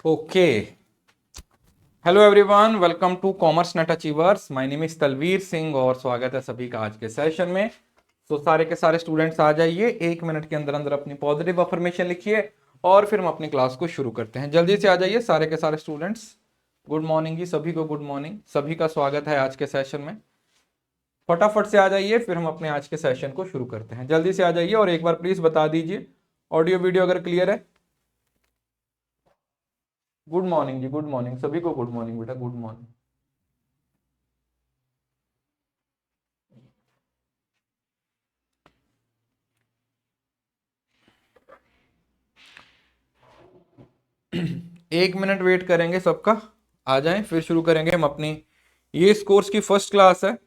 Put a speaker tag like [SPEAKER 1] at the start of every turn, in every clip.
[SPEAKER 1] Okay. Hello everyone, welcome to commerce net achievers. My name is Talvir Singh और स्वागत है सभी का आज के सेशन में। तो सारे के सारे स्टूडेंट्स आ जाइए, 1 मिनट के अंदर अंदर अपनी पॉजिटिव अफर्मेशन लिखिए और फिर हम अपनी क्लास को शुरू करते हैं। जल्दी से आ जाइए सारे के सारे स्टूडेंट्स। गुड मॉर्निंग जी सभी को, गुड मॉर्निंग, सभी का स्वागत है आज के सेशन में। फटाफट से आ जाइए, फिर हम अपने आज के सेशन को शुरू करते हैं। जल्दी से आ जाइए और एक बार प्लीज बता दीजिए ऑडियो वीडियो अगर क्लियर है। गुड मॉर्निंग जी, गुड मॉर्निंग सभी को, गुड मॉर्निंग बेटा, गुड मॉर्निंग। एक मिनट वेट करेंगे सबका, आ जाएं फिर शुरू करेंगे हम अपनी, ये इस कोर्स की फर्स्ट क्लास है।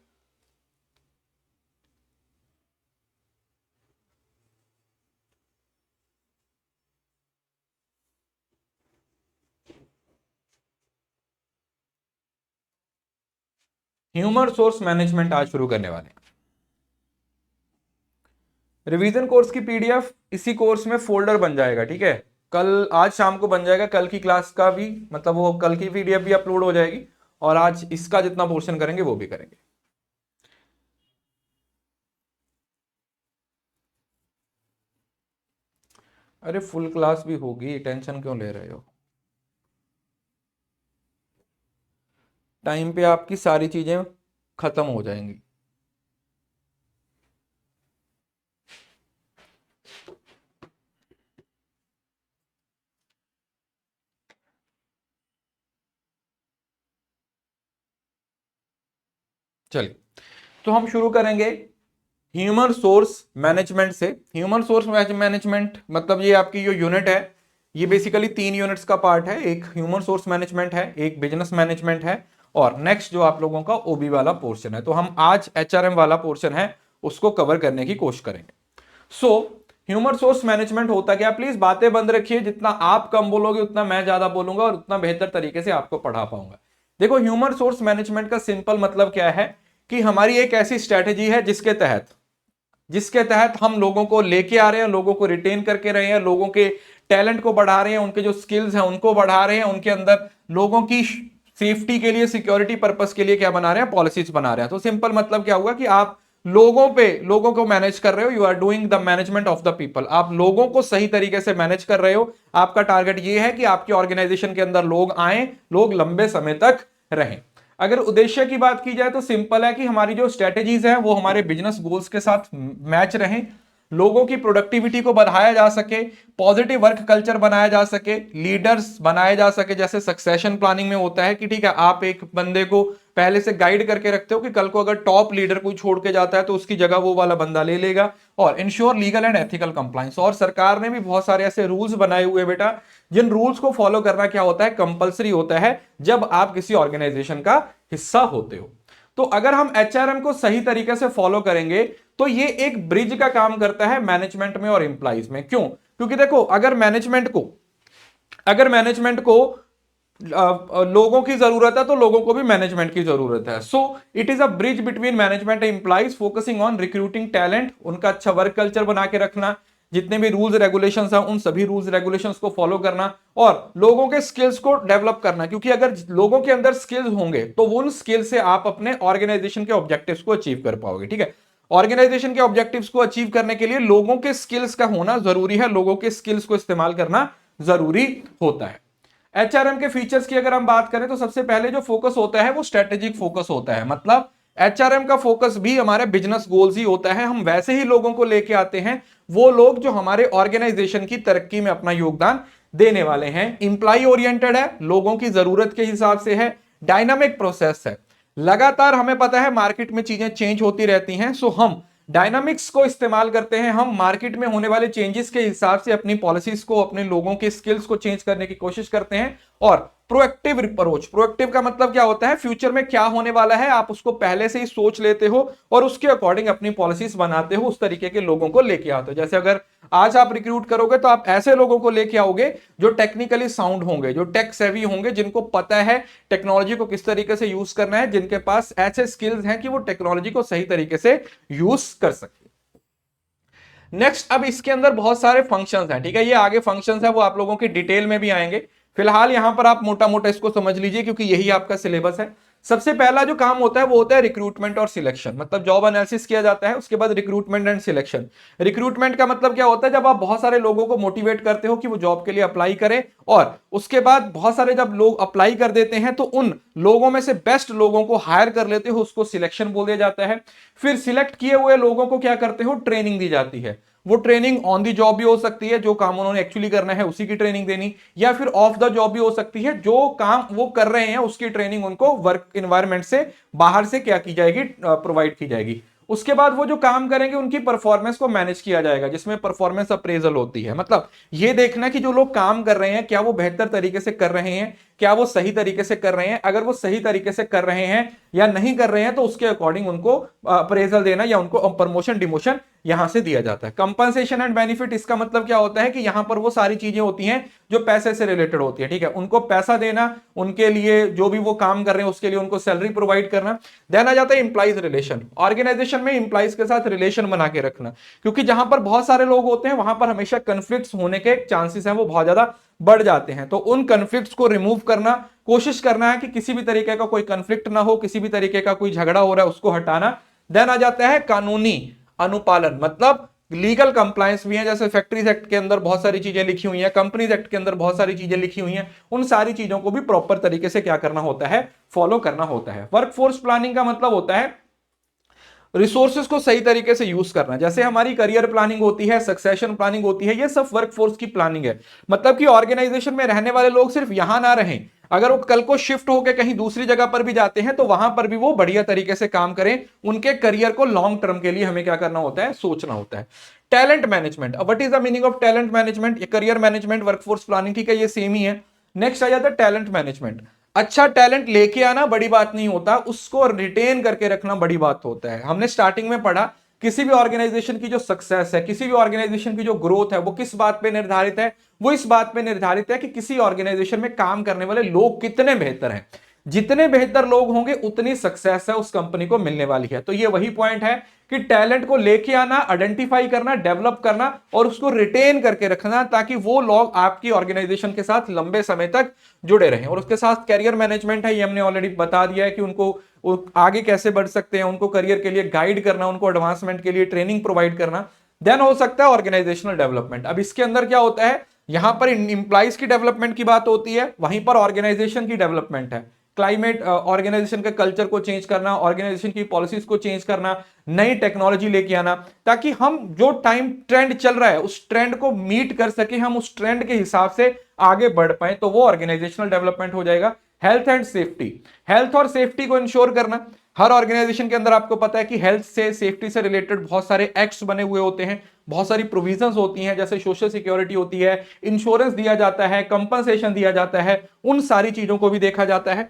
[SPEAKER 1] ह्यूमन सोर्स मैनेजमेंट आज शुरू करने वाले हैं। रिवीजन कोर्स की पीडीएफ इसी कोर्स में फोल्डर बन जाएगा, ठीक है। कल, आज शाम को बन जाएगा, कल की क्लास का भी, मतलब वो कल की पीडीएफ भी अपलोड हो जाएगी और आज इसका जितना पोर्शन करेंगे वो भी करेंगे। अरे फुल क्लास भी होगी, टेंशन क्यों ले रहे हो। टाइम पे आपकी सारी चीजें खत्म हो जाएंगी। चलिए, तो हम शुरू करेंगे ह्यूमन सोर्स मैनेजमेंट से। ह्यूमन सोर्स मैनेजमेंट मतलब ये आपकी जो यूनिट है, ये बेसिकली 3 यूनिट्स का पार्ट है। एक ह्यूमन सोर्स मैनेजमेंट है, एक बिजनेस मैनेजमेंट है और नेक्स्ट जो आप लोगों का ओबी वाला पोर्शन है। तो हम आज एचआरएम वाला पोर्शन है उसको कवर करने की कोशिश करेंगे। सो ह्यूमन सोर्स मैनेजमेंट होता क्या, प्लीज बातें बंद रखिए, जितना आप कम बोलोगे उतना मैं ज्यादा बोलूंगा और उतना बेहतर तरीके से आपको पढ़ा पाऊंगा। देखो, ह्यूमन सोर्स मैनेजमेंट का सिंपल मतलब क्या है कि हमारी एक ऐसी स्ट्रेटेजी है जिसके तहत हम लोगों को लेके आ रहे हैं, लोगों को रिटेन करके रहे हैं, लोगों के टैलेंट को बढ़ा रहे हैं, उनके जो स्किल्स हैं उनको बढ़ा रहे हैं, उनके अंदर लोगों की सेफ्टी के लिए, सिक्योरिटी पर्पस के लिए क्या बना रहे हैं, पॉलिसीज बना रहे हैं। तो सिंपल मतलब क्या हुआ कि आप लोगों को मैनेज कर रहे हो। You are doing the management of the people. आप लोगों को सही तरीके से मैनेज कर रहे हो। आपका टारगेट ये है कि आपकी ऑर्गेनाइजेशन के अंदर लोग आए, लोग लंबे समय तक रहें। अगर उद्देश्य की बात की जाए तो सिंपल है कि हमारी जो स्ट्रेटेजीज हैं वो हमारे बिजनेस गोल्स के साथ मैच रहें, लोगों की प्रोडक्टिविटी को बढ़ाया जा सके, पॉजिटिव वर्क कल्चर बनाया जा सके, लीडर्स बनाए जा सके। जैसे सक्सेशन प्लानिंग में होता है कि ठीक है, आप एक बंदे को पहले से गाइड करके रखते हो कि कल को अगर टॉप लीडर कोई छोड़ के जाता है तो उसकी जगह वो वाला बंदा ले लेगा। और ensure legal and ethical compliance. और सरकार ने भी बहुत सारे ऐसे रूल्स बनाए हुए बेटा, जिन रूल्स को फॉलो करना क्या होता है, कंपलसरी होता है जब आप किसी ऑर्गेनाइजेशन का हिस्सा होते हो। तो अगर हम एचआरएम को सही तरीके से फॉलो करेंगे तो ये एक ब्रिज का काम करता है मैनेजमेंट में और एम्प्लॉइज में। क्यों? क्योंकि देखो, अगर मैनेजमेंट को लोगों की जरूरत है तो लोगों को भी मैनेजमेंट की जरूरत है। सो it is a bridge between management and employees, focusing on recruiting talent, उनका अच्छा वर्क कल्चर बना के रखना, जितने भी रूल्स रेगुलेशंस हैं उन सभी रूल्स रेगुलेशंस को फॉलो करना और लोगों के स्किल्स को डेवलप करना। क्योंकि अगर लोगों के अंदर स्किल्स होंगे तो उन स्किल से आप अपने ऑर्गेनाइजेशन के ऑब्जेक्टिव्स को अचीव कर पाओगे, ठीक है। ऑर्गेनाइजेशन के ऑब्जेक्टिव्स को अचीव करने के लिए लोगों के स्किल्स का होना जरूरी है, लोगों के स्किल्स को इस्तेमाल करना जरूरी होता है। एचआरएम के फीचर्स की अगर हम बात करें तो सबसे पहले जो फोकस होता है वो स्ट्रेटेजिक फोकस होता है। मतलब एचआरएम का फोकस भी हमारे बिजनेस गोल्स ही होता है। हम वैसे ही लोगों को लेके आते हैं, वो लोग जो हमारे ऑर्गेनाइजेशन की तरक्की में अपना योगदान देने वाले हैं। इंप्लॉय ओरिएंटेड है, लोगों की जरूरत के हिसाब से है। डायनामिक प्रोसेस है, लगातार हमें पता है मार्केट में चीजें चेंज होती रहती हैं। सो हम डायनामिक्स को इस्तेमाल करते हैं, हम मार्केट में होने वाले चेंजेस के हिसाब से अपनी पॉलिसीज को, अपने लोगों के स्किल्स को चेंज करने की कोशिश करते हैं। और प्रोएक्टिव अप्रोच, प्रोएक्टिव का मतलब क्या होता है, फ्यूचर में क्या होने वाला है आप उसको पहले से ही सोच लेते हो और उसके अकॉर्डिंग अपनी पॉलिसीज बनाते हो, उस तरीके के लोगों को लेके आते हो। जैसे अगर आज आप रिक्रूट करोगे तो आप ऐसे लोगों को लेके आओगे जो टेक्निकली साउंड होंगे, जो टेक सेवी होंगे, जिनको पता है टेक्नोलॉजी को किस तरीके से यूज करना है, जिनके पास ऐसे स्किल्स हैं कि वो टेक्नोलॉजी को सही तरीके से यूज कर सके। नेक्स्ट, अब इसके अंदर बहुत सारे फंक्शंस हैं, ठीक है। ये आगे फंक्शंस हैं वो आप लोगों की डिटेल में भी आएंगे। फिलहाल यहां पर आप मोटा मोटा इसको समझ लीजिए क्योंकि यही आपका सिलेबस है। सबसे पहला जो काम होता है वो होता है रिक्रूटमेंट और सिलेक्शन, मतलब जॉब एनालिसिस किया जाता है, उसके बाद रिक्रूटमेंट एंड सिलेक्शन। रिक्रूटमेंट का मतलब क्या होता है, जब आप बहुत सारे लोगों को मोटिवेट करते हो कि वो जॉब के लिए अप्लाई करें, और उसके बाद बहुत सारे जब लोग अप्लाई कर देते हैं तो उन लोगों में से बेस्ट लोगों को हायर कर लेते हो, उसको सिलेक्शन बोल दिया जाता है। फिर सिलेक्ट किए हुए लोगों को क्या करते हो, ट्रेनिंग दी जाती है। वो ट्रेनिंग ऑन दी जॉब भी हो सकती है, जो काम उन्होंने एक्चुअली करना है उसी की ट्रेनिंग देनी, या फिर ऑफ द जॉब भी हो सकती है, जो काम वो कर रहे हैं उसकी ट्रेनिंग उनको वर्क एनवायरनमेंट से बाहर से क्या की जाएगी, प्रोवाइड की जाएगी। उसके बाद वो जो काम करेंगे उनकी परफॉर्मेंस को मैनेज किया जाएगा, जिसमें परफॉर्मेंस अप्रेजल होती है। मतलब ये देखना कि जो लोग काम कर रहे हैं क्या वो बेहतर तरीके से कर रहे हैं, क्या वो सही तरीके से कर रहे हैं। अगर वो सही तरीके से कर रहे हैं या नहीं कर रहे हैं तो उसके अकॉर्डिंग उनको अप्रेजल देना या उनको प्रमोशन डिमोशन यहां से दिया जाता है। कंपनसेशन एंड बेनिफिट, इसका मतलब क्या होता है कि यहां पर वो सारी चीजें होती हैं जो पैसे से रिलेटेड होती है, ठीक है। उनको पैसा देना, उनके लिए जो भी वो काम कर रहे हैं उसके लिए उनको सैलरी प्रोवाइड करना। देन आ जाता है इंप्लॉइज रिलेशन, ऑर्गेनाइजेशन में इंप्लॉइज के साथ रिलेशन बना के रखना, क्योंकि जहां पर बहुत सारे लोग होते हैं वहां पर हमेशा कन्फ्लिक्ट्स होने के चांसेस हैं वो बहुत ज्यादा बढ़ जाते हैं। तो उन कन्फ्लिक्ट्स को रिमूव करना, कोशिश करना है कि किसी भी तरीके का कोई कन्फ्लिक्ट ना हो, किसी भी तरीके का कोई झगड़ा हो रहा है उसको हटाना। देन आ जाता है कानूनी अनुपालन, मतलब लीगल कंप्लायंस भी है, जैसे फैक्ट्रीज एक्ट के अंदर बहुत सारी चीजें लिखी हुई हैं, कंपनीज एक्ट के अंदर बहुत सारी चीजें लिखी हुई हैं, उन सारी चीजों को भी प्रॉपर तरीके से क्या करना होता है, फॉलो करना होता है। वर्कफोर्स प्लानिंग का मतलब होता है रिसोर्सेज को सही तरीके से यूज करना। जैसे हमारी करियर प्लानिंग होती है, सक्सेशन प्लानिंग होती है, ये सब वर्कफोर्स की प्लानिंग है। मतलब कि ऑर्गेनाइजेशन में रहने वाले लोग सिर्फ यहां ना रहें, अगर वो कल को शिफ्ट होकर कहीं दूसरी जगह पर भी जाते हैं तो वहां पर भी वो बढ़िया तरीके से काम करें। उनके करियर को लॉन्ग टर्म के लिए हमें क्या करना होता है, सोचना होता है। Talent management, what is the meaning of talent management? ये करियर मैनेजमेंट, वर्कफोर्स प्लानिंग, ठीक है, ये सेम ही है। नेक्स्ट आ जाता है टैलेंट मैनेजमेंट। अच्छा टैलेंट लेके आना बड़ी बात नहीं होता, उसको रिटेन करके रखना बड़ी बात होता है। हमने स्टार्टिंग में पढ़ा किसी भी ऑर्गेनाइजेशन की जो सक्सेस है, किसी भी ऑर्गेनाइजेशन की जो ग्रोथ है, वो किस बात पे निर्धारित है, वो इस बात पे निर्धारित है कि किसी ऑर्गेनाइजेशन में काम करने वाले लोग कितने बेहतर हैं। जितने बेहतर लोग होंगे उतनी सक्सेस है उस कंपनी को मिलने वाली है। तो ये वही पॉइंट है कि टैलेंट को लेके आना, आइडेंटिफाई करना, डेवलप करना और उसको रिटेन करके रखना, ताकि वो लोग आपकी ऑर्गेनाइजेशन के साथ लंबे समय तक जुड़े रहें। और उसके साथ कैरियर मैनेजमेंट है, ये हमने ऑलरेडी बता दिया है कि उनको आगे कैसे बढ़ सकते हैं, उनको करियर के लिए गाइड करना, उनको एडवांसमेंट के लिए ट्रेनिंग प्रोवाइड करना। देन हो सकता है ऑर्गेनाइजेशनल डेवलपमेंट। अब इसके अंदर क्या होता है, यहां पर इंप्लॉइज की डेवलपमेंट की बात होती है, वहीं पर ऑर्गेनाइजेशन की डेवलपमेंट है। क्लाइमेट, ऑर्गेनाइजेशन के कल्चर को चेंज करना, ऑर्गेनाइजेशन की पॉलिसीज को चेंज करना, नई टेक्नोलॉजी लेके आना, ताकि हम जो टाइम ट्रेंड चल रहा है उस ट्रेंड को मीट कर सके, हम उस ट्रेंड के हिसाब से आगे बढ़ पाए, तो वो ऑर्गेनाइजेशनल डेवलपमेंट हो जाएगा। हेल्थ एंड सेफ्टी, हेल्थ और सेफ्टी को इंश्योर करना। हर ऑर्गेनाइजेशन के अंदर आपको पता है कि हेल्थ से, सेफ्टी से रिलेटेड बहुत सारे एक्ट्स बने हुए होते हैं, बहुत सारी प्रोविजंस होती हैं, जैसे सोशल सिक्योरिटी होती है, इंश्योरेंस दिया जाता है, कंपनसेशन दिया जाता है, उन सारी चीजों को भी देखा जाता है।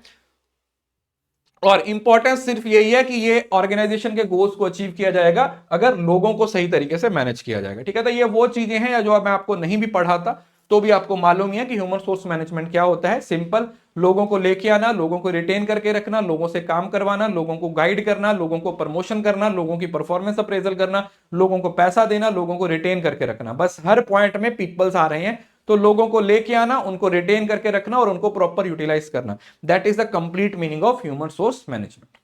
[SPEAKER 1] और इंपॉर्टेंस सिर्फ यही है कि ये ऑर्गेनाइजेशन के गोल्स को अचीव किया जाएगा अगर लोगों को सही तरीके से मैनेज किया जाएगा, ठीक है। तो ये वो चीजें हैं जो मैं आपको नहीं भी पढ़ाता तो भी आपको मालूम ही है कि ह्यूमन सोर्स मैनेजमेंट क्या होता है। सिंपल, लोगों को लेके आना, लोगों को रिटेन करके रखना, लोगों से काम करवाना, लोगों को गाइड करना, लोगों को प्रमोशन करना, लोगों की परफॉर्मेंस अप्रेजल करना, लोगों को पैसा देना, लोगों को रिटेन करके रखना। बस हर पॉइंट में पीपल्स आ रहे हैं तो लोगों को लेके आना, उनको रिटेन करके रखना और उनको प्रॉपर यूटिलाइज करना। That is the complete meaning of human source management.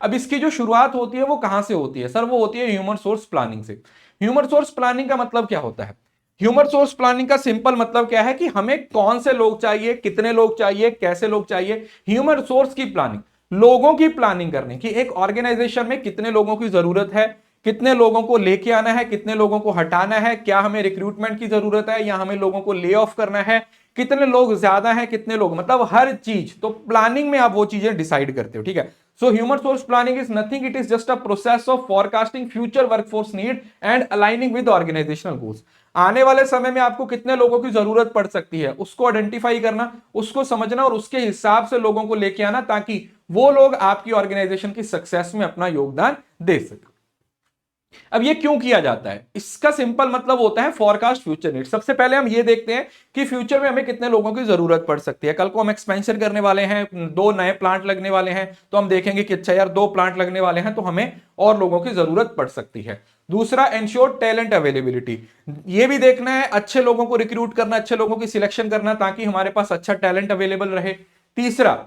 [SPEAKER 1] अब इसकी जो शुरुआत होती है वो कहां से होती है सर? वो होती है ह्यूमन सोर्स प्लानिंग से। ह्यूमन सोर्स प्लानिंग का मतलब क्या होता है? ह्यूमन सोर्स प्लानिंग का सिंपल मतलब क्या है कि हमें कौन से लोग चाहिए, कितने लोग चाहिए, कैसे लोग चाहिए। ह्यूमन सोर्स की प्लानिंग, लोगों की प्लानिंग करने की। एक ऑर्गेनाइजेशन में कितने लोगों की जरूरत है, कितने लोगों को लेके आना है, कितने लोगों को हटाना है, क्या हमें रिक्रूटमेंट की जरूरत है या हमें लोगों को ले ऑफ करना है, कितने लोग ज्यादा हैं, कितने लोग, मतलब हर चीज। तो प्लानिंग में आप वो चीजें डिसाइड करते हो, ठीक है। So human source planning is nothing, it is just a process of forecasting future workforce need and aligning with organizational goals. आने वाले समय में आपको कितने लोगों की जरूरत पड़ सकती है उसको आइडेंटिफाई करना, उसको समझना और उसके हिसाब से लोगों को लेके आना, ताकि वो लोग आपकी ऑर्गेनाइजेशन की सक्सेस में अपना योगदान दे सके। अब ये क्यों किया जाता है? इसका सिंपल मतलब होता है फॉरकास्ट फ्यूचर नीड। सबसे पहले हम ये देखते हैं कि फ्यूचर में हमें कितने लोगों की जरूरत पड़ सकती है। कल को हम एक्सपेंशन करने वाले हैं, 2 नए प्लांट लगने वाले हैं, तो हम देखेंगे कि अच्छा यार 2 प्लांट लगने वाले हैं तो हमें और लोगों की जरूरत पड़ सकती है। दूसरा एंश्योर टैलेंट अवेलेबिलिटी, ये भी देखना है अच्छे लोगों को रिक्रूट करना, अच्छे लोगों की सिलेक्शन करना ताकि हमारे पास अच्छा टैलेंट अवेलेबल रहे। तीसरा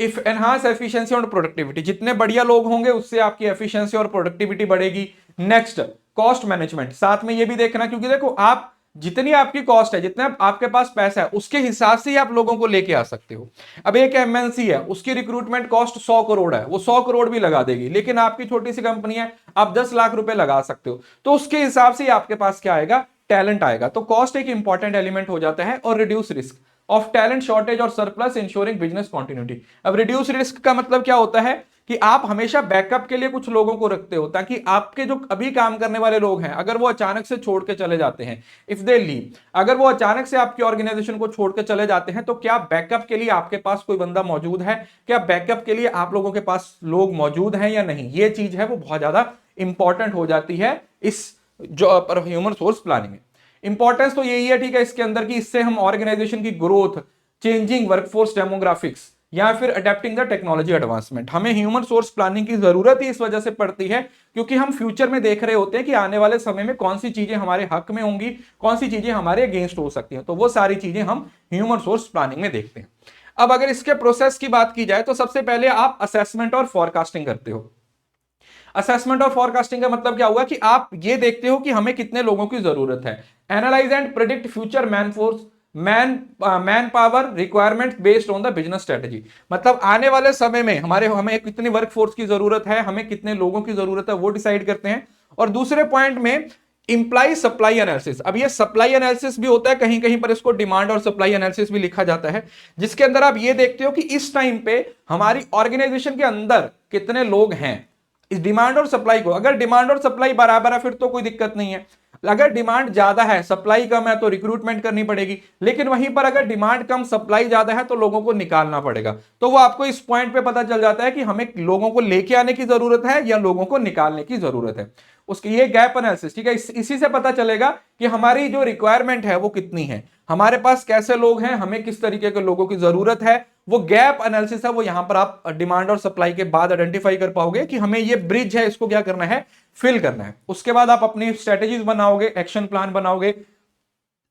[SPEAKER 1] इफ एनहांस एफिशिएंसी और प्रोडक्टिविटी, जितने बढ़िया लोग होंगे उससे आपकी एफिशिएंसी और प्रोडक्टिविटी बढ़ेगी। नेक्स्ट कॉस्ट मैनेजमेंट, साथ में ये भी देखना, क्योंकि देखो आप जितनी आपकी कॉस्ट है, जितना आपके पास पैसा है, उसके हिसाब से ही आप लोगों को लेके आ सकते हो। अब एक एमएनसी है, उसकी रिक्रूटमेंट कॉस्ट 100 करोड़ है, वो 100 करोड़ भी लगा देगी, लेकिन आपकी छोटी सी कंपनी है, आप 10 लाख रुपए लगा सकते हो, तो उसके हिसाब से ही आपके पास क्या आएगा, टैलेंट आएगा। तो कॉस्ट एक इंपॉर्टेंट एलिमेंट हो जाता है। और reduce risk of talent shortage और सरप्लस इंश्योरिंग बिजनेस कंटिन्यूटी। अब रिड्यूस रिस्क का मतलब क्या होता है कि आप हमेशा बैकअप के लिए कुछ लोगों को रखते हो, ताकि आपके जो अभी काम करने वाले लोग हैं, अगर वो अचानक से छोड़ के चले जाते हैं, इफ दे लीव, अगर वो अचानक से आपकी ऑर्गेनाइजेशन को छोड़ के चले जाते हैं, तो क्या बैकअप के लिए आपके पास कोई बंदा मौजूद है, क्या बैकअप के लिए आप लोगों के पास लोग मौजूद हैं या नहीं, ये चीज है वो बहुत ज्यादा इंपॉर्टेंट हो जाती है इस जो ह्यूमन सोर्स प्लानिंग में। इंपॉर्टेंस तो यही है, ठीक है, इसके अंदर की, इससे हम ऑर्गेनाइजेशन की ग्रोथ, चेंजिंग वर्कफोर्स डेमोग्राफिक्स या फिर अडेप्टिंग द टेक्नोलॉजी एडवांसमेंट, हमें ह्यूमन सोर्स प्लानिंग की जरूरत ही इस वजह से पड़ती है क्योंकि हम फ्यूचर में देख रहे होते हैं कि आने वाले समय में कौन सी चीजें हमारे हक में होंगी, कौन सी चीजें हमारे अगेंस्ट हो सकती हैं, तो वो सारी चीजें हम ह्यूमन सोर्स प्लानिंग में देखते हैं। अब अगर इसके प्रोसेस की बात की जाए तो सबसे पहले आप असेसमेंट और फॉरकास्टिंग करते हो। असेसमेंट और फॉरकास्टिंग का मतलब क्या हुआ कि आप ये देखते हो कि हमें कितने लोगों की जरूरत है। Analyse and predict future man power requirement based on the business strategy, मतलब आने वाले समय में हमें कितनी वर्कफोर्स की जरूरत है, हमें कितने लोगों की जरूरत है, वो डिसाइड करते हैं। और दूसरे पॉइंट में इंप्लाई सप्लाई एनालिसिस, अब ये सप्लाई एनालिसिस भी होता है, कहीं कहीं पर इसको डिमांड और सप्लाई एनालिसिस भी लिखा जाता है, जिसके अंदर आप ये देखते हो कि इस टाइम पे हमारी ऑर्गेनाइजेशन के अंदर कितने लोग हैं। इस डिमांड और सप्लाई को, अगर डिमांड और सप्लाई बराबर है फिर तो कोई दिक्कत नहीं है, अगर डिमांड ज्यादा है सप्लाई कम है तो रिक्रूटमेंट करनी पड़ेगी, लेकिन वहीं पर अगर डिमांड कम सप्लाई ज्यादा है तो लोगों को निकालना पड़ेगा। तो वो आपको इस पॉइंट पे पता चल जाता है कि हमें लोगों को लेके आने की जरूरत है या लोगों को निकालने की जरूरत है। उसकी ये गैप एनालिसिस, ठीक है, इसी से पता चलेगा कि हमारी जो रिक्वायरमेंट है वो कितनी है, हमारे पास कैसे लोग हैं, हमें किस तरीके के लोगों की जरूरत है। वो गैप एनालिसिस है, वो यहां पर आप डिमांड और सप्लाई के बाद आइडेंटिफाई कर पाओगे कि हमें ये ब्रिज है, इसको क्या करना है, फिल करना है। उसके बाद आप अपनी स्ट्रेटेजीज बनाओगे, एक्शन प्लान बनाओगे,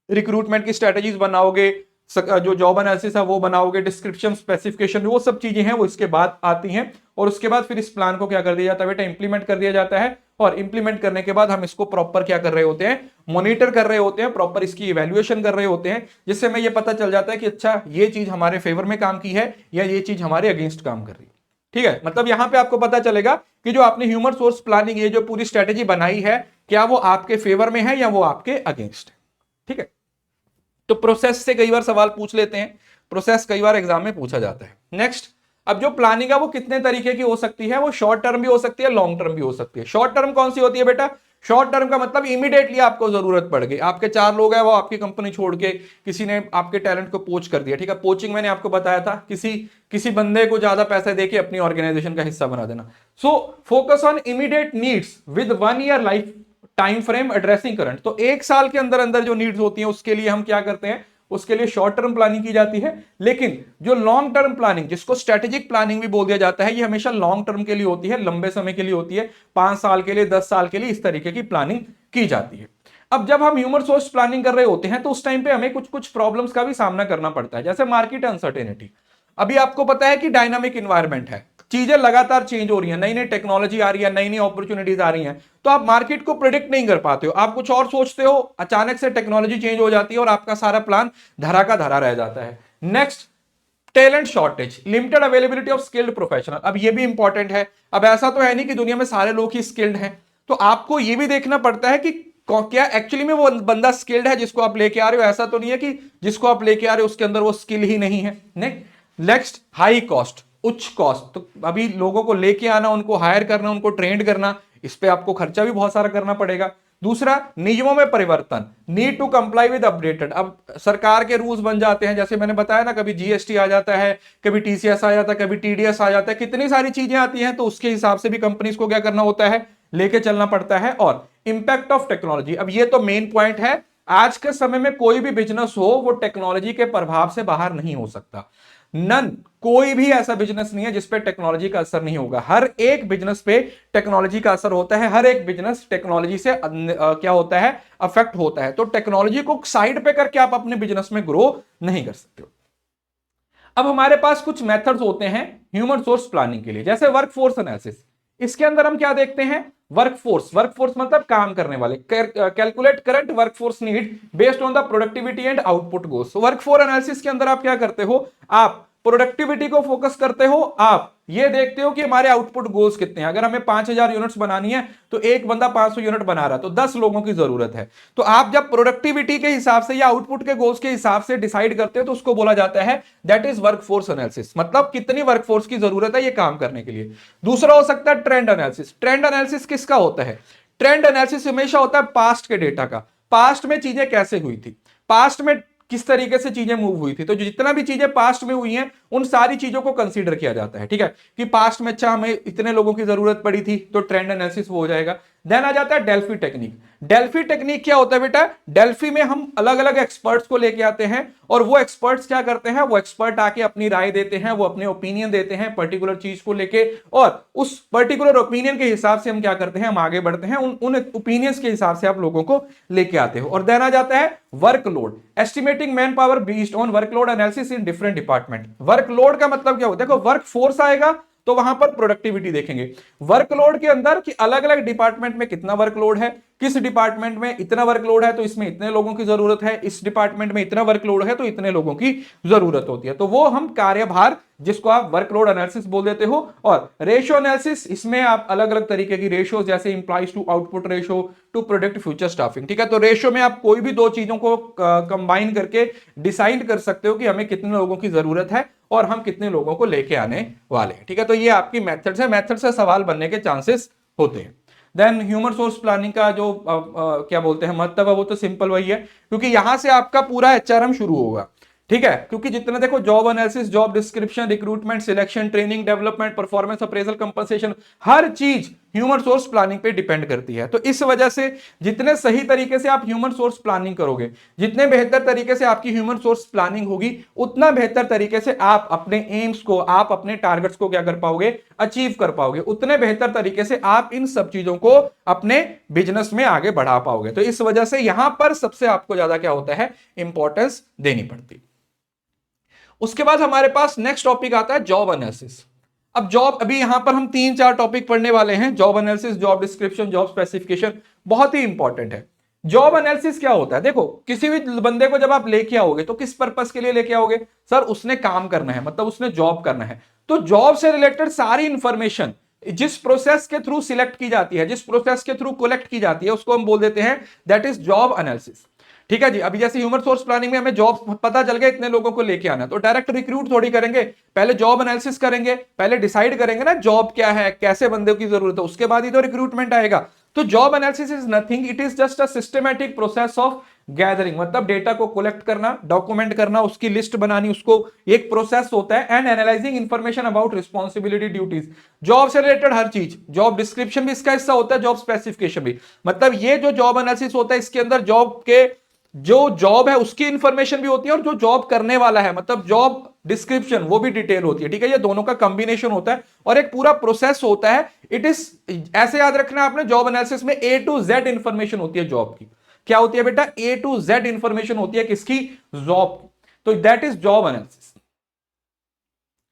[SPEAKER 1] रिक्रूटमेंट की स्ट्रेटेजीज बनाओगे, जो जॉब एनालिसिस है वो बनाओगे, डिस्क्रिप्शन, स्पेसिफिकेशन, वो सब चीजें हैं वो इसके बाद आती हैं। और उसके बाद फिर इस प्लान को क्या कर दिया जाता है बेटा, इंप्लीमेंट कर दिया जाता है। और इंप्लीमेंट करने के बाद हम इसको प्रॉपर क्या कर रहे होते हैं, मॉनिटर कर रहे होते हैं, प्रॉपर इसकी इवैल्यूएशन कर रहे होते हैं, जिससे हमें ये पता चल जाता है कि अच्छा ये चीज हमारे फेवर में काम की है या ये चीज हमारे अगेंस्ट काम कर रही है। ठीक है, मतलब यहां पे आपको पता चलेगा कि जो आपने ह्यूमन सोर्स प्लानिंग, ये जो पूरी स्ट्रेटेजी बनाई है, क्या वो आपके फेवर में है या वो आपके अगेंस्ट है। ठीक है, तो प्रोसेस से कई बार सवाल पूछ लेते हैं, प्रोसेस कई बार एग्जाम में पूछा जाता है। नेक्स्ट, अब जो प्लानिंग है वो कितने तरीके की हो सकती है, वो शॉर्ट टर्म भी हो सकती है, लॉन्ग टर्म भी हो सकती है। शॉर्ट टर्म कौन सी होती है बेटा, शॉर्ट टर्म का मतलब इमीडिएटली आपको जरूरत पड़ गई, आपके 4 लोग हैं, वो आपकी कंपनी छोड़ के किसी ने आपके टैलेंट को पोच कर दिया। ठीक है, पोचिंग मैंने आपको बताया था, किसी बंदे को ज्यादा पैसे देके अपनी ऑर्गेनाइजेशन का हिस्सा बना देना। So focus on immediate needs with 1 year life time frame addressing current, तो 1 साल के अंदर अंदर जो नीड्स होती हैं उसके लिए हम क्या करते हैं, उसके लिए शॉर्ट टर्म प्लानिंग की जाती है। लेकिन जो लॉन्ग टर्म प्लानिंग, जिसको स्ट्रेटेजिक प्लानिंग भी बोल दिया जाता है, ये हमेशा लॉन्ग टर्म के लिए होती है, लंबे समय के लिए होती है, 5 साल के लिए, 10 साल के लिए, इस तरीके की प्लानिंग की जाती है। अब जब हम ह्यूमन सोर्स प्लानिंग कर रहे होते हैं तो उस टाइम पे हमें कुछ कुछ प्रॉब्लम्स का भी सामना करना पड़ता है, जैसे मार्केट अनसर्टेनिटी। अभी आपको पता है कि डायनामिक इन्वायरमेंट है, चीजें लगातार चेंज हो रही हैं, नई नई टेक्नोलॉजी आ रही है, नई नई अपॉर्चुनिटीज आ रही हैं, तो आप मार्केट को प्रिडिक्ट नहीं कर पाते हो, आप कुछ और सोचते हो, अचानक से टेक्नोलॉजी चेंज हो जाती है और आपका सारा प्लान धरा का धरा रह जाता है। Next, talent shortage, limited availability of skilled professional. अब ये भी इंपॉर्टेंट है, अब ऐसा तो है नहीं कि दुनिया में सारे लोग ही स्किल्ड हैं, तो आपको ये भी देखना पड़ता है कि क्या एक्चुअली में वो बंदा स्किल्ड है जिसको आप लेके आ रहे हो, ऐसा तो नहीं है कि जिसको आप लेके आ रहे हो उसके अंदर वो स्किल ही नहीं है। नेक्स्ट, हाई कॉस्ट, उच्च कॉस्ट, तो अभी लोगों को लेके आना, उनको हायर करना, उनको ट्रेंड करना, इस पे आपको खर्चा भी बहुत सारा करना पड़ेगा। दूसरा, नियमों में परिवर्तन, need to comply with updated, अब सरकार के रूल्स बन जाते हैं, जैसे मैंने बताया ना, कभी जीएसटी आ जाता है, कभी टीसीएस आ जाता है, कभी टीडीएस आ जाता है, कितनी सारी चीजें आती हैं, तो उसके हिसाब से भी कंपनीज को क्या करना होता है, लेके चलना पड़ता है। और इंपैक्ट ऑफ टेक्नोलॉजी, अब ये तो मेन पॉइंट है, आज के समय में कोई भी बिजनेस हो वो टेक्नोलॉजी के प्रभाव से बाहर नहीं हो सकता। नन, कोई भी ऐसा बिजनेस नहीं है जिसपे टेक्नोलॉजी का असर नहीं होगा। हर एक बिजनेस पे टेक्नोलॉजी का असर होता है, हर एक बिजनेस टेक्नोलॉजी से क्या होता है, अफेक्ट होता है। तो टेक्नोलॉजी को साइड पे करके आप अपने बिजनेस में ग्रो नहीं कर सकते हो। अब हमारे पास कुछ मेथड्स होते हैं ह्यूमन सोर्स प्लानिंग के लिए, जैसे वर्कफोर्स एनालिसिस। इसके अंदर हम क्या देखते हैं, वर्कफोर्स मतलब काम करने वाले, calculate current workforce need based on the productivity and output goals. Workforce analysis के अंदर आप क्या करते हो, आप प्रोडक्टिविटी को फोकस करते हो, आप ये देखते हो कि हमारे आउटपुट गोल्स कितने हैं। अगर हमें 5000 यूनिट्स बनानी है तो एक बंदा 500 यूनिट बना रहा है, तो 10 लोगों की जरूरत है। तो आप जब प्रोडक्टिविटी के हिसाब से या आउटपुट के गोल्स के हिसाब से डिसाइड करते हो तो उसको बोला जाता है दैट इज वर्कफोर्स एनालिसिस, मतलब कितनी वर्कफोर्स की जरूरत है ये काम करने के लिए। दूसरा हो सकता है ट्रेंड एनालिसिस। ट्रेंड एनालिसिस किसका होता है, ट्रेंड एनालिसिस हमेशा होता है पास्ट के डेटा का, पास्ट में चीजें कैसे हुई थी, पास्ट में किस तरीके से चीजें मूव हुई थी। तो जितना भी चीजें पास्ट में हुई हैं उन सारी चीजों को कंसीडर किया जाता है, ठीक है, कि पास्ट में अच्छा हमें इतने लोगों की जरूरत पड़ी थी, तो ट्रेंड एनालिसिस वो हो जाएगा। देन आ जाता है डेल्फी टेक्निक। डेल्फी टेक्निक क्या होता है बेटा, डेल्फी में हम अलग अलग एक्सपर्ट्स को लेके आते हैं और वो एक्सपर्ट्स क्या करते हैं, वो एक्सपर्ट आके अपनी राय देते हैं, वो अपने ओपिनियन देते हैं पर्टिकुलर चीज को लेके, और उस पर्टिकुलर ओपिनियन के हिसाब से हम क्या करते हैं, हम आगे बढ़ते हैं, उन ओपिनियंस के हिसाब से आप लोगों को लेके आते हो। और देन आ जाता है workload, estimating man power based on workload analysis in different department. Workload का मतलब क्या होता है, देखो वर्क फोर्स आएगा तो वहां पर प्रोडक्टिविटी देखेंगे। वर्कलोड के अंदर कि अलग अलग डिपार्टमेंट में कितना वर्कलोड है, किस डिपार्टमेंट में इतना वर्कलोड है तो इसमें इतने लोगों की जरूरत है, इस डिपार्टमेंट में इतना वर्कलोड है तो इतने लोगों की जरूरत होती है। तो वो हम कार्यभार, जिसको आप वर्कलोड एनालिसिस बोल देते हो। और रेशियो एनालिसिस, इसमें आप अलग अलग तरीके की रेशियो, जैसे employees to output ratio to product future staffing, ठीक है। तो रेशियो में आप कोई भी दो चीजों को कंबाइन करके डिसाइड कर सकते हो कि हमें कितने लोगों की जरूरत है और हम कितने लोगों को लेके आने वाले हैं, ठीक है। तो ये आपकी मेथड्स है, मेथड से सवाल बनने के चांसेस होते हैं। देन ह्यूमन सोर्स प्लानिंग का जो क्या बोलते हैं मतलब है, वो तो सिंपल वही है, क्योंकि यहां से आपका पूरा एचआरएम शुरू होगा, ठीक है। क्योंकि जितने देखो job analysis, job description, recruitment, selection, training, development, performance appraisal, compensation, हर चीज ह्यूमन सोर्स प्लानिंग पे डिपेंड करती है। तो इस वजह से जितने सही तरीके से आप ह्यूमन सोर्स प्लानिंग करोगे, जितने बेहतर तरीके से आपकी ह्यूमन सोर्स प्लानिंग होगी, उतना बेहतर तरीके से आप अपने एम्स को, आप अपने टारगेट्स को क्या कर पाओगे, अचीव कर पाओगे। उतने बेहतर तरीके से आप इन सब चीजों को अपने बिजनेस में आगे बढ़ा पाओगे। तो इस वजह से यहां पर सबसे आपको ज्यादा क्या होता है, इंपॉर्टेंस देनी पड़ती। उसके बाद हमारे पास नेक्स्ट टॉपिक आता है जॉब एनालिसिस। अब जॉब, अभी यहां पर हम 3-4 टॉपिक पढ़ने वाले हैं, job analysis, job description, job specification, बहुत ही इंपॉर्टेंट है। जॉब एनालिसिस क्या होता है, देखो किसी भी बंदे को जब आप लेके आओगे तो किस पर्पस के लिए लेके आओगे, सर उसने काम करना है, मतलब उसने जॉब करना है। तो जॉब से रिलेटेड सारी इंफॉर्मेशन जिस प्रोसेस के थ्रू सिलेक्ट की जाती है, जिस प्रोसेस के थ्रू कलेक्ट की जाती है, उसको हम बोल देते हैं दैट इज जॉब एनालिसिस, ठीक है जी। अभी जैसे ह्यूमन सोर्स प्लानिंग में हमें जॉब पता चल गया, इतने लोगों को लेके आना, तो डायरेक्ट रिक्रूट थोड़ी करेंगे, पहले जॉब एनालिसिस करेंगे, पहले डिसाइड करेंगे ना जॉब क्या है, कैसे बंदे की जरूरत है, उसके बाद ही तो रिक्रूटमेंट आएगा। तो job analysis is nothing, it is just a systematic process of gathering, मतलब डेटा को कलेक्ट करना, डॉक्यूमेंट करना, उसकी लिस्ट बनानी, उसको एक प्रोसेस होता है, and analysing information about responsibility, duties, job से रिलेटेड हर चीज। जॉब डिस्क्रिप्शन भी इसका हिस्सा होता है, जॉब स्पेसिफिकेशन भी, मतलब ये जो जॉब एनालिसिस होता है इसके अंदर जॉब के, जो जॉब है उसकी इंफॉर्मेशन भी होती है और जो जॉब करने वाला है, मतलब जॉब डिस्क्रिप्शन, वो भी डिटेल होती है, ठीक है। ये दोनों का कॉम्बिनेशन होता है और एक पूरा प्रोसेस होता है। इट इज, ऐसे याद रखना आपने, जॉब एनालिसिस में A to Z इंफॉर्मेशन होती है जॉब की। क्या होती है बेटा, A to Z इंफॉर्मेशन होती है किसकी, जॉब की। तो दैट इज जॉब एनालिसिस।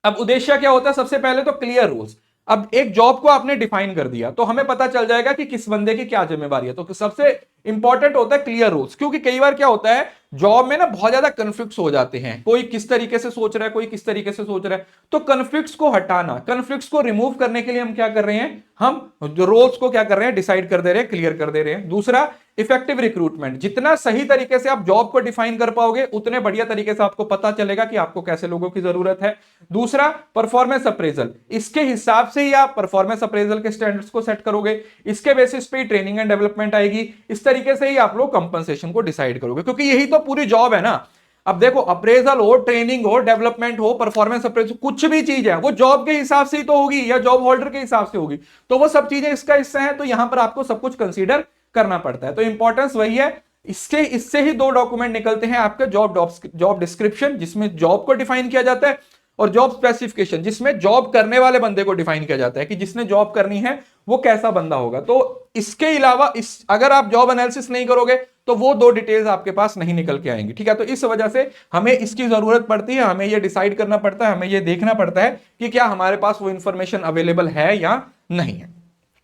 [SPEAKER 1] अब उद्देश्य क्या होता है, सबसे पहले तो क्लियर रूल्स। अब एक जॉब को आपने डिफाइन कर दिया तो हमें पता चल जाएगा कि किस बंदे की क्या जिम्मेवारी है। तो सबसे इंपॉर्टेंट होता है क्लियर रूल्स, क्योंकि कई बार क्या होता है जॉब में ना बहुत ज्यादा कन्फ्लिक्ट्स हो जाते हैं, कोई किस तरीके से सोच रहा है, कोई किस तरीके से सोच रहा है। तो कन्फ्लिक्ट्स को हटाना, कन्फ्लिक्ट्स को रिमूव करने के लिए हम क्या कर रहे हैं, हम रोल्स को क्या कर रहे हैं, डिसाइड कर दे रहे हैं, क्लियर कर दे रहे हैं। दूसरा, इफेक्टिव रिक्रूटमेंट, जितना सही तरीके से आप जॉब को डिफाइन कर पाओगे उतने बढ़िया तरीके से आपको पता चलेगा कि आपको कैसे लोगों की जरूरत है। दूसरा, परफॉर्मेंस अप्रेजल, इसके हिसाब से ही आप परफॉर्मेंस अप्रेजल के स्टैंडर्ड्स को सेट करोगे, इसके बेसिस पे ही ट्रेनिंग एंड डेवलपमेंट आएगी, इस तरीके से ही आप लोग कंपनसेशन को डिसाइड करोगे, क्योंकि यही तो पूरी जॉब है ना। अब देखो अप्रेजल हो, ट्रेनिंग हो, डेवलपमेंट हो, परफॉर्मेंस अप्रेजल, कुछ भी चीज है वो जॉब के हिसाब से ही तो होगी या जॉब होल्डर के हिसाब से होगी, तो वो सब चीजें इसका हिस्सा है। तो यहां पर आपको सब कुछ कंसीडर करना पड़ता है। तो इंपॉर्टेंस वही है। इससे ही दो डॉक्यूमेंट निकलते हैं आपके, जॉब डिस्क्रिप्शन जिसमें जॉब को डिफाइन किया जाता है, और जॉब स्पेसिफिकेशन जिसमें जॉब करने वाले बंदे को डिफाइन किया जाता है कि जिसने जॉब करनी है वो कैसा बंदा होगा। तो इसके अलावा अगर आप जॉब एनालिसिस नहीं करोगे तो वो दो डिटेल्स आपके पास नहीं निकल के आएंगी, ठीक है। तो इस वजह से हमें इसकी जरूरत पड़ती है, हमें ये डिसाइड करना पड़ता है, हमें ये देखना पड़ता है कि क्या हमारे पास वो इंफॉर्मेशन अवेलेबल है या नहीं है,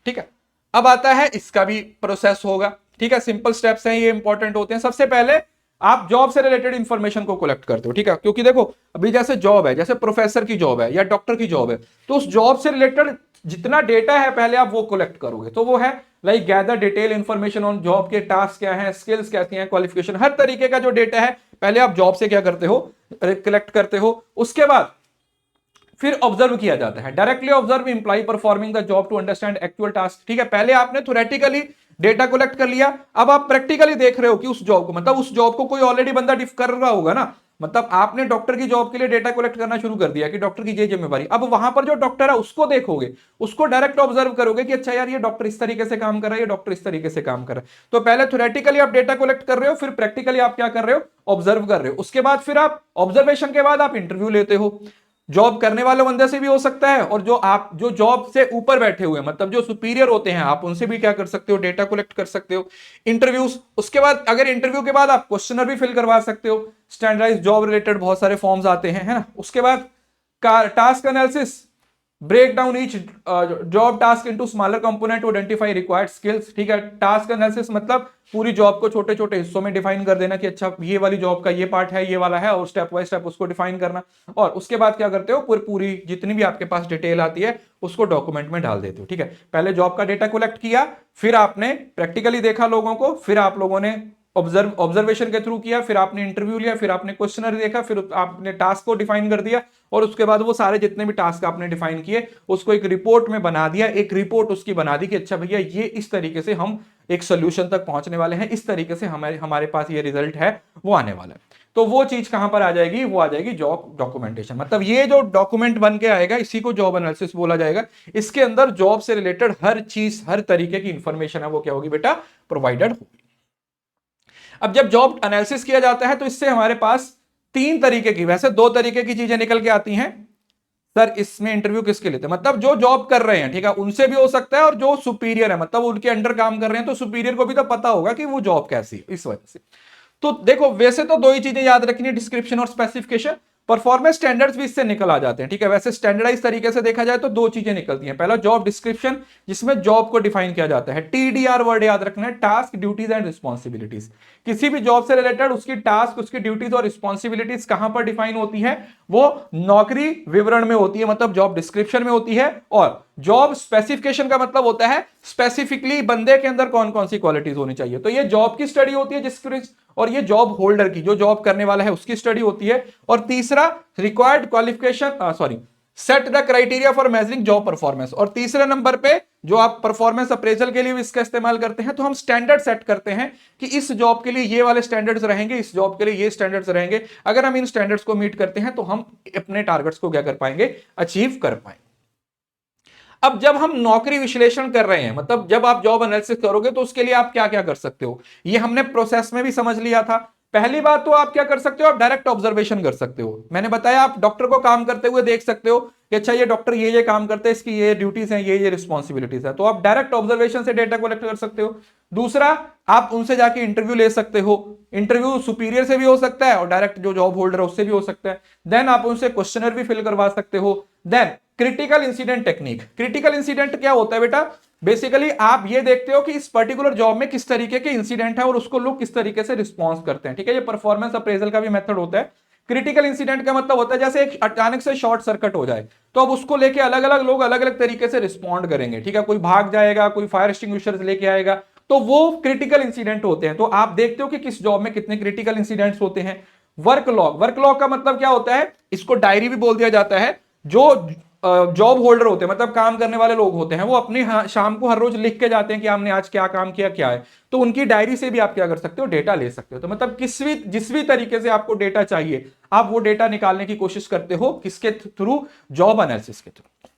[SPEAKER 1] ठीक है। अब आता है इसका भी प्रोसेस होगा, ठीक है। सिंपल स्टेप्स हैं, ये इंपॉर्टेंट होते हैं। सबसे पहले आप जॉब से रिलेटेड इंफॉर्मेशन को कलेक्ट करते हो, ठीक है, क्योंकि देखो अभी जैसे जॉब है, जैसे प्रोफेसर की जॉब है या डॉक्टर की जॉब है, तो उस जॉब से रिलेटेड जितना डेटा है पहले आप वो कलेक्ट करोगे। तो वो है like gather detail information on job के टास्क क्या है, स्किल्स कैसी हैं, क्वालिफिकेशन, हर तरीके का जो डेटा है पहले आप जॉब से क्या करते हो, कलेक्ट करते हो। उसके बाद फिर ऑब्जर्व किया जाता है, directly observe employee performing the job to understand actual task, ठीक है। पहले आपने थ्योरेटिकली डेटा कलेक्ट कर लिया, अब आप प्रैक्टिकली देख रहे हो कि उस जॉब को, मतलब उस जॉब को कोई ऑलरेडी बंदा डिफ कर रहा होगा ना, मतलब आपने डॉक्टर की जॉब के लिए डेटा कलेक्ट करना शुरू कर दिया कि डॉक्टर की ये जिम्मेवारी, अब वहां पर जो डॉक्टर है उसको देखोगे, उसको डायरेक्ट ऑब्जर्व करोगे कि अच्छा यार ये डॉक्टर इस तरीके से काम कर रहा है, ये डॉक्टर इस तरीके से काम कर रहा है। तो पहले थ्योरेटिकली आप डेटा कलेक्ट कर रहे हो, फिर प्रैक्टिकली आप क्या कर रहे हो, ऑब्जर्व कर रहे हो। उसके बाद फिर आप ऑब्जर्वेशन के बाद आप इंटरव्यू लेते हो, जॉब करने वाले बंदे से भी हो सकता है, और जो जॉब से ऊपर बैठे हुए मतलब जो सुपीरियर होते हैं आप उनसे भी क्या कर सकते हो, डेटा कलेक्ट कर सकते हो, इंटरव्यूज। उसके बाद अगर इंटरव्यू के बाद आप क्वेश्चनर भी फिल करवा सकते हो, स्टैंडर्डाइज जॉब रिलेटेड बहुत सारे फॉर्म्स आते हैं, है ना। उसके बाद task analysis, break down each job task into smaller component to identify required skills, ठीक है। टास्क एनालिसिस मतलब पूरी जॉब को छोटे छोटे हिस्सों में डिफाइन कर देना कि अच्छा ये वाली जॉब का ये पार्ट है, ये वाला है, और स्टेप बाय स्टेप उसको डिफाइन करना। और उसके बाद क्या करते हो, पूरी जितनी भी आपके पास डिटेल आती है उसको डॉक्यूमेंट में डाल देते हो, ठीक है। पहले जॉब का डेटा कलेक्ट किया, फिर आपने प्रैक्टिकली देखा लोगों को, फिर आप लोगों ने ऑब्जर्वेशन के थ्रू किया, फिर आपने इंटरव्यू लिया, फिर आपने क्वेश्चनर देखा, फिर आपने टास्क को डिफाइन कर दिया, और उसके बाद वो सारे जितने भी टास्क आपने डिफाइन किए उसको एक रिपोर्ट में बना दिया, एक रिपोर्ट उसकी बना दी कि अच्छा भैया ये इस तरीके से हम एक सोल्यूशन तक पहुंचने वाले हैं, इस तरीके से हमारे पास ये रिजल्ट है वो आने वाला है। तो वो चीज कहां पर आ जाएगी, वो आ जाएगी जॉब डॉक्यूमेंटेशन। मतलब ये जो डॉक्यूमेंट बन के आएगा इसी को जॉब एनालिसिस बोला जाएगा। इसके अंदर जॉब से रिलेटेड हर चीज, हर तरीके की इंफॉर्मेशन है वो क्या होगी बेटा, प्रोवाइडेड होगी। अब जब जॉब एनालिसिस किया जाता है तो इससे हमारे पास तीन तरीके की, वैसे दो तरीके की चीजें निकल के आती हैं। सर इसमें इंटरव्यू किसके लिए थे, मतलब जो जॉब कर रहे हैं, ठीक है, उनसे भी हो सकता है, और जो सुपीरियर है मतलब उनके अंडर काम कर रहे हैं तो सुपीरियर को भी तो पता होगा कि वो जॉब कैसी है, इस वजह से। तो देखो वैसे तो दो ही चीजें याद रखनी है, डिस्क्रिप्शन और स्पेसिफिकेशन। परफॉर्मेंस स्टैंडर्ड्स भी इससे निकल आ जाते हैं, ठीक है। वैसे स्टैंडर्डाइज तरीके से देखा जाए तो दो चीजें निकलती हैं। पहला जॉब डिस्क्रिप्शन, जिसमें जॉब को डिफाइन किया जाता है, TDR वर्ड याद रखना है, टास्क ड्यूटीज एंड रिस्पॉन्सिबिलिटीज। किसी भी जॉब से रिलेटेड उसकी टास्क, उसकी ड्यूटीज और रिस्पॉन्सिबिलिटीज कहां पर डिफाइन होती है, वो नौकरी विवरण में होती है, मतलब जॉब डिस्क्रिप्शन में होती है। और जॉब स्पेसिफिकेशन का मतलब होता है स्पेसिफिकली बंदे के अंदर कौन कौन सी क्वालिटीज होनी चाहिए। तो ये जॉब की स्टडी होती है जिसकी, और ये जॉब होल्डर की, जो जॉब करने वाला है उसकी स्टडी होती है। और तीसरा required qualification, set the criteria for measuring job performance. और तीसरे नंबर पे जो आप परफॉर्मेंस अप्रेजल के लिए भी इसका इस्तेमाल करते हैं, तो हम स्टैंडर्ड सेट करते हैं कि इस जॉब के लिए ये वाले स्टैंडर्ड्स रहेंगे, इस जॉब के लिए ये स्टैंडर्ड्स रहेंगे। अगर हम इन स्टैंडर्ड्स को मीट करते हैं तो हम अपने टारगेट्स को क्या कर पाएंगे, अचीव कर पाएंगे। अब जब हम नौकरी विश्लेषण कर रहे हैं, मतलब जब आप जॉब एनालिसिस करोगे तो उसके लिए आप क्या क्या कर सकते हो, ये हमने प्रोसेस में भी समझ लिया था। पहली बात तो आप क्या कर सकते हो, आप डायरेक्ट ऑब्जर्वेशन कर सकते हो। मैंने बताया आप डॉक्टर को काम करते हुए देख सकते हो कि अच्छा ये डॉक्टर ये काम करते हैं, इसकी ये ड्यूटीज हैं, ये रिस्पॉन्सिबिलिटीज है, तो आप डायरेक्ट ऑब्जर्वेशन से डेटा कलेक्ट कर सकते हो। दूसरा, आप उनसे जाके इंटरव्यू ले सकते हो, इंटरव्यू सुपीरियर से भी हो सकता है और डायरेक्ट जो जॉब होल्डर है उससे भी हो सकता है। देन आप उनसे क्वेश्चनर भी फिल करवा सकते हो। Then critical incident technique, critical incident क्या होता है बेटा, बेसिकली आप ये देखते हो कि इस पर्टिकुलर जॉब में किस तरीके के इंसिडेंट है और उसको लोग किस तरीके से रिस्पॉन्स करते हैं, ठीक है। ये परफॉर्मेंस अप्रेजल का भी मेथड होता है। क्रिटिकल इंसिडेंट का मतलब होता है जैसे एक अचानक से शॉर्ट सर्किट हो जाए तो अब उसको लेके अलग अलग लोग अलग अलग तरीके से रिस्पॉन्ड करेंगे, ठीक है। कोई भाग जाएगा, कोई फायर एक्सटिंग्विशर्स लेके आएगा, तो वो क्रिटिकल इंसिडेंट होते हैं। तो आप देखते हो कि किस जॉब में कितने क्रिटिकल इंसिडेंट्स होते हैं। वर्क लॉग, वर्क लॉग का मतलब क्या होता है, इसको डायरी भी बोल दिया जाता है। जो जॉब होल्डर होते हैं, मतलब काम करने वाले लोग होते हैं, वो अपनी शाम को हर रोज लिख के जाते हैं कि हमने आज क्या काम किया, क्या है। तो उनकी डायरी से भी आप क्या कर सकते हो, डेटा ले सकते हो। तो मतलब जिस भी तरीके से आपको डेटा चाहिए आप वो डेटा निकालने की कोशिश करते हो, किसके थ्रू, जॉब एनालिसिस के थ्रू।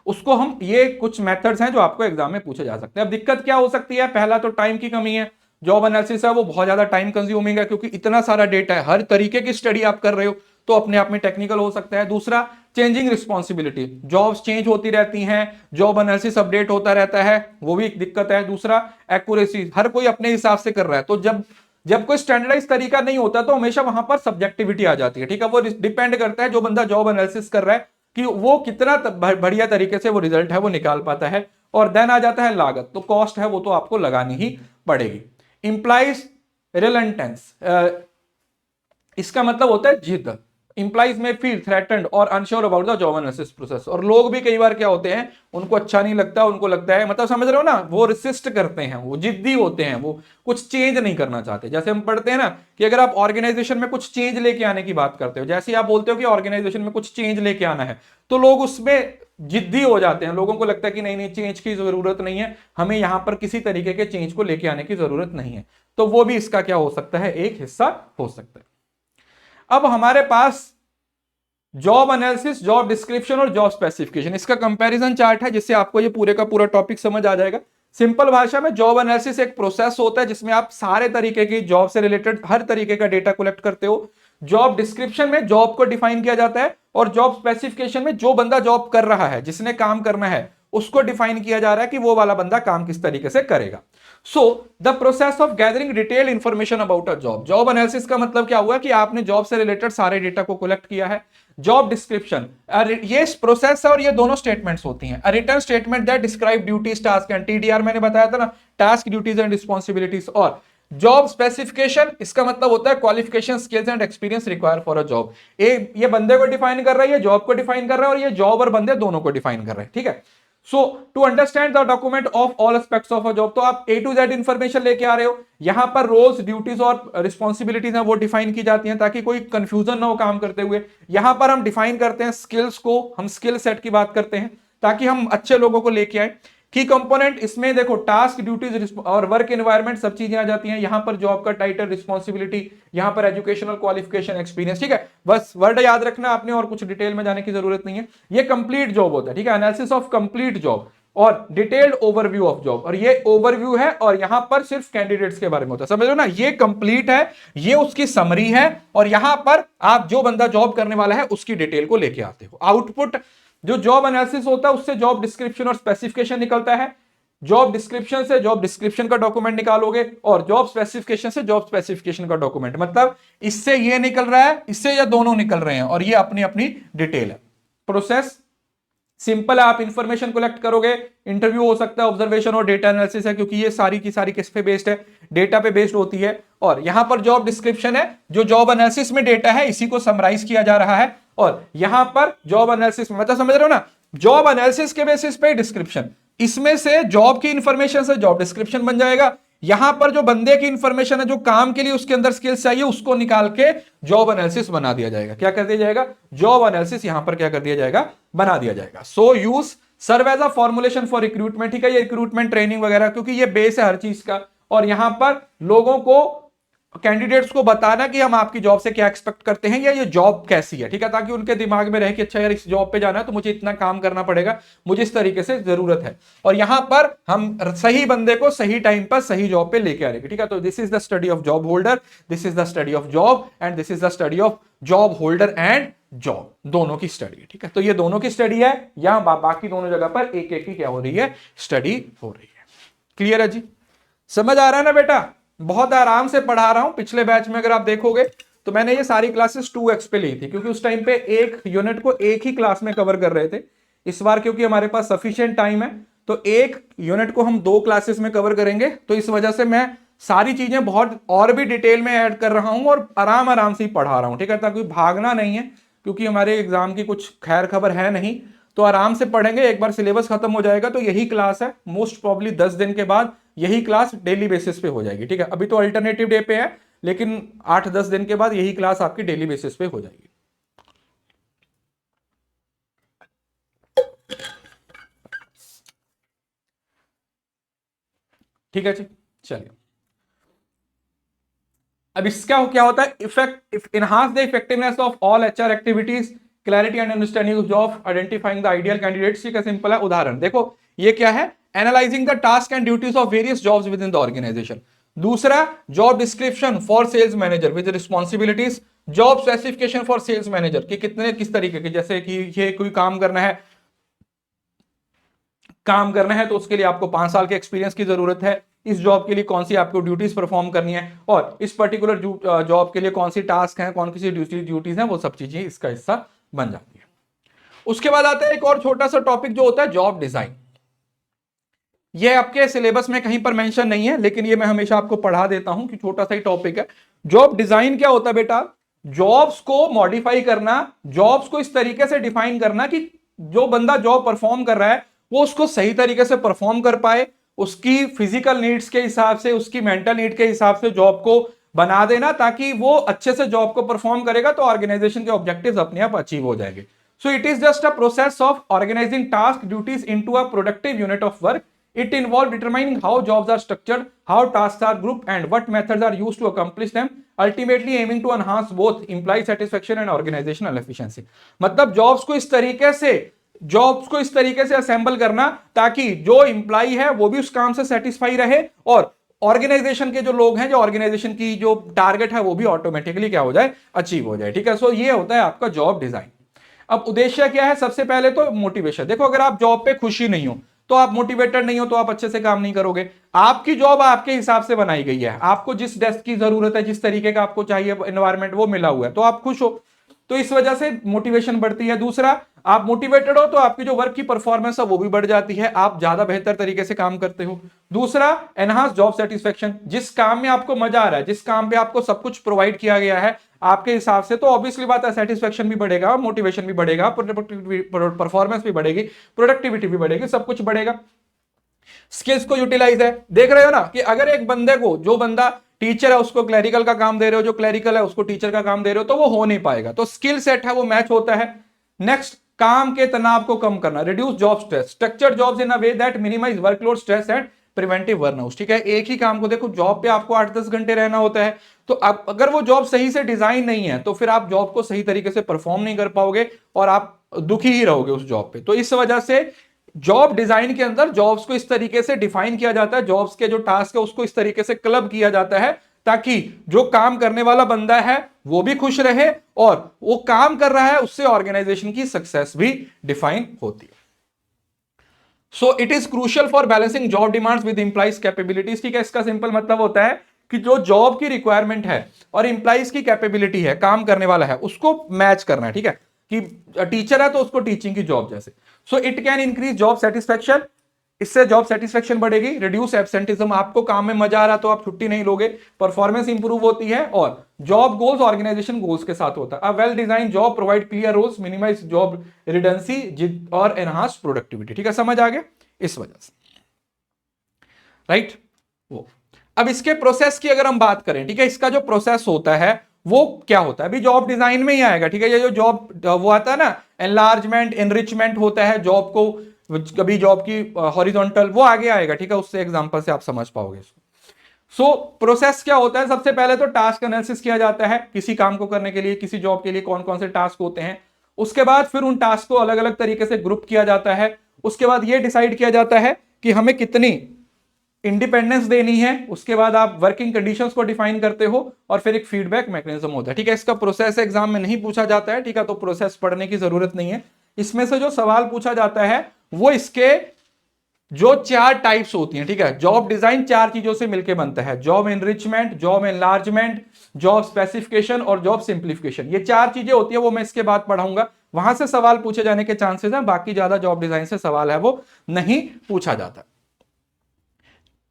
[SPEAKER 1] उसको हम, ये कुछ मेथड्स हैं जो आपको एग्जाम में पूछे जा सकते हैं। अब दिक्कत क्या हो सकती है, पहला तो टाइम की कमी है। जॉब एनालिसिस है वो बहुत ज्यादा टाइम कंज्यूमिंग है, क्योंकि इतना सारा डेटा है, हर तरीके की स्टडी आप कर रहे हो, तो अपने आप में टेक्निकल हो सकता है। दूसरा, चेंजिंग रिस्पॉन्सिबिलिटी, जॉब्स चेंज होती रहती हैं, जॉब एनालिसिस अपडेट होता रहता है, वो भी एक दिक्कत है। दूसरा, एक्यूरेसी, हर कोई अपने हिसाब से कर रहा है, तो जब जब कोई स्टैंडर्डाइज तरीका नहीं होता तो हमेशा वहां पर सब्जेक्टिविटी आ जाती है, ठीक है। वो डिपेंड करता है जो बंदा जॉब एनालिसिस कर रहा है कि वो कितना बढ़िया तरीके से वो रिजल्ट है वो निकाल पाता है। और देन आ जाता है लागत, तो कॉस्ट है वो तो आपको लगानी ही पड़ेगी। इंप्लाइज रिलेंटेंस, इसका मतलब होता है जिद। इंप्लाइज में फील थ्रेटन्ड और unsure about the job analysis process. और लोग भी कई बार क्या होते हैं, उनको अच्छा नहीं लगता, उनको लगता है, मतलब समझ रहे हो ना, वो रिसिस्ट करते हैं, वो जिद्दी होते हैं, वो कुछ चेंज नहीं करना चाहते। जैसे हम पढ़ते हैं ना कि अगर आप ऑर्गेनाइजेशन में कुछ चेंज लेके आने की बात करते हो, जैसे आप बोलते हो कि ऑर्गेनाइजेशन में कुछ चेंज लेके आना है, तो लोग उसमें जिद्दी हो जाते हैं। लोगों को लगता है कि नहीं नहीं, चेंज की जरूरत नहीं है, हमें यहां पर किसी तरीके के चेंज को लेके आने की जरूरत नहीं है। तो वो भी इसका क्या हो सकता है, एक हिस्सा हो सकता है। अब हमारे पास जॉब एनालिसिस, जॉब डिस्क्रिप्शन और जॉब स्पेसिफिकेशन, इसका कंपैरिजन चार्ट है जिससे आपको ये पूरे का पूरा टॉपिक समझ आ जाएगा। सिंपल भाषा में जॉब एनालिसिस एक प्रोसेस होता है जिसमें आप सारे तरीके की जॉब से रिलेटेड हर तरीके का डेटा कलेक्ट करते हो। जॉब डिस्क्रिप्शन में जॉब को डिफाइन किया जाता है, और जॉब स्पेसिफिकेशन में जो बंदा जॉब कर रहा है, जिसने काम करना है, उसको डिफाइन किया जा रहा है कि वो वाला बंदा काम किस तरीके से करेगा। So the process of gathering detail information about a job, job analysis का मतलब क्या हुआ कि आपने जॉब से रिलेटेड सारे डेटा को कलेक्ट किया है। जॉब डिस्क्रिप्शन, ये प्रोसेस है और ये दोनों स्टेटमेंट्स होती हैं। Return statement that describe duties, task and TDR, मैंने बताया था ना, टास्क, ड्यूटीज एंड रिस्पॉन्सिबिलिटीज। और जॉब स्पेसिफिकेशन, इसका मतलब होता है qualification, skills and experience require for a job. ये बंदे को डिफाइन कर रहा है, ये जॉब को डिफाइन कर रहा है, और ये जॉब और बंदे दोनों को डिफाइन कर रहे हैं, ठीक है। So to understand the document of all aspects of a job, तो आप ए टू जेड इंफॉर्मेशन लेके आ रहे हो। यहां पर रोल्स, ड्यूटीज और रिस्पॉन्सिबिलिटीज हैं वो डिफाइन की जाती हैं ताकि कोई कंफ्यूजन ना हो काम करते हुए। यहां पर हम डिफाइन करते हैं स्किल्स को, हम स्किल सेट की बात करते हैं ताकि हम अच्छे लोगों को लेके आए। की कंपोनेंट, इसमें देखो टास्क, ड्यूटीज और वर्क एनवायरनमेंट सब चीजें आ जाती हैं। यहां पर जॉब का टाइटल, रिस्पॉन्सिबिलिटी, यहां पर एजुकेशनल क्वालिफिकेशन, एक्सपीरियंस, ठीक है। बस वर्ड याद रखना आपने और कुछ डिटेल में जाने की जरूरत नहीं है। ये कंप्लीट जॉब होता है, ठीक है, एनालिसिस ऑफ कंप्लीट जॉब और डिटेल्ड ओवरव्यू ऑफ जॉब। और ये ओवरव्यू है और यहां पर सिर्फ कैंडिडेट्स के बारे में होता है, समझ लो ना। ये कंप्लीट है, ये उसकी समरी है, और यहां पर आप जो बंदा जॉब करने वाला है उसकी डिटेल को लेके आते हो। आउटपुट, जो जॉब एनालिसिस होता है उससे जॉब डिस्क्रिप्शन और स्पेसिफिकेशन निकलता है। जॉब डिस्क्रिप्शन से जॉब डिस्क्रिप्शन का डॉक्यूमेंट निकालोगे, और जॉब स्पेसिफिकेशन से जॉब स्पेसिफिकेशन का डॉक्यूमेंट। मतलब इससे ये निकल रहा है, इससे ये दोनों निकल रहे हैं, और ये अपनी अपनी डिटेल है। प्रोसेस सिंपल है, आप इंफॉर्मेशन कलेक्ट करोगे, इंटरव्यू हो सकता है, ऑब्जर्वेशन और डेटा एनालिसिस है, क्योंकि ये सारी की सारी किस पे बेस्ड है, डेटा पे बेस्ड होती है। और यहां पर जॉब डिस्क्रिप्शन है, जो जॉब एनालिसिस में डेटा है इसी को समराइज किया जा रहा है। और यहां पर जॉब एनालिसिस, मतलब समझ रहे हो ना, जॉब एनालिसिस के बेसिस पे डिस्क्रिप्शन, इसमें से जॉब की इंफॉर्मेशन से जॉब डिस्क्रिप्शन बन जाएगा। यहां पर जो बंदे की इंफॉर्मेशन है, जो काम के लिए उसके अंदर स्किल्स चाहिए, उसको निकाल के जॉब एनालिसिस बना दिया जाएगा। क्या कर दिया जाएगा, जॉब एनालिसिस यहां पर क्या कर दिया जाएगा, बना दिया जाएगा। So use serve as a formulation for recruitment, ठीक है, ये रिक्रूटमेंट ट्रेनिंग वगैरह, क्योंकि ये बेस है हर चीज का। और यहां पर लोगों को, कैंडिडेट्स को बताना कि हम आपकी जॉब से क्या एक्सपेक्ट करते हैं, या ये जॉब कैसी है, ठीक है, ताकि उनके दिमाग में रहे कि अच्छा यार इस जॉब पे जाना है तो मुझे इतना काम करना पड़ेगा, मुझे इस तरीके से जरूरत है। और यहां पर हम सही बंदे को सही टाइम पर सही जॉब पे लेके आ रहे हैं, ठीक है। तो this is the study of job holder, this is the study of job, and this is the study of job holder and job, दोनों की स्टडी है, ठीक है। तो ये दोनों की स्टडी है, यहां बाकी दोनों जगह पर एक एक की क्या हो रही है, स्टडी हो रही है। क्लियर है जी, समझ आ रहा है ना बेटा। बहुत आराम से पढ़ा रहा हूं। पिछले बैच में अगर आप देखोगे तो मैंने ये सारी क्लासेस 2x पे ली थी, क्योंकि उस टाइम पे एक यूनिट को एक ही क्लास में कवर कर रहे थे। इस बार क्योंकि हमारे पास सफिशिएंट टाइम है, तो एक यूनिट को हम 2 क्लासेस में कवर करेंगे। तो इस वजह से मैं सारी चीजें बहुत और भी डिटेल में ऐड कर रहा हूं और आराम आराम से ही पढ़ा रहा हूं, ठीक है, ताकि भागना नहीं है, क्योंकि हमारे एग्जाम की कुछ खैर खबर है नहीं। तो आराम से पढ़ेंगे, एक बार सिलेबस खत्म हो जाएगा तो यही क्लास है, मोस्ट प्रॉब्ली 10 दिन के बाद यही क्लास डेली बेसिस पे हो जाएगी, ठीक है। अभी तो अल्टरनेटिव डे पे है, लेकिन 8-10 दिन के बाद यही क्लास आपकी डेली बेसिस पे हो जाएगी। ठीक है जी, चलिए। अब इसका क्या होता है, effect enhance the effectiveness of all HR activities, clarity and understanding of job, identifying the ideal candidates. ठीक है, सिंपल है। उदाहरण देखो, ये क्या है, analysing the task and duties of various jobs within the organisation. दूसरा, job description for sales manager with responsibilities job specification for sales manager कि कितने किस तरीके के, जैसे कि ये कोई काम करना है तो उसके लिए आपको 5 साल के एक्सपीरियंस की जरूरत है, इस जॉब के लिए कौन सी आपको ड्यूटीज परफॉर्म करनी है, और इस पर्टिकुलर जॉब के लिए कौन सी टास्क है, कौन सी ड्यूटीज हैं, वो सब चीजें इसका हिस्सा बन जाती है। उसके बाद आता है एक और छोटा सा टॉपिक जो होता है जॉब डिजाइन। ये आपके सिलेबस में कहीं पर मेंशन नहीं है, लेकिन ये मैं हमेशा आपको पढ़ा देता हूं कि छोटा सा ही टॉपिक है। जॉब डिजाइन क्या होता है बेटा? जॉब्स को मॉडिफाई करना, जॉब्स को इस तरीके से डिफाइन करना कि जो बंदा जॉब परफॉर्म कर रहा है वो उसको सही तरीके से परफॉर्म कर पाए, उसकी फिजिकल नीड्स के हिसाब से, उसकी मेंटल नीड के हिसाब से जॉब को बना देना, ताकि वो अच्छे से जॉब को परफॉर्म करेगा तो ऑर्गेनाइजेशन के ऑब्जेक्टिव्स अपने आप अचीव हो जाएंगे। So it is just a process of organizing task duties into a productive unit of work. It involves determining how jobs are structured, how tasks are grouped, and what methods are used to accomplish them, ultimately aiming to enhance both employee satisfaction and organizational efficiency. मतलब jobs को इस तरीके से assemble करना ताकि जो imply है वो भी उस काम से सेटिस्फाई रहे, और ऑर्गेनाइजेशन के जो लोग हैं, जो ऑर्गेनाइजेशन की जो टारगेट है वो भी ऑटोमेटिकली क्या हो जाए, अचीव हो जाए। ठीक है, सो ये होता है आपका जॉब डिजाइन। अब उद्देश्य क्या है? सबसे पहले तो मोटिवेशन। देखो, अगर आप जॉब पे खुशी नहीं हो तो आप मोटिवेटेड नहीं हो तो आप अच्छे से काम नहीं करोगे। आपकी जॉब आपके हिसाब से बनाई गई है, आपको जिस डेस्क की जरूरत है, जिस तरीके का आपको चाहिए एनवायरनमेंट वो मिला हुआ है, तो आप खुश हो, तो इस वजह से मोटिवेशन बढ़ती है। दूसरा, आप मोटिवेटेड हो तो आपकी जो वर्क की परफॉर्मेंस है वो भी बढ़ जाती है, आप ज्यादा बेहतर तरीके से काम करते हो। दूसरा, एनहांस जॉब सेटिस्फेक्शन, जिस काम में आपको मजा आ रहा है, जिस काम पे आपको सब कुछ प्रोवाइड किया गया है आपके हिसाब से, तो ऑब्वियसली बात है सेटिस्फेक्शन भी बढ़ेगा, मोटिवेशन भी बढ़ेगा, परफॉर्मेंस भी बढ़ेगी, प्रोडक्टिविटी भी बढ़ेगी, सब कुछ बढ़ेगा। स्किल्स को यूटिलाइज है, देख रहे हो ना कि अगर एक बंदे को, जो बंदा टीचर है उसको क्लरिकल का काम दे रहे हो, जो क्लरिकल है उसको टीचर का काम दे रहे हो, तो वो हो नहीं पाएगा। तो स्किल सेट है वो मैच होता है। नेक्स्ट, काम के तनाव को कम करना, reduce job stress, structure jobs in a way that minimize workload stress and preventive burnout. ठीक है, एक ही काम को, देखो जॉब पे आपको 8-10 घंटे रहना होता है, तो अब अगर वो जॉब सही से डिजाइन नहीं है तो फिर आप जॉब को सही तरीके से परफॉर्म नहीं कर पाओगे और आप दुखी ही रहोगे उस जॉब पे। तो इस वजह से जॉब डिजाइन के अंदर जॉब्स को इस तरीके से डिफाइन किया जाता है, जॉब्स के जो टास्क है उसको इस तरीके से क्लब किया जाता है ताकि जो काम करने वाला बंदा है वो भी खुश रहे और वो काम कर रहा है उससे ऑर्गेनाइजेशन की सक्सेस भी डिफाइन होती है। सो it is crucial for balancing job demands with employees capabilities. ठीक है, इसका सिंपल मतलब होता है कि जो जॉब की रिक्वायरमेंट है और एम्प्लॉइज की कैपेबिलिटी है, काम करने वाला है, उसको मैच करना है। ठीक है, कि टीचर है तो उसको टीचिंग की जॉब जैसे। So it can increase job satisfaction, इससे जॉब सेटिस्फेक्शन बढ़ेगी। रिड्यूस एब्सेंटिज्म, आपको काम में मजा आ रहा तो आप छुट्टी नहीं लोगे, परफॉर्मेंस इंप्रूव होती है। और जॉब गोल्स ऑर्गेनाइजेशन गोल्स के साथ होता है। A well design job provide clear roles, minimize job redundancy और एनहांस प्रोडक्टिविटी। ठीक है, समझ आ गया इस वजह से, राइट। वो अब इसके प्रोसेस की अगर हम बात करें, ठीक है, इसका जो प्रोसेस होता है वो क्या होता है, अभी जॉब डिजाइन में ही आएगा। ठीक है, ये जो जॉब वो आता है ना, एनलार्जमेंट, एनरिचमेंट होता है जॉब को, कभी जॉब की हॉरिजॉन्टल, वो आगे आएगा। ठीक है, उससे एग्जांपल से आप समझ पाओगे इसको। सो प्रोसेस क्या होता है, सबसे पहले तो टास्क एनालिसिस किया जाता है, किसी काम को करने के लिए, किसी जॉब के लिए कौन कौन से टास्क होते हैं। उसके बाद फिर उन टास्क को अलग अलग तरीके से ग्रुप किया जाता है। उसके बाद यह डिसाइड किया जाता है कि हमें कितनी इंडिपेंडेंस देनी है। उसके बाद आप वर्किंग कंडीशंस को डिफाइन करते हो और फिर एक फीडबैक मैकेनिज्म होता है। ठीक है, इसका प्रोसेस एग्जाम में नहीं पूछा जाता है। ठीक है, तो प्रोसेस पढ़ने की जरूरत नहीं है। इसमें से जो सवाल पूछा जाता है वो इसके जो 4 टाइप्स होती हैं। ठीक है, जॉब डिजाइन 4 चीजों से मिलकर बनता है, job enrichment, job enlargement, job specification और जॉब सिंप्लीफिकेशन। ये 4 चीजें होती है, वो मैं इसके बाद पढ़ाऊंगा, वहां से सवाल पूछे जाने के चांसेस हैं। बाकी ज्यादा जॉब डिजाइन से सवाल है वो नहीं पूछा जाता।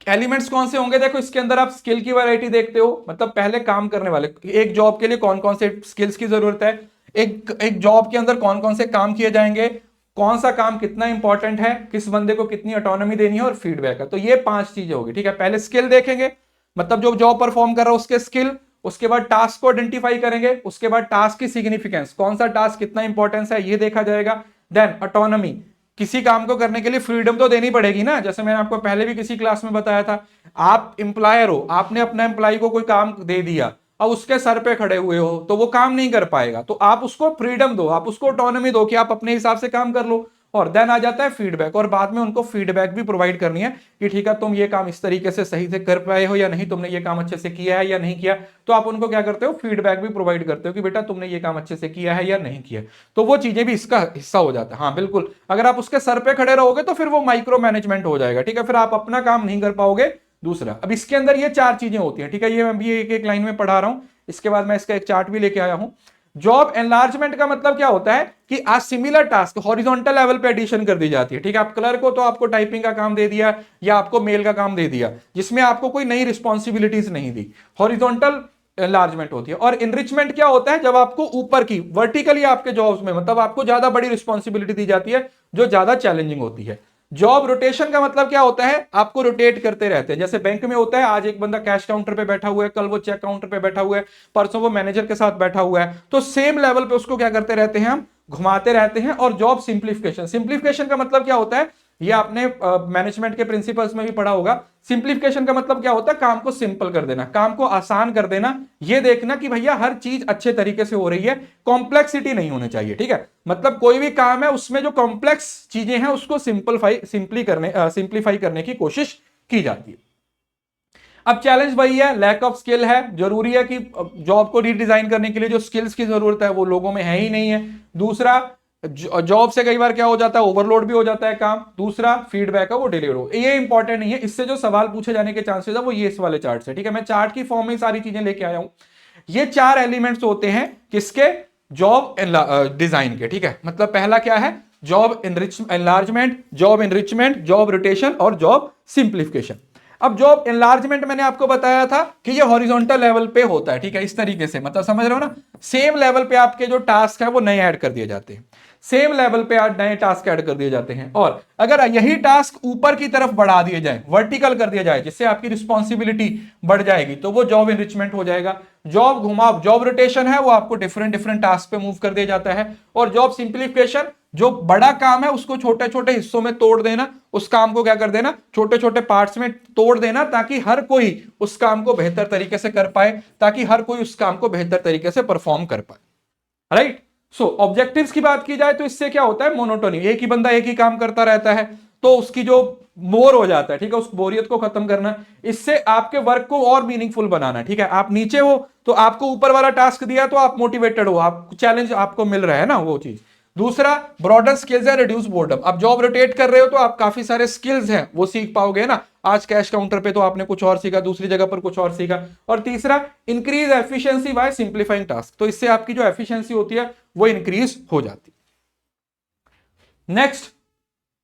[SPEAKER 1] एलिमेंट्स कौन से होंगे, देखो इसके अंदर आप स्किल की वैरायटी देखते हो, मतलब पहले काम करने वाले, एक जॉब के लिए कौन कौन से स्किल्स की जरूरत है, एक जॉब के अंदर कौन कौन से काम किए जाएंगे, कौन सा काम कितना इंपॉर्टेंट है, किस बंदे को कितनी ऑटोनॉमी देनी है और फीडबैक है। तो ये 5 चीजें होगी। ठीक है, पहले स्किल देखेंगे, मतलब जो जॉब परफॉर्म कर रहा है उसके स्किल। उसके बाद टास्क को आइडेंटिफाई करेंगे, उसके बाद टास्क की सिग्निफिकेंस, कौन सा टास्क कितना इंपॉर्टेंस है ये देखा जाएगा। देन ऑटोनॉमी, किसी काम को करने के लिए फ्रीडम तो देनी पड़ेगी ना, जैसे मैंने आपको पहले भी किसी क्लास में बताया था, आप एम्प्लॉयर हो, आपने अपने एम्प्लॉय को कोई काम दे दिया, अब उसके सर पे खड़े हुए हो तो वो काम नहीं कर पाएगा, तो आप उसको फ्रीडम दो, आप उसको ऑटोनॉमी दो कि आप अपने हिसाब से काम कर लो। और देन आ जाता है फीडबैक, और बाद में उनको फीडबैक भी प्रोवाइड करनी है कि ठीक है तुम ये काम इस तरीके से सही से कर पाए हो या नहीं, तुमने ये काम अच्छे से किया है या नहीं किया, तो आप उनको क्या करते हो, फीडबैक भी प्रोवाइड करते हो कि बेटा तुमने ये काम अच्छे से किया है या नहीं किया। तो वो चीजें भी इसका हिस्सा हो जाता है। हाँ बिल्कुल, अगर आप उसके सर पे खड़े रहोगे तो फिर वो माइक्रो मैनेजमेंट हो जाएगा, ठीक है, फिर आप अपना काम नहीं कर पाओगे। दूसरा, अब इसके अंदर ये 4 चीजें होती हैं, ठीक है, ये मैं भी एक एक लाइन में पढ़ा रहा हूं, इसके बाद मैं इसका एक चार्ट भी लेके आया हूं। जॉब एनलार्जमेंट का मतलब क्या होता है कि आज सिमिलर टास्क हॉरिजॉन्टल लेवल पे एडिशन कर दी जाती है, ठीक है। आप क्लर्क को तो आपको टाइपिंग का काम दे दिया या आपको मेल का काम दे दिया जिसमें आपको कोई नई रिस्पॉन्सिबिलिटीज नहीं दी, हॉरिजॉन्टल एनलार्जमेंट होती है। और इनरिचमेंट क्या होता है, जब आपको ऊपर की वर्टिकली आपके जॉब्स में मतलब आपको ज्यादा बड़ी रिस्पॉन्सिबिलिटी दी जाती है जो ज्यादा चैलेंजिंग होती है। जॉब रोटेशन का मतलब क्या होता है, आपको रोटेट करते रहते हैं, जैसे बैंक में होता है, आज एक बंदा कैश काउंटर पे बैठा हुआ है, कल वो चेक काउंटर पे बैठा हुआ है, परसों वो मैनेजर के साथ बैठा हुआ है, तो सेम लेवल पे उसको क्या करते रहते हैं, हम घुमाते रहते हैं। और जॉब सिंप्लीफिकेशन, सिंप्लीफिकेशन का मतलब क्या होता है, ये आपने मैनेजमेंट के प्रिंसिपल्स में भी पढ़ा होगा। सिंप्लीफिकेशन का मतलब क्या होता है, काम को सिंपल कर देना, काम को आसान कर देना, ये देखना कि भैया हर चीज अच्छे तरीके से हो रही है, कॉम्प्लेक्सिटी नहीं होनी चाहिए, ठीक है। मतलब कोई भी काम है उसमें जो कॉम्प्लेक्स चीजें हैं उसको सिंप्लीफाई करने की कोशिश की जाती है। अब चैलेंज वही है, लैक ऑफ स्किल है, जरूरी है कि जॉब को रीडिजाइन करने के लिए जो स्किल्स की जरूरत है वो लोगों में है ही नहीं है। दूसरा, जॉब से कई बार क्या हो जाता है, ओवरलोड भी हो जाता है काम। दूसरा, फीडबैक है वो डिलीवर हो, ये इंपॉर्टेंट नहीं है, इससे जो सवाल पूछे जाने के चांसेस है वो ये इस वाले चार्ट से, ठीक है। मैं चार्ट की फॉर्म में सारी चीजें लेके आया हूं। ये 4 एलिमेंट्स होते हैं किसके, जॉब डिजाइन के, ठीक है। मतलब पहला क्या है, job enlargement, job enrichment, job rotation और जॉब सिंप्लीफिकेशन। अब जॉब एनलार्जमेंट मैंने आपको बताया था कि ये हॉरिजॉन्टल लेवल पे होता है, ठीक है, इस तरीके से, मतलब समझ रहे हो ना, सेम लेवल पे आपके जो टास्क है वो नए ऐड कर दिए जाते हैं, सेम लेवल पे आज नए टास्क ऐड कर दिए जाते हैं। और अगर यही टास्क ऊपर की तरफ बढ़ा दिए जाए, वर्टिकल कर दिया जाए, जिससे आपकी रिस्पॉन्सिबिलिटी बढ़ जाएगी, तो वो जॉब एनरिचमेंट हो जाएगा। जॉब घुमाव, जॉब रोटेशन है, वो आपको डिफरेंट डिफरेंट टास्क पे मूव कर दिया जाता है। और जॉब सिंप्लीफिकेशन, जो बड़ा काम है उसको छोटे छोटे हिस्सों में तोड़ देना, उस काम को क्या कर देना, छोटे छोटे पार्ट्स में तोड़ देना, ताकि हर कोई उस काम को बेहतर तरीके से कर पाए, ताकि हर कोई उस काम को बेहतर तरीके से परफॉर्म कर पाए, राइट। सो ऑब्जेक्टिव्स की बात की जाए तो इससे क्या होता है, मोनोटोनी, एक ही बंदा एक ही काम करता रहता है तो उसकी जो बोर हो जाता है, ठीक है, उस बोरियत को खत्म करना, इससे आपके वर्क को और मीनिंगफुल बनाना, ठीक है। आप नीचे हो तो आपको ऊपर वाला टास्क दिया तो आप मोटिवेटेड हो, आप चैलेंज आपको मिल रहा है ना, वो चीज। दूसरा, ब्रॉडर स्किल्स है, रिड्यूस बोर्डम, आप जॉब रोटेट कर रहे हो तो आप काफी सारे स्किल्स हैं वो सीख पाओगे ना, आज कैश काउंटर पे तो आपने कुछ और सीखा, दूसरी जगह पर कुछ और सीखा। और तीसरा, increase efficiency by simplifying task, तो इससे आपकी जो एफिशिएंसी होती है वो इंक्रीज हो जाती है। Next,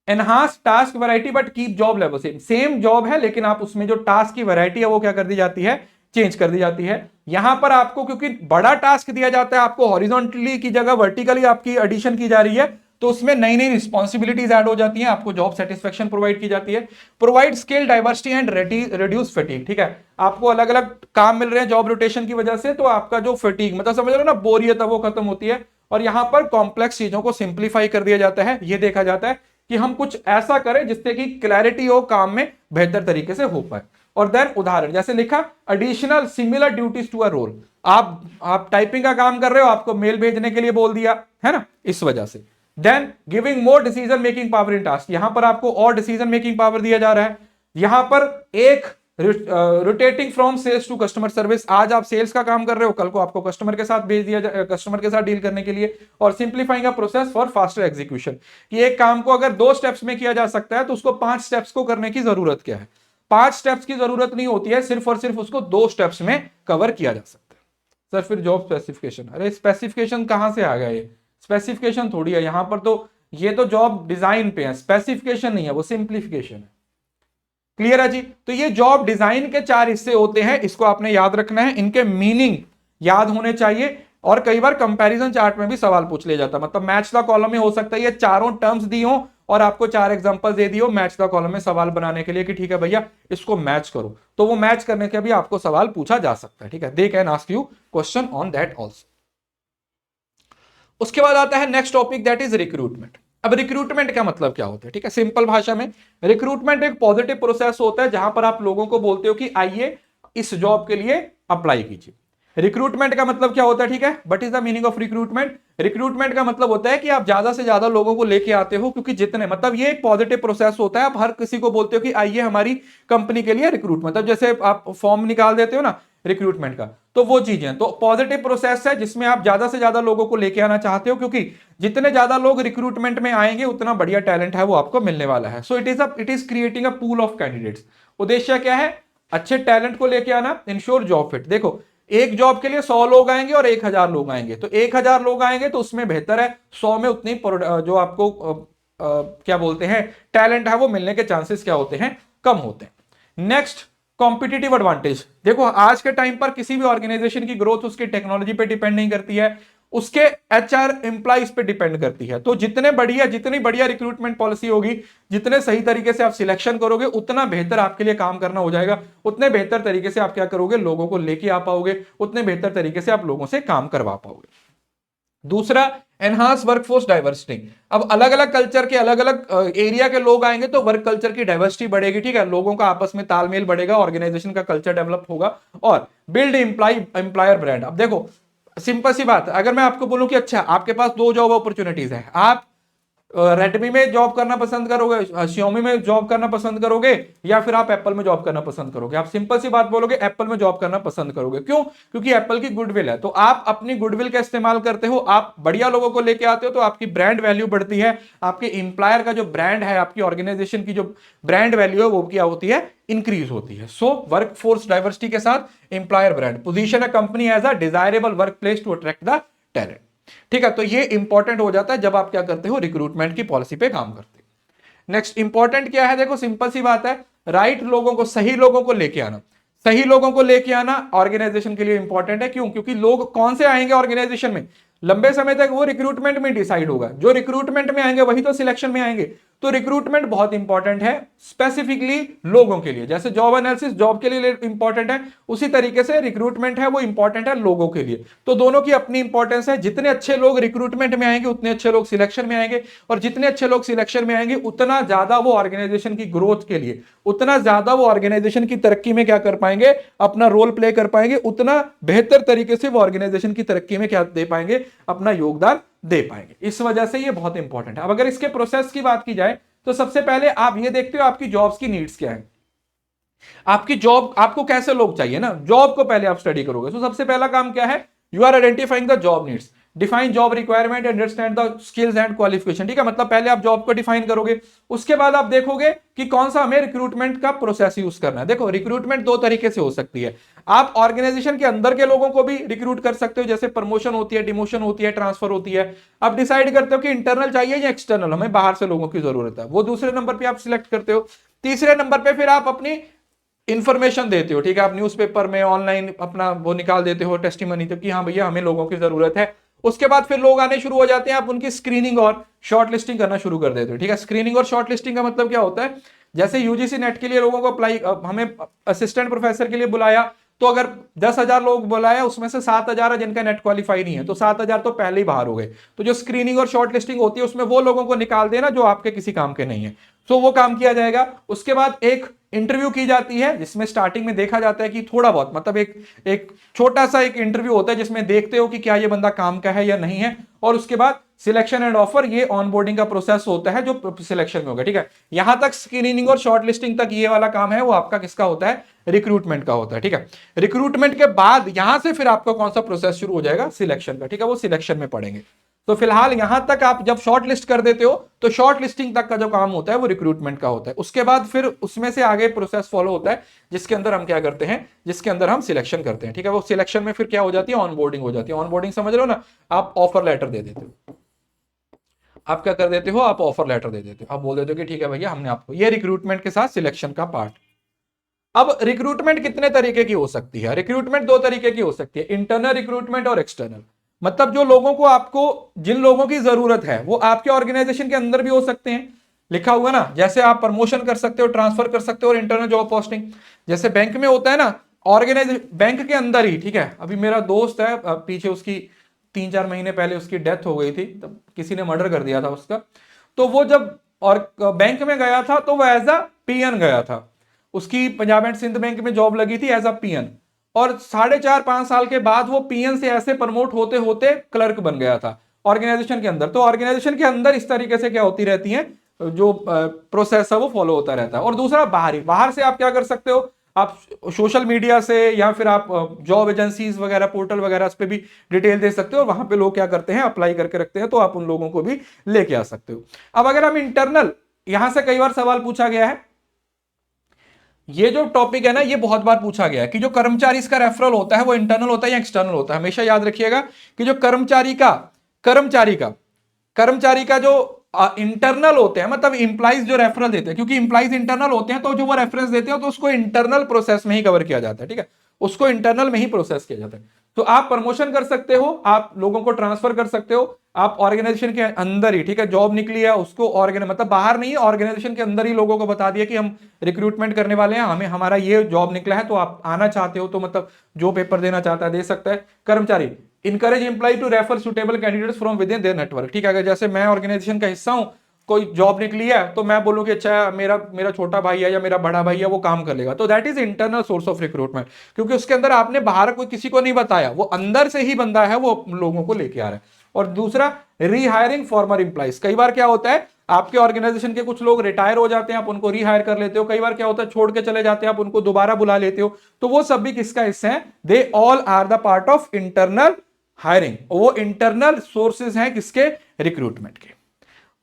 [SPEAKER 1] enhance task variety but keep job level same, same job है लेकिन आप उसमें जो टास्क की वैरायटी है वो क्या कर दी जाती है, चेंज कर दी जाती है। यहां पर आपको क्योंकि बड़ा टास्क दिया जाता है, आपको हॉरिजॉन्टली की जगह वर्टिकली आपकी एडिशन की जा रही है, तो उसमें नई नई रिस्पॉन्सिबिलिटीज ऐड हो जाती हैं, आपको जॉब सेटिस्फेक्शन प्रोवाइड की जाती है। Provide skill diversity and reduce fatigue, ठीक है, आपको अलग अलग काम मिल रहे हैं जॉब रोटेशन की वजह से, तो आपका जो फटीग मतलब समझ रहे हो ना, बोरियत है वो खत्म होती है। और यहां पर कॉम्प्लेक्स चीजों को सिंप्लीफाई कर दिया जाता है, ये देखा जाता है कि हम कुछ ऐसा करें जिससे कि क्लैरिटी हो काम में, बेहतर तरीके से हो पाए। और देन उदाहरण जैसे लिखा, additional similar duties to a role, आप टाइपिंग का काम कर रहे हो, आपको मेल भेजने के लिए बोल दिया है ना, इस वजह से। Then giving more decision making power in task, यहां पर आपको और डिसीजन मेकिंग पावर दिया जा रहा है। यहां पर एक rotating from sales to customer service, आज आप सेल्स का काम कर रहे हो, कल को आपको कस्टमर के साथ भेज दिया जाए, कस्टमर के साथ डील करने के लिए। और simplifying a process for faster execution, कि एक काम को अगर 2 स्टेप्स में किया जा सकता है तो उसको 5 स्टेप्स को करने की जरूरत क्या है, 5 स्टेप्स की जरूरत नहीं होती है, सिर्फ और सिर्फ उसको 2 स्टेप्स में कवर किया जा सकता है। सर फिर जॉब स्पेसिफिकेशन, अरे स्पेसिफिकेशन कहां से आ गया, ये स्पेसिफिकेशन थोड़ी है यहां पर, तो ये तो जॉब डिजाइन पे है, स्पेसिफिकेशन नहीं है, वो सिंप्लीफिकेशन है। क्लियर है जी। तो ये जॉब डिजाइन के 4 हिस्से होते हैं, इसको आपने याद रखना है, इनके मीनिंग याद होने चाहिए। और कई बार कंपैरिजन चार्ट में भी सवाल पूछ लिया जाता है, मतलब मैच द कॉलम में हो सकता है ये चारों टर्म्स दी हो और आपको 4 एग्जांपल दे दियो मैच द कॉलम में सवाल बनाने के लिए कि ठीक है भैया इसको मैच करो, तो वो मैच करने के भी आपको सवाल पूछा जा सकता है, ठीक है, they can ask you question on that also. उसके बाद आता है next topic, that is recruitment. अब रिक्रूटमेंट का मतलब क्या होता है, ठीक है, सिंपल भाषा में रिक्रूटमेंट एक पॉजिटिव प्रोसेस होता है जहां पर आप लोगों को बोलते हो कि आइए इस जॉब के लिए अप्लाई कीजिए। रिक्रूटमेंट का मतलब क्या होता है, ठीक है, what is the meaning of recruitment? Recruitment का मतलब होता है कि आप ज्यादा से ज्यादा लोगों को लेके आते हो, क्योंकि जितने, मतलब ये एक पॉजिटिव प्रोसेस होता है। आप हर किसी को बोलते हो कि आइए हमारी कंपनी के लिए रिक्रूट, मतलब जैसे आप फॉर्म निकाल देते हो ना रिक्रूटमेंट का, तो वो चीजें, तो पॉजिटिव प्रोसेस है जिसमें आप ज्यादा से ज्यादा लोगों को लेके आना चाहते हो, क्योंकि जितने ज्यादा लोग रिक्रूटमेंट में आएंगे उतना बढ़िया टैलेंट है वो आपको मिलने वाला है। सो it is creating a pool of candidates. उद्देश्य क्या है? अच्छे टैलेंट को लेके आना, इंश्योर जॉब फिट। देखो, एक जॉब के लिए 100 लोग आएंगे और 1000 लोग आएंगे, तो 1000 लोग आएंगे तो उसमें बेहतर है 100 में उतनी जो आपको क्या बोलते हैं टैलेंट है वो मिलने के चांसेस क्या होते हैं, कम होते हैं। Next, competitive advantage. देखो, आज के टाइम पर किसी भी ऑर्गेनाइजेशन की ग्रोथ उसकी टेक्नोलॉजी पे डिपेंड नहीं करती है, उसके एचआर एम्प्लॉइज पे डिपेंड करती है। तो जितनी बढ़िया रिक्रूटमेंट पॉलिसी होगी, जितने सही तरीके से आप सिलेक्शन करोगे, उतना बेहतर आपके लिए काम करना हो जाएगा, उतने बेहतर तरीके से आप क्या करोगे, लोगों को लेके आ पाओगे, उतने बेहतर तरीके से आप लोगों से काम करवा पाओगे। दूसरा, एनहांस वर्कफोर्स डाइवर्सिटी। अब अलग अलग कल्चर के अलग अलग एरिया के लोग आएंगे तो वर्क कल्चर की डाइवर्सिटी बढ़ेगी, ठीक है, लोगों का आपस में तालमेल बढ़ेगा, ऑर्गेनाइजेशन का कल्चर डेवलप होगा। और बिल्ड एम्प्लॉयर ब्रांड। अब देखो, सिंपल सी बात, अगर मैं आपको बोलूं कि अच्छा आपके पास दो जॉब अपॉर्चुनिटीज है, आप रेडमी में जॉब करना पसंद करोगे, Xiaomi में जॉब करना पसंद करोगे, या फिर आप एप्पल में जॉब करना पसंद करोगे? आप सिंपल सी बात बोलोगे एप्पल में जॉब करना पसंद करोगे। क्यों? क्योंकि एप्पल की गुडविल है। तो आप अपनी गुडविल का इस्तेमाल करते हो, आप बढ़िया लोगों को लेके आते हो, तो आपकी ब्रांड वैल्यू बढ़ती है, आपके इंप्लायर का जो ब्रांड है, आपकी ऑर्गेनाइजेशन की जो ब्रांड वैल्यू है वो क्या होती है, इंक्रीज होती है। सो वर्क फोर्स डाइवर्सिटी के साथ employer brand, position a company as a desirable work place to attract the talent. ठीक है, तो ये इंपॉर्टेंट हो जाता है जब आप क्या करते हो, रिक्रूटमेंट की पॉलिसी पे काम करते हो। नेक्स्ट इंपॉर्टेंट क्या है? देखो, सिंपल सी बात है, राइट लोगों को, सही लोगों को लेके आना। सही लोगों को लेके आना ऑर्गेनाइजेशन के लिए इंपॉर्टेंट है। क्यों? क्योंकि लोग कौन से आएंगे ऑर्गेनाइजेशन में, लंबे समय तक वो रिक्रूटमेंट में डिसाइड होगा। जो रिक्रूटमेंट में आएंगे वही तो सिलेक्शन में आएंगे। तो रिक्रूटमेंट बहुत इंपॉर्टेंट है स्पेसिफिकली लोगों के लिए। जैसे जॉब एनालिसिस जॉब के लिए इंपॉर्टेंट है, उसी तरीके से रिक्रूटमेंट है वो इंपॉर्टेंट है लोगों के लिए। तो दोनों की अपनी इंपॉर्टेंस है। जितने अच्छे लोग रिक्रूटमेंट में आएंगे उतने अच्छे लोग सिलेक्शन में आएंगे, और जितने अच्छे लोग सिलेक्शन में आएंगे उतना ज्यादा वो ऑर्गेनाइजेशन की ग्रोथ के लिए, उतना ज्यादा वो ऑर्गेनाइजेशन की तरक्की में क्या कर पाएंगे, अपना रोल प्ले कर पाएंगे, उतना बेहतर तरीके से वो ऑर्गेनाइजेशन की तरक्की में क्या दे पाएंगे, अपना योगदान दे पाएंगे। इस वजह से ये बहुत इंपॉर्टेंट है। अब अगर इसके प्रोसेस की बात की जाए तो सबसे पहले आप ये देखते हो आपकी जॉब्स की नीड्स क्या है, आपकी जॉब, आपको कैसे लोग चाहिए ना, जॉब को पहले आप स्टडी करोगे। तो सबसे पहला काम क्या है, you are identifying the job needs, define job requirement, understand the skills and qualification. ठीक है, मतलब पहले आप जॉब को डिफाइन करोगे, उसके बाद आप देखोगे कि कौन सा हमें रिक्रूटमेंट का प्रोसेस यूज करना है। देखो, रिक्रूटमेंट दो तरीके से हो सकती है। आप ऑर्गेनाइजेशन के अंदर के लोगों को भी रिक्रूट कर सकते हो, जैसे प्रमोशन होती है, डिमोशन होती है, ट्रांसफर होती है। आप डिसाइड करते हो कि इंटरनल चाहिए या एक्सटर्नल, हमें बाहर से लोगों की जरूरत है, वो दूसरे नंबर पे आप सिलेक्ट करते हो। तीसरे नंबर पे फिर आप अपनी इंफॉर्मेशन देते हो। ठीक है, आप न्यूज़पेपर में ऑनलाइन अपना वो निकाल देते हो टेस्टिमनी, तो कि हाँ भैया हमें लोगों की जरूरत है। उसके बाद फिर लोग आने शुरू हो जाते हैं, आप उनकी स्क्रीनिंग और शॉर्ट लिस्टिंग करना शुरू कर देते हो। ठीक है, स्क्रीनिंग और शॉर्ट लिस्टिंग का मतलब क्या होता है, जैसे यूजीसी नेट के लिए लोगों को अप्लाई, हमें असिस्टेंट प्रोफेसर के लिए बुलाया, तो अगर 10,000 लोग बुलाया उसमें से 7,000 है जिनका नेट क्वालिफाई नहीं है, तो 7,000 तो पहले ही बाहर हो गए। तो जो स्क्रीनिंग और शॉर्ट लिस्टिंग होती है उसमें वो लोगों को निकाल देना जो आपके किसी काम के नहीं है, तो वो काम किया जाएगा। उसके बाद एक इंटरव्यू की जाती है जिसमें स्टार्टिंग में देखा जाता है कि थोड़ा बहुत, मतलब एक छोटा सा एक इंटरव्यू होता है जिसमें देखते हो कि क्या ये बंदा काम का है या नहीं है, और उसके बाद सिलेक्शन एंड ऑफर, ये ऑनबोर्डिंग का प्रोसेस होता है जो सिलेक्शन में होगा। ठीक है, यहां तक स्क्रीनिंग और शॉर्ट लिस्टिंग तक ये वाला काम है वो आपका किसका होता है, रिक्रूटमेंट का होता है। ठीक है, रिक्रूटमेंट के बाद यहां से फिर आपका कौन सा प्रोसेस शुरू हो जाएगा, सिलेक्शन का। ठीक है, वो सिलेक्शन में पढ़ेंगे। तो फिलहाल यहां तक आप जब शॉर्ट लिस्ट कर देते हो तो शॉर्ट लिस्टिंग तक का जो काम होता है वो रिक्रूटमेंट का होता है। उसके बाद फिर उसमें से आगे प्रोसेस फॉलो होता है जिसके अंदर हम क्या करते हैं, जिसके अंदर हम सिलेक्शन करते हैं। ठीक है, वो सिलेक्शन में फिर क्या हो जाती है, ऑनबोर्डिंग हो जाती है। ऑनबोर्डिंग समझ रहे हो ना, आप ऑफर लेटर दे देते हो, आप क्या कर देते हो, आप ऑफर लेटर दे देते हो, आप बोल देते हो कि ठीक है भैया हमने आपको, ये रिक्रूटमेंट के साथ सिलेक्शन का पार्ट। अब रिक्रूटमेंट कितने तरीके की हो सकती है, रिक्रूटमेंट दो तरीके की हो सकती है, इंटरनल रिक्रूटमेंट और एक्सटर्नल। मतलब जो लोगों को, आपको जिन लोगों की जरूरत है वो आपके ऑर्गेनाइजेशन के अंदर भी हो सकते हैं, लिखा हुआ ना, जैसे आप प्रमोशन कर सकते हो, ट्रांसफर कर सकते हो, और इंटरनल जॉब पोस्टिंग जैसे बैंक में होता है ना, ऑर्गेनाइजेशन बैंक के अंदर ही। ठीक है, अभी मेरा दोस्त है, पीछे उसकी 3-4 महीने पहले उसकी डेथ हो गई थी, तब किसी ने मर्डर कर दिया था उसका। तो वो जब और बैंक में गया था तो वो एज अ पीएन गया था, उसकी पंजाब एंड सिंध बैंक में जॉब लगी थी एज अ पीएन। और 4.5-5 साल के बाद वो पीएन से ऐसे प्रमोट होते होते क्लर्क बन गया था ऑर्गेनाइजेशन के अंदर। तो ऑर्गेनाइजेशन के अंदर इस तरीके से क्या होती रहती है, जो प्रोसेस है वो फॉलो होता रहता है। और दूसरा बाहर से आप क्या कर सकते हो, आप सोशल मीडिया से या फिर आप जॉब एजेंसीज वगैरह, पोर्टल वगैरह उस पर भी डिटेल दे सकते हो, और वहां पे लोग क्या करते हैं, अप्लाई करके रखते हैं, तो आप उन लोगों को भी लेके आ सकते हो। अब अगर हम इंटरनल, यहां से कई बार सवाल पूछा गया है, ये जो टॉपिक है ना, ये बहुत बार पूछा गया है कि जो कर्मचारी इसका रेफरल होता है वो इंटरनल होता है या एक्सटर्नल होता है। हमेशा याद रखिएगा कि जो कर्मचारी का जो इंटरनल होते हैं, मतलब इंप्लाइज जो रेफरल देते हैं, क्योंकि इंप्लाइज इंटरनल होते हैं, तो जो वो रेफरेंस देते हैं तो उसको इंटरनल प्रोसेस में ही कवर किया जाता है, ठीक है, उसको इंटरनल में ही प्रोसेस किया जाता है। तो आप प्रमोशन कर सकते हो, आप लोगों को ट्रांसफर कर सकते हो, आप ऑर्गेनाइजेशन के अंदर ही, ठीक है, जॉब निकली है उसको मतलब बाहर नहीं, ऑर्गेनाइजेशन के अंदर ही लोगों को बता दिया कि हम रिक्रूटमेंट करने वाले हैं, हमें हमारा ये जॉब निकला है, तो आप आना चाहते हो तो मतलब जो पेपर देना चाहता है दे सकता है। कर्मचारी encourage employ to refer suitable candidates from within their network, ठीक है, अगर जैसे मैं ऑर्गेनाइजेशन का हिस्सा हूं, कोई जॉब निकली है, तो मैं बोलूं कि अच्छा मेरा छोटा भाई है या मेरा बड़ा भाई है, वो काम कर लेगा, तो that is internal source of recruitment, क्योंकि उसके अंदर आपने बाहर कोई किसी को नहीं बताया, वो अंदर से ही बंदा है, वो लोगों को लेके आ रहा है। और दूसरा, रीहायरिंग फॉर्मर इंप्लॉइज, कई बार क्या होता है, आपके ऑर्गेनाइजेशन के कुछ लोग रिटायर हो जाते हैं, आप उनको रीहायर कर लेते हो, कई बार क्या होता है छोड़ के चले जाते हैं, आप उनको दोबारा बुला लेते हो, तो वो सब भी किसका हिस्सा है, they all are the part of internal hiring, वो इंटरनल सोर्सेज हैं किसके, रिक्रूटमेंट के।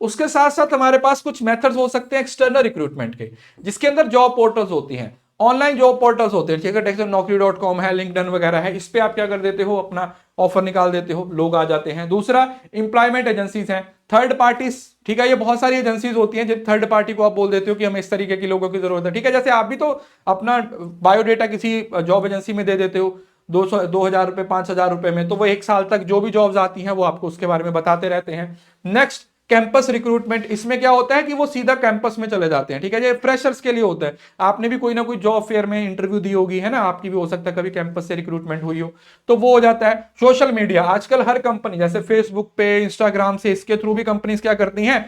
[SPEAKER 1] उसके साथ साथ हमारे पास कुछ मेथड्स हो सकते हैं एक्सटर्नल रिक्रूटमेंट के, जिसके अंदर जॉब पोर्टल्स होती हैं, ऑनलाइन जॉब पोर्टल्स होते हैं, ठीक है, जैसे Naukri.com है, लिंक्डइन वगैरह है, इस पे आप क्या कर देते हो, अपना ऑफर निकाल देते हो, लोग आ जाते हैं। दूसरा, इंप्लॉयमेंट एजेंसीज हैं, थर्ड पार्टीज, ठीक है, ये बहुत सारी एजेंसीज होती हैं, जब थर्ड पार्टी को आप बोल देते हो कि हमें इस तरीके के लोगों की जरूरत है, ठीक है, जैसे आप भी तो अपना बायोडेटा किसी जॉब एजेंसी में दे देते हो 2,000 रुपए, 5,000 रुपए में, तो वो 1 साल तक जो भी जॉब्स आती हैं वो आपको उसके बारे में बताते रहते हैं। नेक्स्ट, कैंपस रिक्रूटमेंट, इसमें क्या होता है कि वो सीधा कैंपस में चले जाते हैं, ठीक है, ये फ्रेशर्स के लिए होता है, आपने भी कोई ना कोई जॉब फेयर में इंटरव्यू दी होगी, है ना, आपकी भी हो सकता है कभी कैंपस से रिक्रूटमेंट हुई हो, तो वो हो जाता है। सोशल मीडिया, आजकल हर कंपनी जैसे फेसबुक पे, इंस्टाग्राम से, इसके थ्रू भी कंपनीज क्या करती हैं,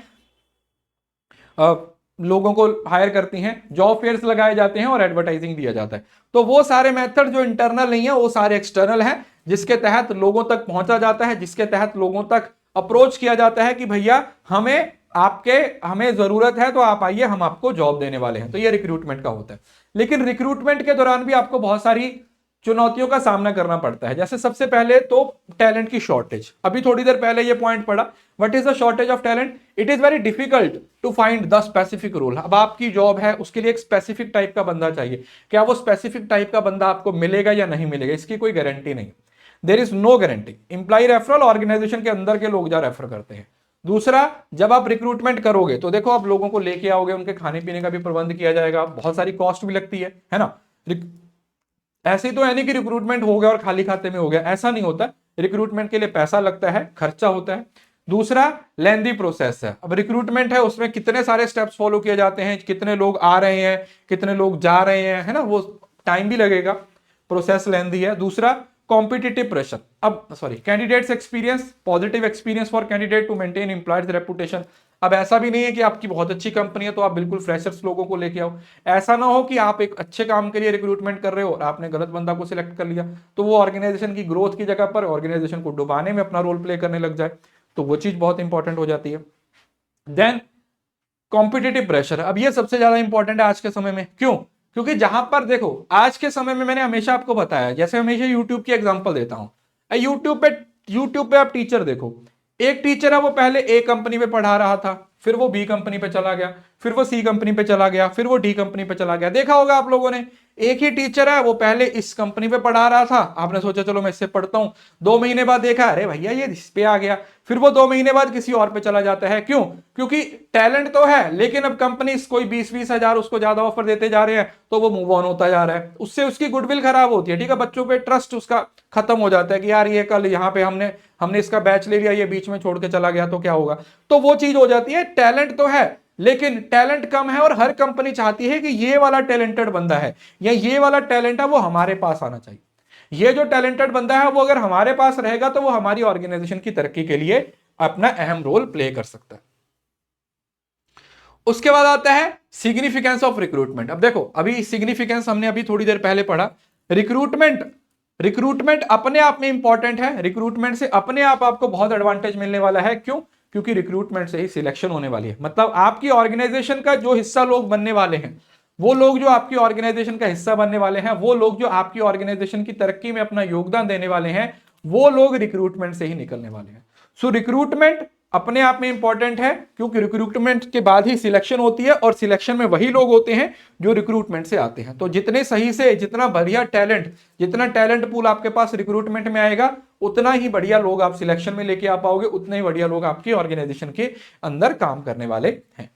[SPEAKER 1] लोगों को हायर करती हैं, जॉब फेयर्स लगाए जाते हैं और एडवर्टाइजिंग दिया जाता है। तो वो सारे मेथड जो इंटरनल नहीं है, वो सारे एक्सटर्नल हैं, जिसके तहत लोगों तक पहुंचा जाता है, जिसके तहत लोगों तक अप्रोच किया जाता है कि भैया हमें जरूरत है, तो आप आइए, हम आपको जॉब देने वाले हैं। तो ये रिक्रूटमेंट का होता है। लेकिन रिक्रूटमेंट के दौरान भी आपको बहुत सारी चुनौतियों का सामना करना पड़ता है। जैसे सबसे पहले तो टैलेंट की शॉर्टेज, अभी थोड़ी देर पहले ये पॉइंट पढ़ा, what is the shortage of talent, it is very difficult to find the specific role. अब आपकी जॉब है, उसके लिए एक स्पेसिफिक टाइप का बंदा चाहिए, क्या वो स्पेसिफिक टाइप का बंदा आपको मिलेगा या नहीं मिलेगा, इसकी कोई गारंटी नहीं, there is no guarantee. Employ referral organization के अंदर के लोग जा रेफर करते हैं। दूसरा, जब आप रिक्रूटमेंट करोगे तो देखो, आप लोगों को लेके आओगे, उनके खाने पीने का भी प्रबंध किया जाएगा, बहुत सारी कॉस्ट भी लगती है ना। ऐसे ही तो है नहीं कि रिक्रूटमेंट हो गया और खाली खाते में हो गया, ऐसा नहीं होता, रिक्रूटमेंट के लिए पैसा लगता है, खर्चा होता है। दूसरा, लेंदी प्रोसेस है। अब रिक्रूटमेंट है, उसमें कितने सारे स्टेप्स फॉलो किए जाते हैं, कितने लोग आ रहे हैं, कितने लोग जा रहे हैं, है ना, वो टाइम भी लगेगा, प्रोसेस लेंदी है। दूसरा, कॉम्पिटिटिव प्रेशर, अब candidates experience, positive experience for candidate to maintain employees reputation. अब ऐसा भी नहीं है कि आपकी बहुत अच्छी कंपनी है तो आप बिल्कुल फ्रेशर्स लोगों को लेके आओ, ऐसा ना हो कि आप एक अच्छे काम के लिए रिक्रूटमेंट कर रहे हो और आपने गलत बंदा को सिलेक्ट कर लिया, तो वो ऑर्गेनाइजेशन की ग्रोथ की जगह पर ऑर्गेनाइजेशन को डुबाने में अपना रोल प्ले करने लग जाए, तो वो चीज बहुत इंपॉर्टेंट हो जाती है। देन कॉम्पिटिटिव प्रेशर, अब ये सबसे ज्यादा इंपॉर्टेंट है आज के समय में। क्यों? क्योंकि जहां पर देखो, आज के समय में मैंने हमेशा आपको बताया, जैसे हमेशा यूट्यूब की एग्जांपल देता हूं, यूट्यूब पे आप टीचर देखो, एक टीचर है, वो पहले ए कंपनी पे पढ़ा रहा था, फिर वो बी कंपनी पे चला गया, फिर वो सी कंपनी पे चला गया, फिर वो डी कंपनी पे चला गया। देखा होगा आप लोगों ने, एक ही टीचर है, वो पहले इस कंपनी पे पढ़ा रहा था, आपने सोचा चलो मैं इससे पढ़ता हूं, 2 महीने बाद देखा अरे भैया ये इस पे आ गया, फिर वो 2 महीने बाद किसी और पे चला जाता है। क्यों? क्योंकि टैलेंट तो है, लेकिन अब कंपनी कोई 20-20 हजार उसको ज्यादा ऑफर देते जा रहे हैं, तो वो मूव ऑन होता जा रहा है, उससे उसकी गुडविल खराब होती है, ठीक है, बच्चों पे ट्रस्ट उसका खत्म हो जाता है कि यार ये कल यहाँ पे हमने इसका बैच ले लिया, ये बीच में छोड़ के चला गया तो क्या होगा, तो वो चीज हो जाती है। टैलेंट तो है, लेकिन टैलेंट कम है, और हर कंपनी चाहती है कि ये वाला टैलेंटेड बंदा है या ये वाला टैलेंट है वो हमारे पास आना चाहिए, ये जो टैलेंटेड बंदा है वो अगर हमारे पास रहेगा तो वो हमारी ऑर्गेनाइजेशन की तरक्की के लिए अपना अहम रोल प्ले कर सकता है। उसके बाद आता है सिग्निफिकेंस ऑफ रिक्रूटमेंट। अब देखो, अभी सिग्निफिकेंस हमने अभी थोड़ी देर पहले पढ़ा, रिक्रूटमेंट रिक्रूटमेंट अपने आप में इंपॉर्टेंट है। रिक्रूटमेंट से अपने आप आपको बहुत एडवांटेज मिलने वाला है। क्यों? क्योंकि रिक्रूटमेंट से ही सिलेक्शन होने वाली है। मतलब आपकी ऑर्गेनाइजेशन का जो हिस्सा लोग बनने वाले हैं, वो लोग जो आपकी ऑर्गेनाइजेशन का हिस्सा बनने वाले हैं, वो लोग जो आपकी ऑर्गेनाइजेशन की तरक्की में अपना योगदान देने वाले हैं, वो लोग रिक्रूटमेंट से ही निकलने वाले हैं। सो रिक्रूटमेंट अपने आप में इंपॉर्टेंट है, क्योंकि रिक्रूटमेंट के बाद ही सिलेक्शन होती है, और सिलेक्शन में वही लोग होते हैं जो रिक्रूटमेंट से आते हैं। तो जितने सही से, जितना बढ़िया टैलेंट, जितना टैलेंट पूल आपके पास रिक्रूटमेंट में आएगा, उतना ही बढ़िया लोग आप सिलेक्शन में लेके आ पाओगे, उतने ही बढ़िया लोग आपकी ऑर्गेनाइजेशन के अंदर काम करने वाले हैं।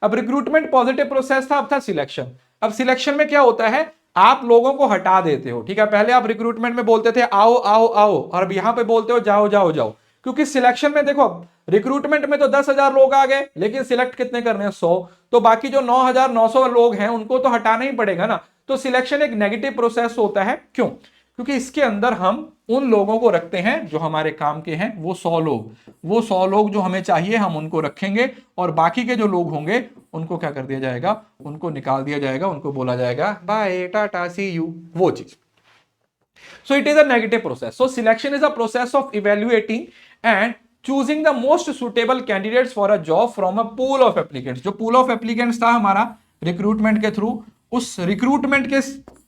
[SPEAKER 1] अब रिक्रूटमेंट पॉजिटिव प्रोसेस था, अब था सिलेक्शन। अब सिलेक्शन में क्या होता है, आप लोगों को हटा देते हो। ठीक है, पहले आप रिक्रूटमेंट में बोलते थे आओ आओ आओ, और अब यहां पे बोलते हो जाओ जाओ जाओ। क्योंकि सिलेक्शन में देखो, रिक्रूटमेंट में तो 10,000 लोग आ गए, लेकिन सिलेक्ट कितने करने हैं? 100। तो बाकी जो 9,900 लोग हैं उनको तो हटाना ही पड़ेगा ना। तो सिलेक्शन एक नेगेटिव प्रोसेस होता है। क्यों? क्योंकि इसके अंदर हम उन लोगों को रखते हैं जो हमारे काम के हैं, वो 100 लोग जो हमें चाहिए हम उनको रखेंगे, और बाकी के जो लोग होंगे उनको क्या कर दिया जाएगा? उनको निकाल दिया जाएगा, उनको बोला जाएगा बाय टाटा सी यू, वो चीज। So it is a negative process. So selection is a process of evaluating and choosing the most suitable candidates for a job from a pool of applicants. जो pool of applicants था हमारा recruitment के through, उस recruitment के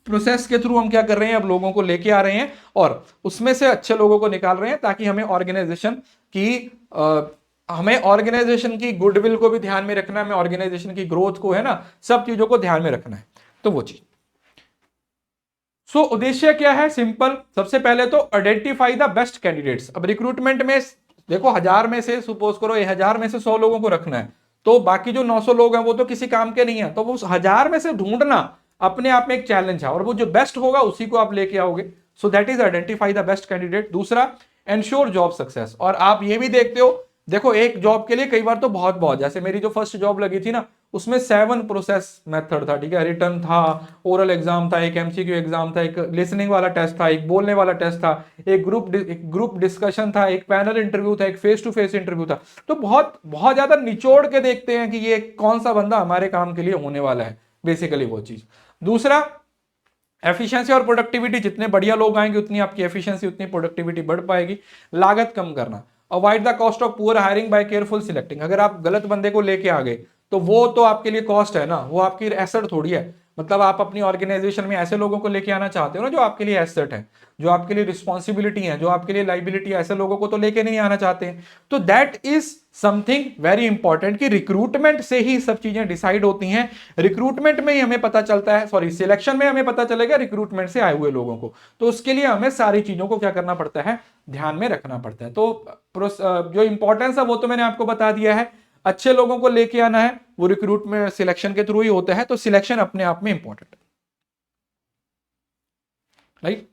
[SPEAKER 1] process के through हम क्या कर रहे हैं? अब लोगों को लेके आ रहे हैं और उसमें से अच्छे लोगों को निकाल रहे हैं, ताकि हमें ऑर्गेनाइजेशन की गुडविल को भी ध्यान में रखना है, हमें ऑर्गेनाइजेशन की ग्रोथ को, है ना, सब चीजों को ध्यान में रखना है। तो वो चीज। उद्देश्य क्या है? सिंपल। सबसे पहले तो आइडेंटिफाई द बेस्ट कैंडिडेट्स। अब रिक्रूटमेंट में देखो, 1000 में से सपोज करो 1000 में से 100 लोगों को रखना है, तो बाकी जो 900 लोग हैं वो तो किसी काम के नहीं है, तो वो 1000 में से ढूंढना अपने आप में एक चैलेंज है, और वो जो बेस्ट होगा उसी को आप लेके आओगे। So that is identify the best candidate. दूसरा, एंश्योर जॉब सक्सेस। और आप ये भी देखते हो, देखो एक जॉब के लिए कई बार तो बहुत जैसे मेरी जो फर्स्ट जॉब लगी थी ना, उसमें 7 प्रोसेस मेथड था। ठीक है, रिटर्न था, ओरल एग्जाम था, एक एमसीक्यू एग्जाम था, एक लिसनिंग वाला टेस्ट था, एक बोलने वाला टेस्ट था, एक ग्रुप डिस्कशन था, एक पैनल इंटरव्यू था, एक फेस टू फेस इंटरव्यू था। तो बहुत ज्यादा निचोड़ के देखते हैं कि ये कौन सा बंदा हमारे काम के लिए होने वाला है, बेसिकली वो चीज। दूसरा, एफिशिएंसी और प्रोडक्टिविटी। जितने बढ़िया लोग आएंगे उतनी आपकी एफिशिएंसी, उतनी प्रोडक्टिविटी बढ़ पाएगी। लागत कम करना। Avoid the cost of poor hiring by careful selecting. अगर आप गलत बंदे को लेके आ गए तो वो तो आपके लिए कॉस्ट है ना, वो आपकी एसेट थोड़ी है। मतलब आप अपनी ऑर्गेनाइजेशन में ऐसे लोगों को लेके आना चाहते हो ना जो आपके लिए एसेट है, जो आपके लिए रिस्पॉन्सिबिलिटी है, जो आपके लिए लाइबिलिटी है, ऐसे लोगों को तो लेके नहीं आना चाहते हैं। तो that is something very important कि रिक्रूटमेंट से ही सब चीजें डिसाइड होती हैं। रिक्रूटमेंट में ही हमें पता चलता है, सॉरी सिलेक्शन में हमें पता चलेगा रिक्रूटमेंट से आए हुए लोगों को। तो उसके लिए हमें सारी चीजों को क्या करना पड़ता है? ध्यान में रखना पड़ता है। तो जो इंपॉर्टेंस है वो तो मैंने आपको बता दिया है। अच्छे लोगों को लेके आना है, वो रिक्रूट में सिलेक्शन के थ्रू ही होता है। तो सिलेक्शन अपने आप में इंपॉर्टेंट है, राइट।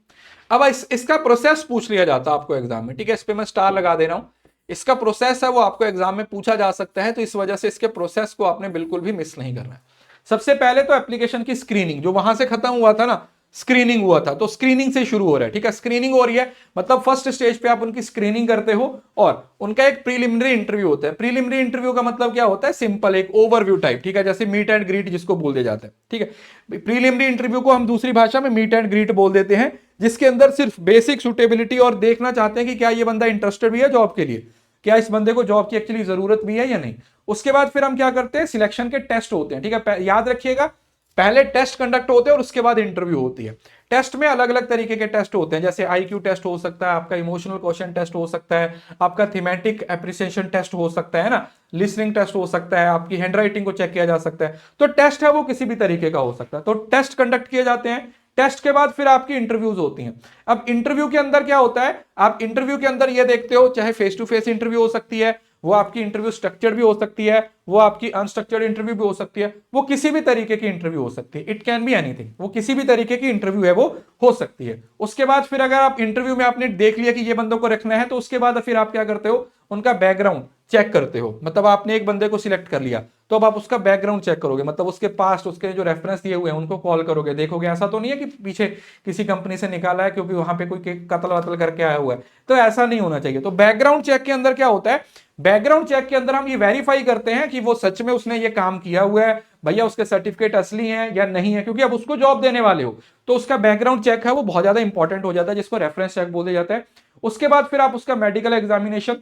[SPEAKER 1] अब इसका प्रोसेस पूछ लिया जाता है आपको एग्जाम में। ठीक है, इस पे मैं स्टार लगा दे रहा हूं। इसका प्रोसेस है वो आपको एग्जाम में पूछा जा सकता है, तो इस वजह से इसके प्रोसेस को आपने बिल्कुल भी मिस नहीं करना है। सबसे पहले तो एप्लीकेशन की स्क्रीनिंग, जो वहां से खत्म हुआ था ना, स्क्रीनिंग हुआ था, तो स्क्रीनिंग से शुरू हो रहा है। ठीक है, स्क्रीनिंग हो रही है, मतलब फर्स्ट स्टेज पे आप उनकी स्क्रीनिंग करते हो, और उनका एक प्रीलिमिनरी इंटरव्यू होता है। प्रीलिमिनरी इंटरव्यू का मतलब क्या होता है? सिंपल एक ओवरव्यू टाइप। ठीक है, जैसे मीट एंड ग्रीट जिसको बोल दिया जाता है। ठीक है, प्रीलिमिनरी इंटरव्यू को हम दूसरी भाषा में मीट एंड ग्रीट बोल देते हैं, जिसके अंदर सिर्फ बेसिक सुटेबिलिटी और देखना चाहते हैं कि क्या ये बंदा इंटरेस्टेड भी है जॉब के लिए, क्या इस बंदे को जॉब की एक्चुअली जरूरत भी है या नहीं। उसके बाद फिर हम क्या करते हैं? सिलेक्शन के टेस्ट होते हैं। ठीक है, याद रखिएगा, पहले टेस्ट कंडक्ट होते हैं और उसके बाद इंटरव्यू होती है। टेस्ट में अलग अलग तरीके के टेस्ट होते हैं, जैसे आईक्यू टेस्ट हो सकता है, आपका इमोशनल क्वेश्चन टेस्ट हो सकता है, आपका थीमेटिक एप्रिसिएशन टेस्ट हो सकता है ना, लिसनिंग टेस्ट हो सकता है, आपकी हैंडराइटिंग को चेक किया जा सकता है। तो टेस्ट है वो किसी भी तरीके का हो सकता है। तो टेस्ट कंडक्ट किए जाते हैं। टेस्ट के बाद फिर आपकी इंटरव्यूज होती हैं। अब इंटरव्यू के अंदर क्या होता है? आप इंटरव्यू के अंदर ये देखते हो, चाहे फेस टू फेस इंटरव्यू हो सकती है, वो आपकी इंटरव्यू स्ट्रक्चर्ड भी हो सकती है, वो आपकी अनस्ट्रक्चर्ड इंटरव्यू भी हो सकती है, वो किसी भी तरीके की इंटरव्यू हो सकती है। इट कैन बी एनीथिंग, वो किसी भी तरीके की इंटरव्यू है वो हो सकती है। उसके बाद फिर अगर आप इंटरव्यू में आपने देख लिया कि ये बंदों को रखना है, तो उसके बाद फिर आप क्या करते हो? उनका बैकग्राउंड चेक करते हो। मतलब आपने एक बंदे को सिलेक्ट कर लिया, तो अब आप उसका बैकग्राउंड चेक करोगे, मतलब उसके पास्ट, उसके जो रेफरेंस दिए हुए हैं उनको कॉल करोगे, देखोगे ऐसा तो नहीं है कि पीछे किसी कंपनी से निकाला है क्योंकि वहां पे कोई कत्ल वतल करके आया हुआ है, तो ऐसा नहीं होना चाहिए। तो बैकग्राउंड चेक के अंदर क्या होता है, बैकग्राउंड चेक के अंदर हम ये वेरीफाई करते हैं कि वो सच में उसने ये काम किया हुआ है, भैया उसके सर्टिफिकेट असली हैं या नहीं है, क्योंकि अब उसको जॉब देने वाले हो तो उसका बैकग्राउंड चेक है वो बहुत ज्यादा इंपॉर्टेंट हो जाता है, जिसको रेफरेंस चेक बोला जाता है। उसके बाद फिर आप उसका मेडिकल एग्जामिनेशन,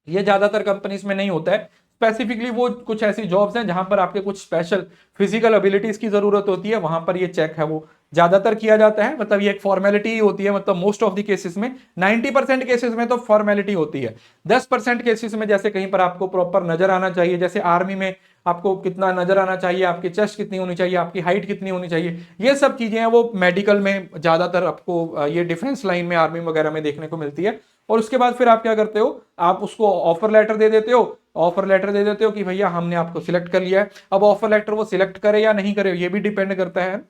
[SPEAKER 1] ये ज्यादातर कंपनीज में नहीं होता है, स्पेसिफिकली वो कुछ ऐसी जॉब्स हैं जहां पर आपके कुछ स्पेशल फिजिकल एबिलिटीज की जरूरत होती है, वहां पर ये चेक है वो ज्यादातर किया जाता है, मतलब ये एक फॉर्मेलिटी ही होती है, मतलब मोस्ट ऑफ द केसेस में, 90% केसेस में तो फॉर्मेलिटी होती है। 10% केसेस में जैसे कहीं पर आपको प्रॉपर नजर आना चाहिए, जैसे आर्मी में आपको कितना नजर आना चाहिए, आपकी चेस्ट कितनी होनी चाहिए, आपकी हाइट कितनी होनी चाहिए, ये सब चीजें हैं वो मेडिकल में ज्यादातर आपको ये डिफेंस लाइन में आर्मी वगैरह में देखने को मिलती है। और उसके बाद फिर आप क्या करते हो, आप उसको ऑफर लेटर दे देते हो, ऑफर लेटर दे देते हो कि भैया हमने आपको सिलेक्ट कर लिया है। अब ऑफर लेटर वो सिलेक्ट करे या नहीं करे ये भी डिपेंड करता है।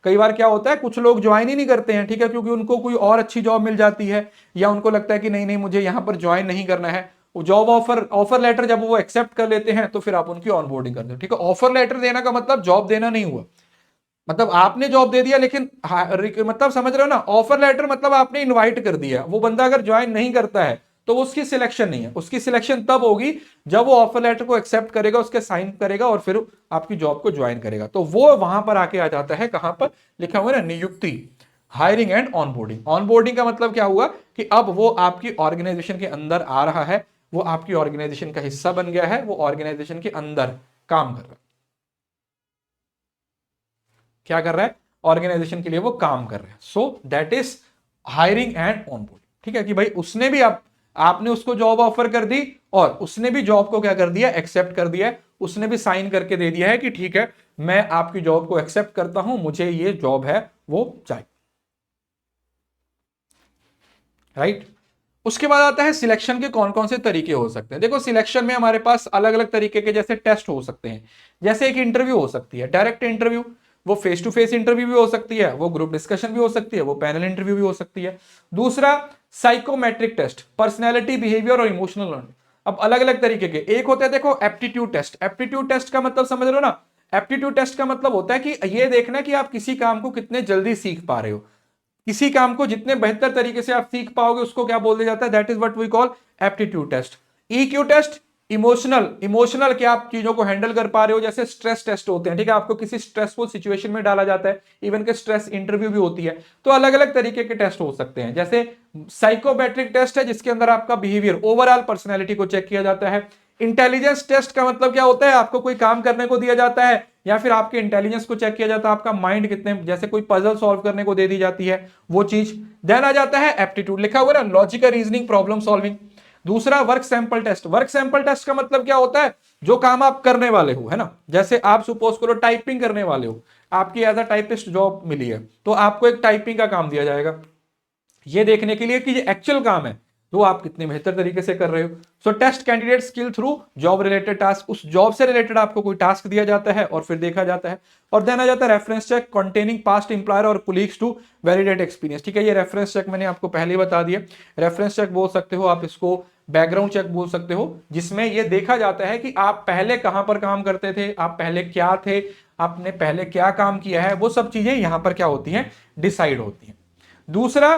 [SPEAKER 1] कई बार क्या होता है कुछ लोग ज्वाइन ही नहीं करते हैं, ठीक है, क्योंकि उनको कोई और अच्छी जॉब मिल जाती है, या उनको लगता है कि नहीं नहीं मुझे यहां पर ज्वाइन नहीं करना है। जॉब ऑफर लेटर जब वो एक्सेप्ट कर लेते हैं तो फिर आप उनकी ऑनबोर्डिंग करते हो, ठीक है। ऑफर लेटर देना का मतलब जॉब देना नहीं हुआ, मतलब आपने जॉब दे दिया लेकिन मतलब समझ रहे हो ना, ऑफर लेटर मतलब आपने इनवाइट कर दिया, वो बंदा अगर ज्वाइन नहीं करता है तो उसकी सिलेक्शन नहीं है, उसकी सिलेक्शन तब होगी जब वो ऑफर लेटर को एक्सेप्ट करेगा, उसके साइन करेगा और फिर आपकी जॉब को ज्वाइन करेगा, तो वो वहां पर आके आ जाता है, कहां पर लिखा हुआ है ना, नियुक्ति, हायरिंग एंड ऑनबोर्डिंग। ऑनबोर्डिंग का मतलब क्या हुआ कि अब वो आपकी ऑर्गेनाइजेशन के अंदर आ रहा है, वो आपकी ऑर्गेनाइजेशन का हिस्सा बन गया है, वो ऑर्गेनाइजेशन के अंदर काम कर रहा है। क्या कर रहा है, ऑर्गेनाइजेशन के लिए वो काम कर रहा है। So that is hiring and onboarding, ठीक है, कि भाई उसने भी आपने उसको जॉब ऑफर कर दी और उसने भी जॉब को क्या कर दिया, एक्सेप्ट कर दिया है, उसने भी साइन करके दे दिया है कि ठीक है मैं आपकी जॉब को एक्सेप्ट करता हूं, मुझे ये जॉब है वो चाहिए, राइट। उसके बाद आता है सिलेक्शन के कौन कौन से तरीके हो सकते हैं। देखो सिलेक्शन में हमारे पास अलग अलग तरीके के जैसे टेस्ट हो सकते हैं, जैसे एक इंटरव्यू हो सकती है डायरेक्ट इंटरव्यू, वो फेस टू फेस इंटरव्यू भी हो सकती है, वो ग्रुप डिस्कशन भी हो सकती है, वो पैनल इंटरव्यू भी हो सकती है। दूसरा साइकोमेट्रिक टेस्ट, पर्सनैलिटी बिहेवियर और इमोशनल लर्निंग। अब अलग अलग तरीके के एक होते हैं, देखो एप्टीट्यूड टेस्ट, एप्टीट्यूड टेस्ट का मतलब समझ रहे हो ना, एप्टीट्यूड टेस्ट का मतलब होता है कि ये देखना कि आप किसी काम को कितने जल्दी सीख पा रहे हो, किसी काम को जितने बेहतर तरीके से आप सीख पाओगे उसको क्या बोल दिया जाता है, that is what we call aptitude test. EQ test, emotional, emotional क्या आप चीजों को हैंडल कर पा रहे हो, जैसे स्ट्रेस टेस्ट होते हैं, ठीक है, आपको किसी स्ट्रेसफुल सिचुएशन में डाला जाता है, इवन के स्ट्रेस इंटरव्यू भी होती है, तो अलग अलग तरीके के टेस्ट हो सकते हैं। जैसे साइकोमेट्रिक टेस्ट है जिसके अंदर आपका बिहेवियर, ओवरऑल पर्सनैलिटी को चेक किया जाता है। इंटेलिजेंस टेस्ट का मतलब क्या होता है, आपको कोई काम करने को दिया जाता है या फिर आपके इंटेलिजेंस को चेक किया जाता है, आपका माइंड कितने, जैसे कोई पजल सॉल्व करने को दे दी जाती है वो चीज। देन आ जाता है एप्टीट्यूड, लिखा हुआ ना, लॉजिकल रीजनिंग, प्रॉब्लम सॉल्विंग। दूसरा work sample test, work sample test का मतलब क्या होता है, जो काम आप करने वाले हो, है ना, जैसे आप सपोज करो टाइपिंग करने वाले हो, आपकी एज अ टाइपिस्ट जॉब मिली है तो आपको एक टाइपिंग का काम दिया जाएगा, ये देखने के लिए कि ये एक्चुअल काम है तो आप कितने बेहतर तरीके से कर रहे हो। So test candidate skill through job related task, उस जॉब से रिलेटेड आपको कोई टास्क दिया जाता है और फिर देखा जाता है। और देन आ जाता है reference check containing past employer और कोलीग्स टू वैलिडेट एक्सपीरियंस, ठीक है, ये रेफरेंस चेक मैंने आपको पहले ही बता दिया। रेफरेंस चेक बोल सकते हो आप इसको, बैकग्राउंड चेक बोल सकते हो, जिसमें ये देखा जाता है कि आप पहले कहां पर काम करते थे, आप पहले क्या थे, आपने पहले क्या काम किया है, वो सब चीजें यहां पर क्या होती हैं, डिसाइड होती हैं। दूसरा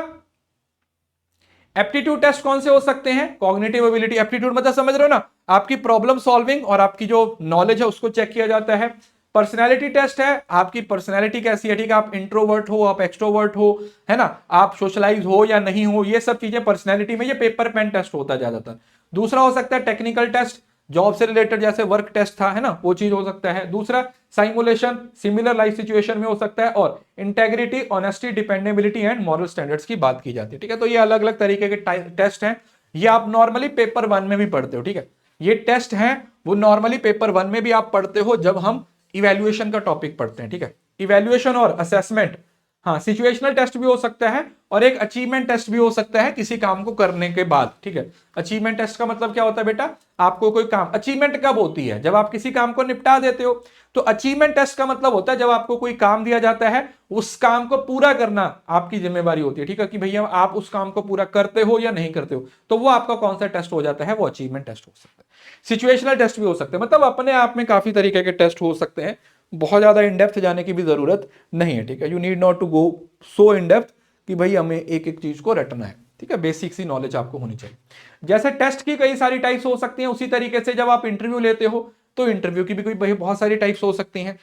[SPEAKER 1] एप्टीट्यूड टेस्ट कौन से हो सकते हैं, कॉग्निटिव एबिलिटी, एप्टीट्यूड मतलब समझ रहे हो ना, आपकी प्रॉब्लम सॉल्विंग और आपकी जो नॉलेज है उसको चेक किया जाता है। पर्सनैलिटी टेस्ट है, आपकी पर्सनैलिटी कैसी है, ठीक है, आप इंट्रोवर्ट हो, आप एक्सट्रोवर्ट हो, है ना, आप सोशलाइज हो या नहीं हो, ये सब चीजें पर्सनैलिटी में, ये पेपर पेन टेस्ट होता है ज्यादातर। दूसरा हो सकता है टेक्निकल टेस्ट, जॉब से रिलेटेड जैसे वर्क टेस्ट था, है ना, वो चीज हो सकता है। दूसरा साइमुलेशन, सिमिलर लाइफ सिचुएशन में हो सकता है। और integrity, honesty, dependability and moral standards की बात की जाती है, ठीक है। तो ये अलग अलग तरीके के टेस्ट हैं, ये आप नॉर्मली पेपर 1 में भी पढ़ते हो, ठीक है, ये टेस्ट हैं वो नॉर्मली पेपर 1 में भी आप पढ़ते हो जब हम इवेल्युएशन का टॉपिक पढ़ते हैं, ठीक है। इवेल्युएशन और असेसमेंट हाँ, सिचुएशनल टेस्ट भी हो सकता है और एक अचीवमेंट टेस्ट भी हो सकता है किसी काम को करने के बाद। ठीक है, अचीवमेंट टेस्ट का मतलब क्या होता है बेटा, आपको कोई काम, अचीवमेंट कब होती है, जब आप किसी काम को निपटा देते हो। तो अचीवमेंट टेस्ट का मतलब होता है जब आपको कोई काम दिया जाता है, उस काम को पूरा करना आपकी जिम्मेवारी होती है। ठीक है, कि भैया आप उस काम को पूरा करते हो या नहीं करते हो, तो वो आपका कौन सा टेस्ट हो जाता है, वो अचीवमेंट टेस्ट हो सकता है। सिचुएशनल टेस्ट भी हो सकते हैं, मतलब अपने आप में काफी तरीके के टेस्ट हो सकते हैं, बहुत ज्यादा इन डेप्थ जाने की भी जरूरत नहीं है। ठीक है, you need not to go so in depth कि भाई हमें एक एक चीज को रटना है। ठीक है, बेसिक सी नॉलेज आपको होनी चाहिए। जैसे टेस्ट की कई सारी टाइप्स हो सकती हैं, उसी तरीके से जब आप इंटरव्यू लेते हो तो इंटरव्यू की भी कोई बहुत सारी टाइप्स हो सकती हैं।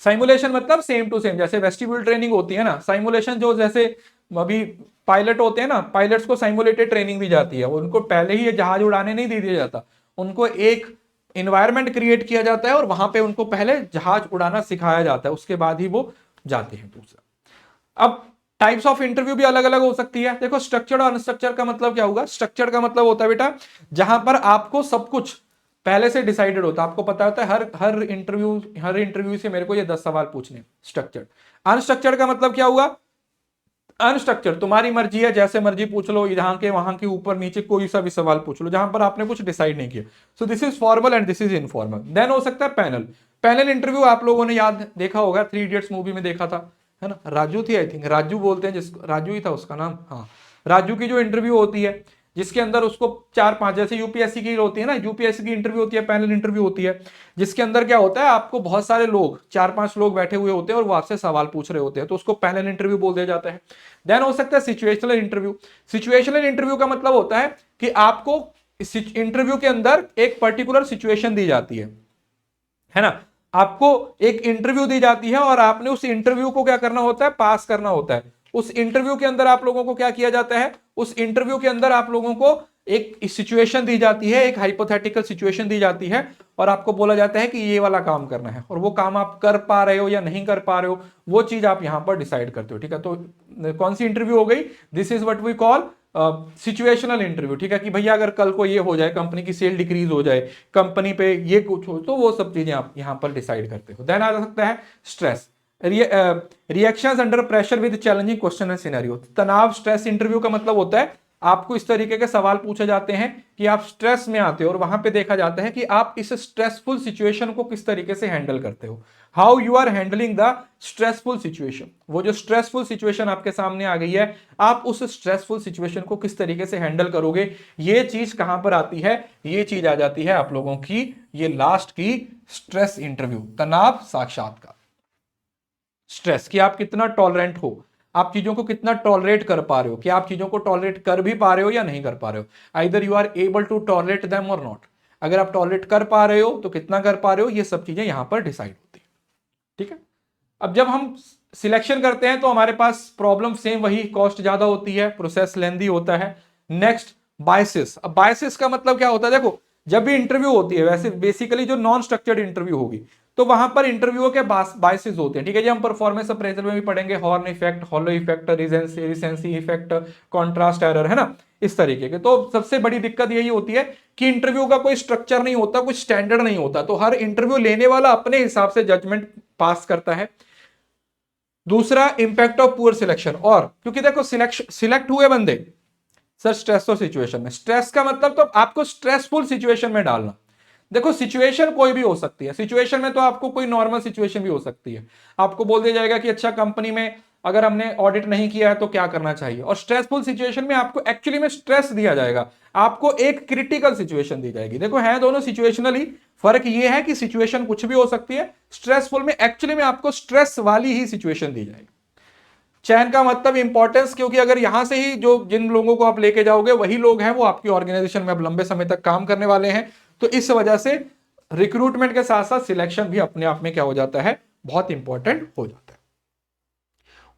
[SPEAKER 1] साइमुलेशन मतलब सेम टू सेम, जैसे वेस्टिब्यूल ट्रेनिंग होती है ना, साइमुलेशन जो जैसे अभी पायलट होते हैं ना, पायलट्स को साइमुलेटेड ट्रेनिंग दी जाती है, उनको पहले ही ये जहाज उड़ाने नहीं दे दिया जाता, उनको एक इन्वायरमेंट क्रिएट किया जाता है और वहां पे उनको पहले जहाज उड़ाना सिखाया जाता है, उसके बाद ही वो जाते हैं दूसरा। अब टाइप्स ऑफ इंटरव्यू भी अलग अलग हो सकती है। देखो, स्ट्रक्चर्ड और अनस्ट्रक्चर्ड का मतलब क्या होगा, स्ट्रक्चर्ड का मतलब होता है बेटा जहां पर आपको सब कुछ पहले से डिसाइडेड होता है, आपको पता होता है हर इंटरव्यू से मेरे को ये 10 सवाल पूछने। स्ट्रक्चर्ड। अनस्ट्रक्चर्ड का मतलब क्या हुआ, अनस्ट्रक्चर्ड तुम्हारी मर्जी है, जैसे मर्जी पूछ लो, यहाँ के वहां के ऊपर नीचे कोई सा भी सवाल पूछ लो, जहां पर आपने कुछ डिसाइड नहीं किया। So this is formal and this is informal. Then हो सकता है पैनल। पैनल इंटरव्यू आप लोगों ने याद देखा होगा, 3 इडियट्स मूवी में देखा था, है ना, राजू थी, आई थिंक राजू बोलते हैं जिसको, राजू ही था उसका नाम, हाँ। राजू की जो इंटरव्यू होती है, जिसके अंदर उसको 4-5, जैसे यूपीएससी की होती है ना, यूपीएससी की इंटरव्यू होती है, पैनल इंटरव्यू होती है, जिसके अंदर क्या होता है, आपको बहुत सारे लोग, 4-5 लोग बैठे हुए होते हैं और वो आपसे सवाल पूछ रहे होते हैं, तो उसको पैनल इंटरव्यू बोल दिया जाता है। देन हो सकता है सिचुएशनल इंटरव्यू। सिचुएशनल इंटरव्यू का मतलब होता है कि आपको इंटरव्यू के अंदर एक पर्टिकुलर सिचुएशन दी जाती है ना, आपको एक इंटरव्यू दी जाती है और आपने उस इंटरव्यू को क्या करना होता है, पास करना होता है। उस इंटरव्यू के अंदर आप लोगों को क्या किया जाता है, उस इंटरव्यू के अंदर आप लोगों को एक सिचुएशन दी जाती है, एक हाइपोथेटिकल सिचुएशन दी जाती है और आपको बोला जाता है कि ये वाला काम करना है, और वो काम आप कर पा रहे हो या नहीं कर पा रहे हो, वो चीज आप यहां पर डिसाइड करते हो। ठीक है, तो कौन सी इंटरव्यू हो गई, this is what we call situational interview. ठीक है, कि भैया अगर कल को ये हो जाए, कंपनी की सेल डिक्रीज हो जाए, कंपनी पे ये कुछ हो, तो वो सब चीजें आप यहां पर डिसाइड करते हो। देन आ सकता है stress, reactions under pressure with challenging question and scenario. तनाव स्ट्रेस इंटरव्यू का मतलब होता है आपको इस तरीके के सवाल पूछे जाते हैं कि आप स्ट्रेस में आते हो और वहां पे देखा जाता है कि आप इस स्ट्रेसफुल सिचुएशन को किस तरीके से हैंडल करते हो, how you are handling the stressful situation. वो जो स्ट्रेसफुल सिचुएशन आपके सामने आ गई है, आप उस स्ट्रेसफुल सिचुएशन को किस तरीके से हैंडल करोगे, ये चीज कहां पर आती है, ये चीज आ जाती है आप लोगों की ये लास्ट की स्ट्रेस इंटरव्यू, तनाव साक्षात्कार। स्ट्रेस कि आप कितना टॉलरेंट हो, आप चीजों को कितना टॉलरेट कर पा रहे हो, कि आप चीजों को टॉलरेट कर भी पा रहे हो या नहीं कर पा रहे हो, either you are able to tolerate them और नॉट। अगर आप टॉलरेट कर पा रहे हो तो कितना कर पा रहे हो, ये सब चीजें यहां पर डिसाइड होती है। ठीक है, अब जब हम सिलेक्शन करते हैं तो हमारे पास प्रॉब्लम सेम वही, कॉस्ट ज्यादा होती है, प्रोसेस लेंदी होता है। Next biases. अब बायसेस का मतलब क्या होता है, देखो जब भी इंटरव्यू होती है, वैसे बेसिकली जो नॉन स्ट्रक्चर्ड इंटरव्यू होगी, तो वहां पर इंटरव्यू के बायसेस होते हैं। ठीक है जी, हम परफॉर्मेंस अप्रेजल में भी पढ़ेंगे, horn effect, hollow effect, recency effect, contrast error, है ना, इस तरीके के। तो सबसे बड़ी दिक्कत यही होती है कि इंटरव्यू का कोई स्ट्रक्चर नहीं होता, कुछ स्टैंडर्ड नहीं होता, तो हर इंटरव्यू लेने वाला अपने हिसाब से जजमेंट पास करता है। दूसरा, इंपैक्ट ऑफ पुअर सिलेक्शन, और क्योंकि देखो सिलेक्ट हुए बंदे सर स्ट्रेसफुल सिचुएशन में, स्ट्रेस का मतलब तो आपको स्ट्रेसफुल सिचुएशन में डालना। देखो सिचुएशन कोई भी हो सकती है, सिचुएशन में तो आपको कोई नॉर्मल सिचुएशन भी हो सकती है, आपको बोल दिया जाएगा कि अच्छा कंपनी में अगर हमने ऑडिट नहीं किया है तो क्या करना चाहिए, और स्ट्रेसफुल सिचुएशन में आपको एक्चुअली में स्ट्रेस दिया जाएगा, आपको एक क्रिटिकल सिचुएशन दी जाएगी। देखो है दोनों सिचुएशनल ही, फर्क ये है कि सिचुएशन कुछ भी हो सकती है, स्ट्रेसफुल में एक्चुअली में आपको स्ट्रेस वाली ही सिचुएशन दी जाएगी। चयन का मतलब इंपॉर्टेंस, क्योंकि अगर यहां से ही जो जिन लोगों को आप लेके जाओगे वही लोग हैं वो आपकी ऑर्गेनाइजेशन में अब लंबे समय तक काम करने वाले हैं, तो इस वजह से रिक्रूटमेंट के साथ साथ सिलेक्शन भी अपने आप में क्या हो जाता है, बहुत इंपॉर्टेंट हो जाता है।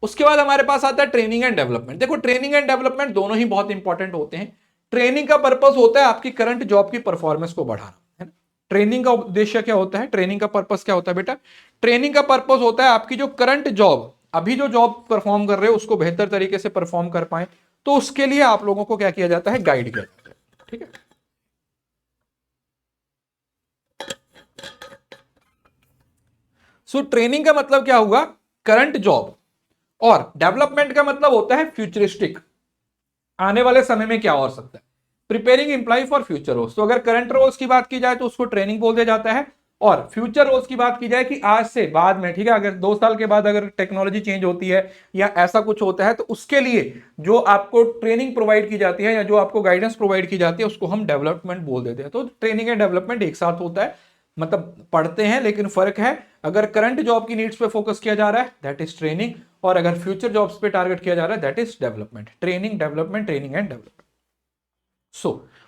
[SPEAKER 1] उसके बाद हमारे पास आता है ट्रेनिंग एंड डेवलपमेंट। देखो ट्रेनिंग एंड डेवलपमेंट दोनों ही बहुत इंपॉर्टेंट होते हैं। ट्रेनिंग का पर्पस होता है आपकी करंट जॉब की परफॉर्मेंस को बढ़ाना, है ना। ट्रेनिंग का उद्देश्य क्या होता है, ट्रेनिंग का पर्पस क्या होता है बेटा, ट्रेनिंग का पर्पस होता है आपकी जो करंट जॉब, अभी जो जॉब परफॉर्म कर रहे हो उसको बेहतर तरीके से परफॉर्म कर पाए, तो उसके लिए आप लोगों को क्या किया जाता है, गाइड किया जाता है। ठीक है, सो ट्रेनिंग का मतलब क्या हुआ, करंट जॉब और डेवलपमेंट का मतलब होता है फ्यूचरिस्टिक, आने वाले समय में क्या हो सकता है। Preparing employ for future roles, तो अगर करंट रोल्स की बात की जाए तो उसको ट्रेनिंग बोल दिया जाता है, और फ्यूचर रोल्स की बात की जाए कि आज से बाद में, ठीक है, अगर 2 साल के बाद अगर टेक्नोलॉजी चेंज होती है या ऐसा कुछ होता है तो उसके लिए जो आपको ट्रेनिंग प्रोवाइड की जाती है या जो आपको गाइडेंस प्रोवाइड की जाती है उसको हम डेवलपमेंट बोल देते हैं। तो ट्रेनिंग एंड डेवलपमेंट एक साथ होता है, मतलब पढ़ते हैं लेकिन फर्क है। अगर करंट जॉब की नीड्स पे फोकस किया जा रहा है दैट इज ट्रेनिंग, और अगर फ्यूचर जॉब्स पे टारगेट किया जा रहा है that is development. Training, development, training and development.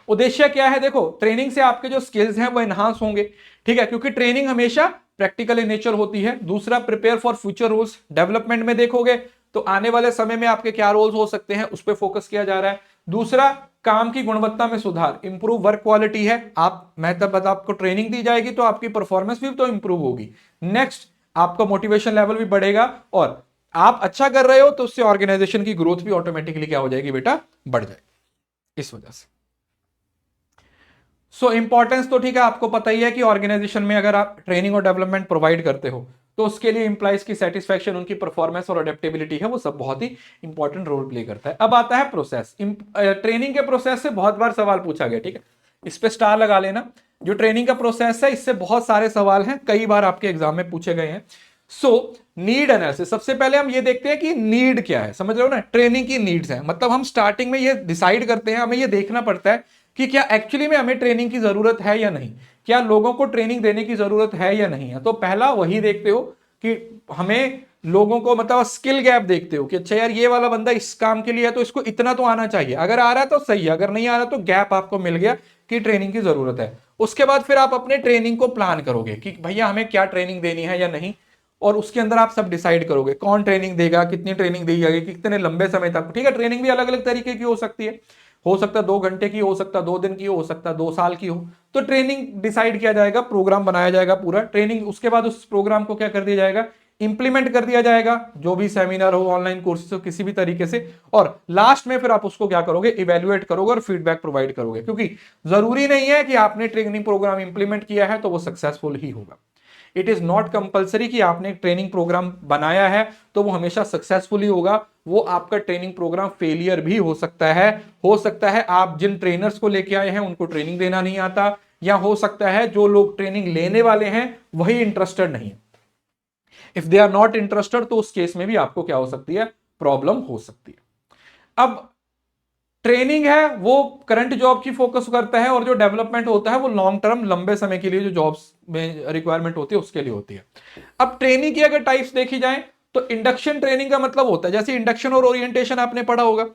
[SPEAKER 1] उद्देश्य क्या है, देखो ट्रेनिंग से आपके जो स्किल्स हैं वो एनहांस होंगे, ठीक है, क्योंकि ट्रेनिंग हमेशा प्रैक्टिकल इन नेचर होती है। दूसरा, prepare for future roles, development में देखोगे तो आने वाले समय में आपके क्या रोल्स हो सकते हैं उस पर फोकस किया जा रहा है। दूसरा, काम की गुणवत्ता में सुधार, इंप्रूव वर्क क्वालिटी है, आप मतलब आपको ट्रेनिंग दी जाएगी तो आपकी परफॉर्मेंस भी तो इंप्रूव होगी। नेक्स्ट, आपका मोटिवेशन लेवल भी बढ़ेगा, और आप अच्छा कर रहे हो तो उससे ऑर्गेनाइजेशन की ग्रोथ भी ऑटोमेटिकली क्या हो जाएगी बेटा, बढ़ जाएगी इस वजह से। सो इंपॉर्टेंस तो ठीक है, आपको पता ही है कि ऑर्गेनाइजेशन में अगर आप ट्रेनिंग और डेवलपमेंट प्रोवाइड करते हो तो उसके लिए इंप्लॉइज की सेटिस्फैक्शन, उनकी परफॉर्मेंस और अडेप्टेबिलिटी है वो सब बहुत ही इंपॉर्टेंट रोल प्ले करता है। अब आता है प्रोसेस। ट्रेनिंग के प्रोसेस से बहुत बार सवाल पूछा गया, ठीक है, इस पे स्टार लगा लेना। जो ट्रेनिंग का प्रोसेस है इससे बहुत सारे सवाल हैं, कई बार आपके एग्जाम में पूछे गए हैं। सो नीड एनालिसिस, सबसे पहले हम ये देखते हैं कि नीड क्या है, समझ रहे हो ना, ट्रेनिंग की नीड्स है, मतलब हम स्टार्टिंग में ये डिसाइड करते हैं, हमें ये देखना पड़ता है कि क्या एक्चुअली में हमें ट्रेनिंग की जरूरत है या नहीं, क्या लोगों को ट्रेनिंग देने की जरूरत है या नहीं है। तो पहला वही देखते हो कि हमें लोगों को, मतलब स्किल गैप देखते हो कि अच्छा यार ये वाला बंदा इस काम के लिए है तो इसको इतना तो आना चाहिए, अगर आ रहा है तो सही है, अगर नहीं आ रहा तो गैप आपको मिल गया कि ट्रेनिंग की जरूरत है। उसके बाद फिर आप अपने ट्रेनिंग को प्लान करोगे कि भैया हमें क्या ट्रेनिंग देनी है या नहीं, और उसके अंदर आप सब डिसाइड करोगे कौन ट्रेनिंग देगा, कितनी ट्रेनिंग दी जाएगी, कितने लंबे समय तक, ठीक है। ट्रेनिंग भी अलग अलग तरीके की हो सकती है, हो सकता है 2 घंटे की, हो सकता है 2 दिन की, हो सकता है 2 साल की हो। तो ट्रेनिंग डिसाइड किया जाएगा, प्रोग्राम बनाया जाएगा पूरा ट्रेनिंग, उसके बाद उस प्रोग्राम को क्या कर दिया जाएगा, इंप्लीमेंट कर दिया जाएगा, जो भी सेमिनार हो, ऑनलाइन कोर्सेज हो, किसी भी तरीके से। और लास्ट में फिर आप उसको क्या करोगे, इवेल्युएट करोगे और फीडबैक प्रोवाइड करोगे, क्योंकि जरूरी नहीं है कि आपने ट्रेनिंग प्रोग्राम इंप्लीमेंट किया है तो वो सक्सेसफुल ही होगा। इट इज नॉट कंपल्सरी कि आपने एक ट्रेनिंग प्रोग्राम बनाया है तो वो हमेशा सक्सेसफुल ही होगा, वो आपका ट्रेनिंग प्रोग्राम फेलियर भी हो सकता है। हो सकता है आप जिन ट्रेनर्स को लेके आए हैं उनको ट्रेनिंग देना नहीं आता, या हो सकता है जो लोग ट्रेनिंग लेने वाले हैं वही इंटरेस्टेड नहीं है। If they are not interested तो उस केस में भी आपको क्या हो सकती है, प्रॉब्लम हो सकती है। अब ट्रेनिंग है वो करंट जॉब की फोकस करता है, और जो डेवलपमेंट होता है वो लॉन्ग टर्म, लंबे समय के लिए जो जॉब्स में रिक्वायरमेंट होती है उसके लिए होती है। अब ट्रेनिंग की अगर टाइप्स देखी जाए तो इंडक्शन ट्रेनिंग का मतलब होता है, जैसे इंडक्शन और ओरिएंटेशन आपने पढ़ा होगा।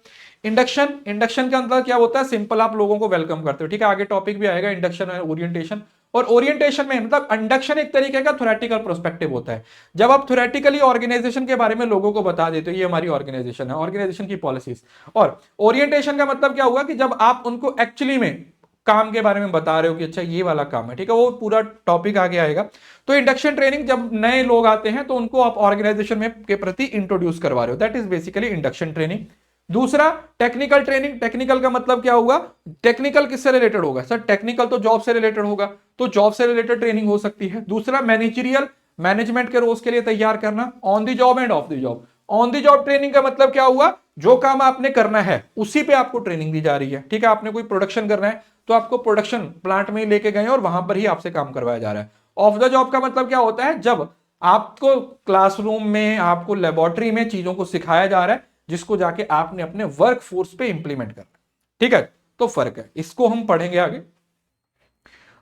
[SPEAKER 1] इंडक्शन का मतलब क्या होता है, सिंपल आप लोगों को वेलकम करते हो, ठीक है, आगे टॉपिक भी आएगा इंडक्शन और ओरिएंटेशन। और ओरिएंटेशन में मतलब इंडक्शन एक तरीके का थ्योरेटिकल पर्सपेक्टिव होता है, जब आप थ्योरेटिकली ऑर्गेनाइजेशन के बारे में लोगों को बता देते हो ये हमारी ऑर्गेनाइजेशन है, ऑर्गेनाइजेशन की पॉलिसीज। और ओरिएंटेशन का मतलब क्या हुआ कि जब आप उनको एक्चुअली में काम के बारे में बता रहे हो कि अच्छा ये वाला काम है, ठीक है, वो पूरा टॉपिक आगे आएगा। तो इंडक्शन ट्रेनिंग, जब नए लोग आते हैं तो उनको आप ऑर्गेनाइजेशन में के प्रति इंट्रोड्यूस करवा रहे हो, that is basically induction training. दूसरा, टेक्निकल ट्रेनिंग। टेक्निकल का मतलब क्या होगा, टेक्निकल किससे रिलेटेड होगा सर, टेक्निकल तो जॉब से रिलेटेड होगा, तो जॉब से रिलेटेड ट्रेनिंग हो सकती है। दूसरा, मैनेजरियल, मैनेजमेंट के रोल्स के लिए तैयार करना, on the job end of the job. On the job training का मतलब क्या हुआ, जो काम आपने करना है उसी पे आपको ट्रेनिंग दी जा रही है, ठीक है, आपने कोई प्रोडक्शन करना है तो आपको प्रोडक्शन प्लांट में लेके गए और वहां पर ही आपसे काम करवाया जा रहा है। ऑफ द जॉब का मतलब क्या होता है, जब आपको क्लासरूम में, आपको लेबोरेटरी में चीजों को सिखाया जा रहा है जिसको जाके आपने अपने वर्क फोर्स पे इंप्लीमेंट करना, ठीक है। तो फर्क है, इसको हम पढ़ेंगे आगे।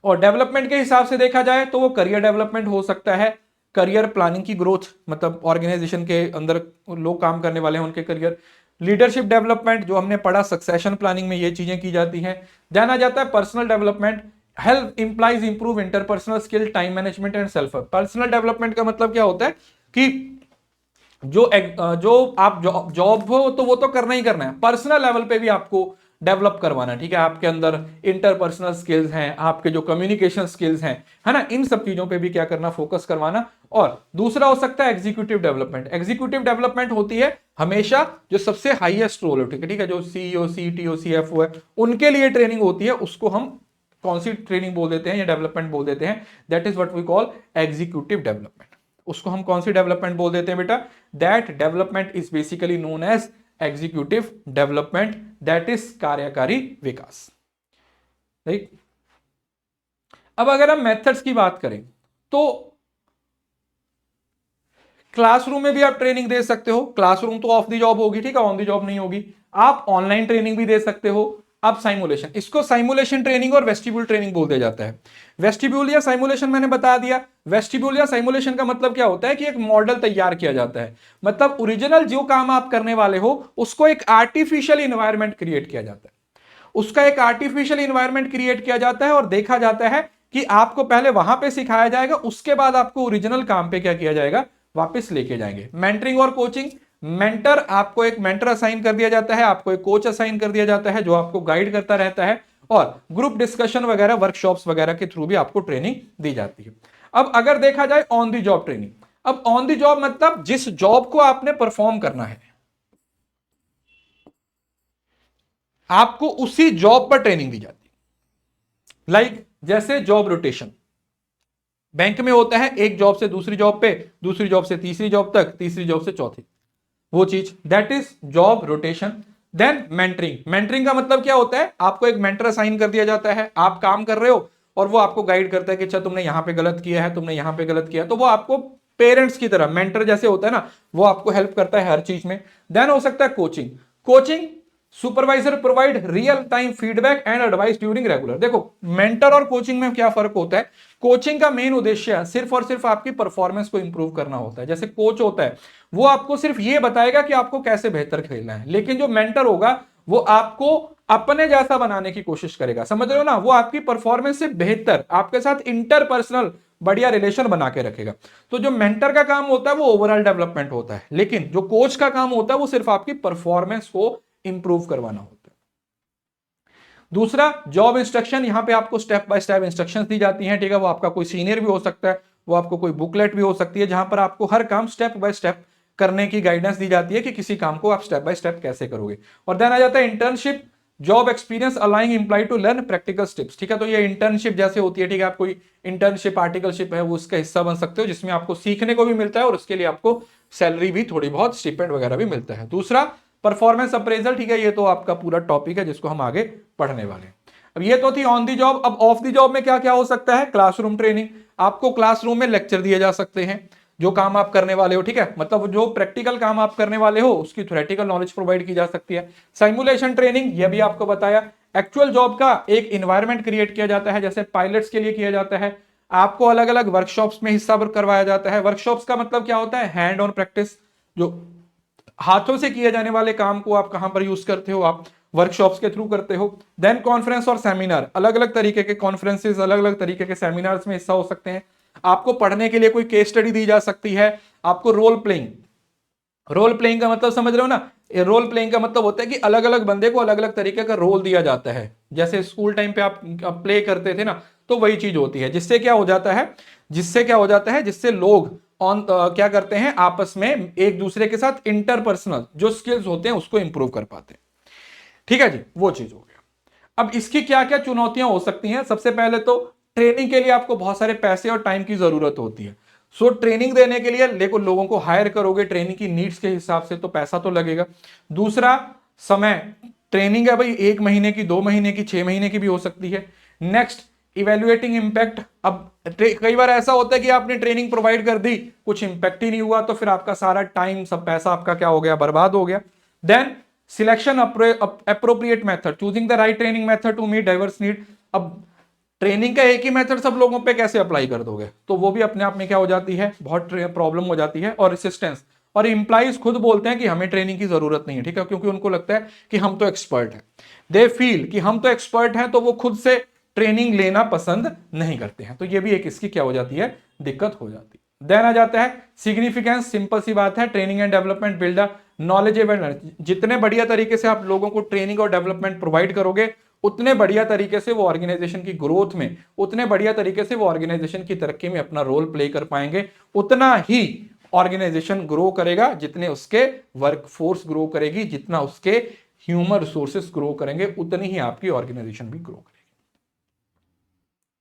[SPEAKER 1] और डेवलपमेंट के हिसाब से देखा जाए तो वो करियर डेवलपमेंट हो सकता है, करियर प्लानिंग की ग्रोथ, मतलब ऑर्गेनाइजेशन के अंदर लोग काम करने वाले हैं उनके करियर। लीडरशिप डेवलपमेंट जो हमने पढ़ा, सक्सेशन प्लानिंग में ये चीजें की जाती हैं। जाना जाता है personal development, help implies improve interpersonal skill, time management and self. Personal development का मतलब क्या होता है कि जो आप जॉब हो तो वो तो करना ही करना है, पर्सनल लेवल पे भी आपको डेवलप करवाना, ठीक है, आपके अंदर इंटरपर्सनल स्किल्स हैं, आपके जो कम्युनिकेशन स्किल्स हैं, है ना, इन सब चीजों पे भी क्या करना, फोकस करवाना। और दूसरा हो सकता है एग्जीक्यूटिव डेवलपमेंट। एग्जीक्यूटिव डेवलपमेंट होती है हमेशा जो सबसे हाईएस्ट रोल है, ठीक है, जो सीईओ, सीटीओ, सीएफओ है उनके लिए ट्रेनिंग होती है, उसको हम कौन सी ट्रेनिंग बोल देते हैं या डेवलपमेंट बोल देते हैं, that is what we call executive development. उसको हम कौन सी डेवलपमेंट बोल देते हैं बेटा? That development is basically known as executive development, that is कार्यकारी विकास, राइट। अब अगर हम मेथड्स की बात करें तो क्लासरूम में भी आप ट्रेनिंग दे सकते हो, क्लासरूम तो ऑफ द जॉब होगी, ठीक है, ऑन द जॉब नहीं होगी। आप ऑनलाइन ट्रेनिंग भी दे सकते हो। अब साइमुलेशन, इसको साइमुलेशन ट्रेनिंग और वेस्टिब्यूल ट्रेनिंग बोल दिया जाता है। वेस्टिब्यूल या साइमुलेशन मैंने बता दिया। वेस्टिब्यूल या साइमुलेशन का मतलब क्या होता है कि एक मॉडल तैयार किया जाता है, मतलब ओरिजिनल जो काम आप करने वाले हो उसको एक आर्टिफिशियल इन्वायरमेंट क्रिएट किया जाता है, उसका एक आर्टिफिशियल इन्वायरमेंट क्रिएट किया जाता है और देखा जाता है कि आपको पहले वहां पे सिखाया जाएगा, उसके बाद आपको ओरिजिनल काम पे क्या किया जाएगा, वापस लेके जाएंगे। मेंटरिंग और कोचिंग, मेंटर, आपको एक मेंटर असाइन कर दिया जाता है, आपको एक कोच असाइन कर दिया जाता है जो आपको गाइड करता रहता है, और ग्रुप डिस्कशन वगैरह, वर्कशॉप्स वगैरह के थ्रू भी आपको ट्रेनिंग दी जाती है। अब अगर देखा जाए ऑन द जॉब ट्रेनिंग, अब ऑन द जॉब मतलब जिस जॉब को आपने परफॉर्म करना है, आपको उसी जॉब पर ट्रेनिंग दी जाती है। लाइक जैसे जॉब रोटेशन बैंक में होता है, एक जॉब से दूसरी जॉब पे, दूसरी जॉब से तीसरी जॉब तक, तीसरी जॉब से चौथी, वो चीज, that is job rotation. Then mentoring, mentoring का मतलब क्या होता है, आपको एक मेंटर असाइन कर दिया जाता है, आप काम कर रहे हो और वो आपको गाइड करता है कि अच्छा तुमने यहां पे गलत किया है, तुमने यहां पे गलत किया है, तो वो आपको पेरेंट्स की तरह, मेंटर जैसे होता है ना, वो आपको हेल्प करता है हर चीज में। देन हो सकता है coaching, coaching supervisor provide real time feedback and advice during regular. देखो मेंटर और कोचिंग में क्या फर्क होता है, कोचिंग का मेन उद्देश्य सिर्फ और सिर्फ आपकी परफॉर्मेंस को इंप्रूव करना होता है। जैसे कोच होता है वो आपको सिर्फ ये बताएगा कि आपको कैसे बेहतर खेलना है, लेकिन जो मेंटर होगा वो आपको अपने जैसा बनाने की कोशिश करेगा, समझ रहे हो ना, वो आपकी परफॉर्मेंस से बेहतर आपके साथ इंटरपर्सनल बढ़िया रिलेशन बना के रखेगा। तो जो मेंटर का काम होता है वो ओवरऑल डेवलपमेंट होता है, लेकिन जो कोच का काम होता है वो सिर्फ आपकी परफॉर्मेंस को इंप्रूव करवाना होता है। दूसरा जॉब इंस्ट्रक्शन, यहां पे आपको स्टेप बाय स्टेप इंस्ट्रक्शंस दी जाती हैं, ठीक है, वो आपका कोई सीनियर भी हो सकता है, वो आपको कोई बुकलेट भी हो सकती है, जहां पर आपको हर काम स्टेप बाय स्टेप करने की गाइडेंस दी जाती है कि किसी काम को आप स्टेप बाय स्टेप कैसे करोगे। और देन आ जाता है internship, job experience aligning employ to learn practical steps, ठीक है, तो ये इंटर्नशिप जैसे होती है, ठीक है, आप कोई इंटर्नशिप आर्टिकलशिप है वो उसका हिस्सा बन सकते हो, जिसमें आपको सीखने को भी मिलता है और उसके लिए आपको सैलरी भी थोड़ी बहुत, स्टिपेंड वगैरह भी मिलता है। दूसरा परफॉर्मेंस अप्रेजल, ठीक है, ये तो आपका पूरा टॉपिक है जिसको हम आगे पढ़ने वाले हैं। अब ये तो थी ऑन दी जॉब। अब ऑफ दी जॉब में क्या क्या हो सकता है, क्लासरूम ट्रेनिंग, आपको क्लासरूम में लेक्चर दिए जा सकते हैं, जो काम आप करने वाले हो, ठीक है, मतलब जो प्रैक्टिकल काम आप करने वाले हो उसकी थ्योरेटिकल नॉलेज प्रोवाइड की जा सकती है। साइमुलेशन ट्रेनिंग, ये भी आपको बताया। एक्चुअल जॉब का एक इन्वायरमेंट क्रिएट किया जाता है, जैसे पायलट्स के लिए किया जाता है, आपको अलग अलग वर्कशॉप्स में हिस्सा करवाया जाता है। वर्कशॉप्स का मतलब क्या होता है, हैंड ऑन प्रैक्टिस, जो हाथों से किए जाने वाले काम को आप कहां पर यूज करते हो, आप वर्कशॉप्स के थ्रू करते हो। देन कॉन्फ्रेंस और सेमिनार, अलग अलग तरीके के कॉन्फ्रेंसेस, अलग अलग तरीके के सेमिनार्स में हिस्सा हो सकते हैं। आपको पढ़ने के लिए कोई केस स्टडी दी जा सकती है। आपको रोल प्लेइंग, रोल प्लेइंग का मतलब समझ रहे हो ना, ये रोल प्लेइंग का मतलब होता है कि अलग अलग बंदे को अलग अलग तरीके का रोल दिया जाता है, जैसे स्कूल टाइम पे आप प्ले करते थे ना, तो वही चीज होती है। जिससे क्या हो जाता है, जिससे लोग ऑन क्या करते हैं, आपस में एक दूसरे के साथ इंटरपर्सनल जो स्किल्स होते हैं उसको इंप्रूव कर पाते हैं, ठीक है जी, वो चीज हो गया। अब इसकी क्या क्या चुनौतियां हो सकती हैं, सबसे पहले तो ट्रेनिंग के लिए आपको बहुत सारे पैसे और टाइम की जरूरत होती है। सो ट्रेनिंग देने के लिए देखो, लोगों को हायर करोगे ट्रेनिंग की नीड्स के हिसाब से, तो पैसा तो लगेगा। दूसरा समय, ट्रेनिंग है भाई 1 महीने की, 2 महीने की, 6 महीने की भी हो सकती है। नेक्स्ट इवेल्युएटिंग इंपैक्ट, अब कई बार ऐसा होता है कि आपने ट्रेनिंग प्रोवाइड कर दी, कुछ इंपैक्ट ही नहीं हुआ, तो फिर आपका सारा टाइम, सब पैसा आपका क्या हो गया, बर्बाद हो गया। Then selection appropriate method, choosing the right training method to meet diverse need. अब ट्रेनिंग का एक ही मेथड सब लोगों पे कैसे अप्लाई कर दोगे, तो वो भी अपने आप में क्या हो जाती है, बहुत प्रॉब्लम हो जाती है। और रेसिस्टेंस, और इंप्लाइज खुद बोलते हैं कि हमें ट्रेनिंग की जरूरत नहीं है, ठीक है, क्योंकि उनको लगता है कि हम तो एक्सपर्ट हैं, दे फील कि हम तो एक्सपर्ट हैं, तो वो खुद से ट्रेनिंग लेना पसंद नहीं करते हैं। तो ये भी एक इसकी क्या हो जाती है, दिक्कत हो जाती है। देन आ जाता है सिग्निफिकेंस, सिंपल सी बात है, training and development build a knowledgeable, जितने बढ़िया तरीके से आप लोगों को ट्रेनिंग और डेवलपमेंट प्रोवाइड करोगे, उतने बढ़िया तरीके से वो ऑर्गेनाइजेशन की ग्रोथ में, उतने बढ़िया तरीके से वो ऑर्गेनाइजेशन की तरक्की में अपना रोल प्ले कर पाएंगे। उतना ही ऑर्गेनाइजेशन ग्रो करेगा जितने उसके वर्कफोर्स ग्रो करेगी, जितना उसके ह्यूमन रिसोर्सेस ग्रो करेंगे, उतनी ही आपकी ऑर्गेनाइजेशन भी ग्रो करेगी।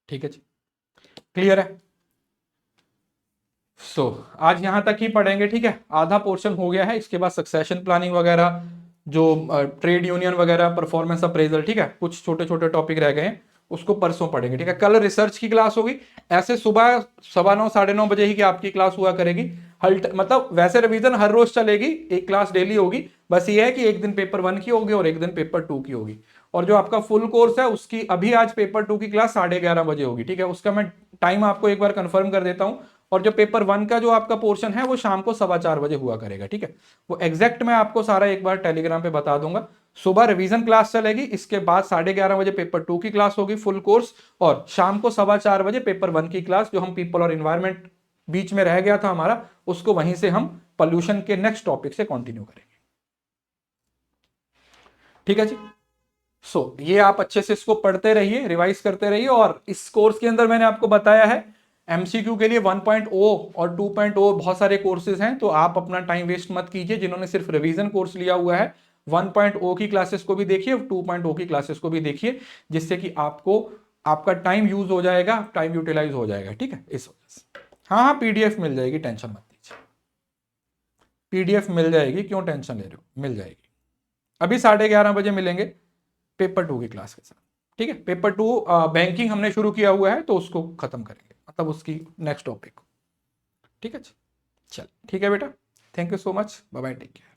[SPEAKER 1] ठीक है जी, क्लियर है। आज यहां तक ही पढ़ेंगे, ठीक है। आधा पोर्शन हो गया है, इसके बाद सक्सेशन प्लानिंग वगैरह, जो ट्रेड यूनियन वगैरह, परफॉर्मेंस अप्रेजल, ठीक है, कुछ छोटे छोटे टॉपिक रह गए हैं, उसको परसों पढ़ेंगे, ठीक है। कल रिसर्च की क्लास होगी, ऐसे सुबह 9:15 9:30 बजे ही की आपकी क्लास हुआ करेगी। मतलब वैसे रिवीजन हर रोज चलेगी, एक क्लास डेली होगी, बस ये है कि एक दिन पेपर 1 की होगी और एक दिन पेपर 2 की होगी। और जो आपका फुल कोर्स है उसकी अभी आज पेपर 2 की क्लास 11:30 बजे होगी, ठीक है। उसका मैं टाइम आपको एक बार कंफर्म कर देता हूं। और जो पेपर 1 का जो आपका पोर्शन है वो शाम को 4:15 बजे हुआ करेगा, ठीक है। वो एग्जैक्ट मैं आपको सारा एक बार टेलीग्राम पे बता दूंगा। सुबह रिवीजन क्लास चलेगी, इसके बाद 11:30 बजे पेपर 2 की क्लास होगी फुल कोर्स, और शाम को 4:15 बजे पेपर 1 की क्लास, जो हम पीपल और इन्वायरमेंट बीच में रह गया था हमारा, उसको वहीं से हम पॉल्यूशन के नेक्स्ट टॉपिक से कंटिन्यू करेंगे, ठीक है जी। ये आप अच्छे से इसको पढ़ते रहिए, रिवाइज करते रहिए। और इस कोर्स के अंदर मैंने आपको बताया है एमसीक्यू के लिए 1.0 और 2.0 बहुत सारे कोर्सेज हैं, तो आप अपना टाइम वेस्ट मत कीजिए। जिन्होंने सिर्फ रिवीजन कोर्स लिया हुआ है, 1.0 की क्लासेस को भी देखिए, 2.0 की क्लासेस को भी देखिए, जिससे कि आपको आपका टाइम यूज हो जाएगा, टाइम यूटिलाइज हो जाएगा, ठीक है, इस वजह से। हाँ हाँ, पीडीएफ मिल जाएगी, टेंशन मत लीजिए, पीडीएफ मिल जाएगी, क्यों टेंशन ले रहे हो, मिल जाएगी। अभी 11:30 बजे मिलेंगे पेपर 2 की क्लास के साथ, ठीक है। पेपर 2 बैंकिंग हमने शुरू किया हुआ है, तो उसको खत्म करेंगे, मतलब उसकी नेक्स्ट टॉपिक, ठीक है। चल ठीक है बेटा, thank you so much, bye bye, take care.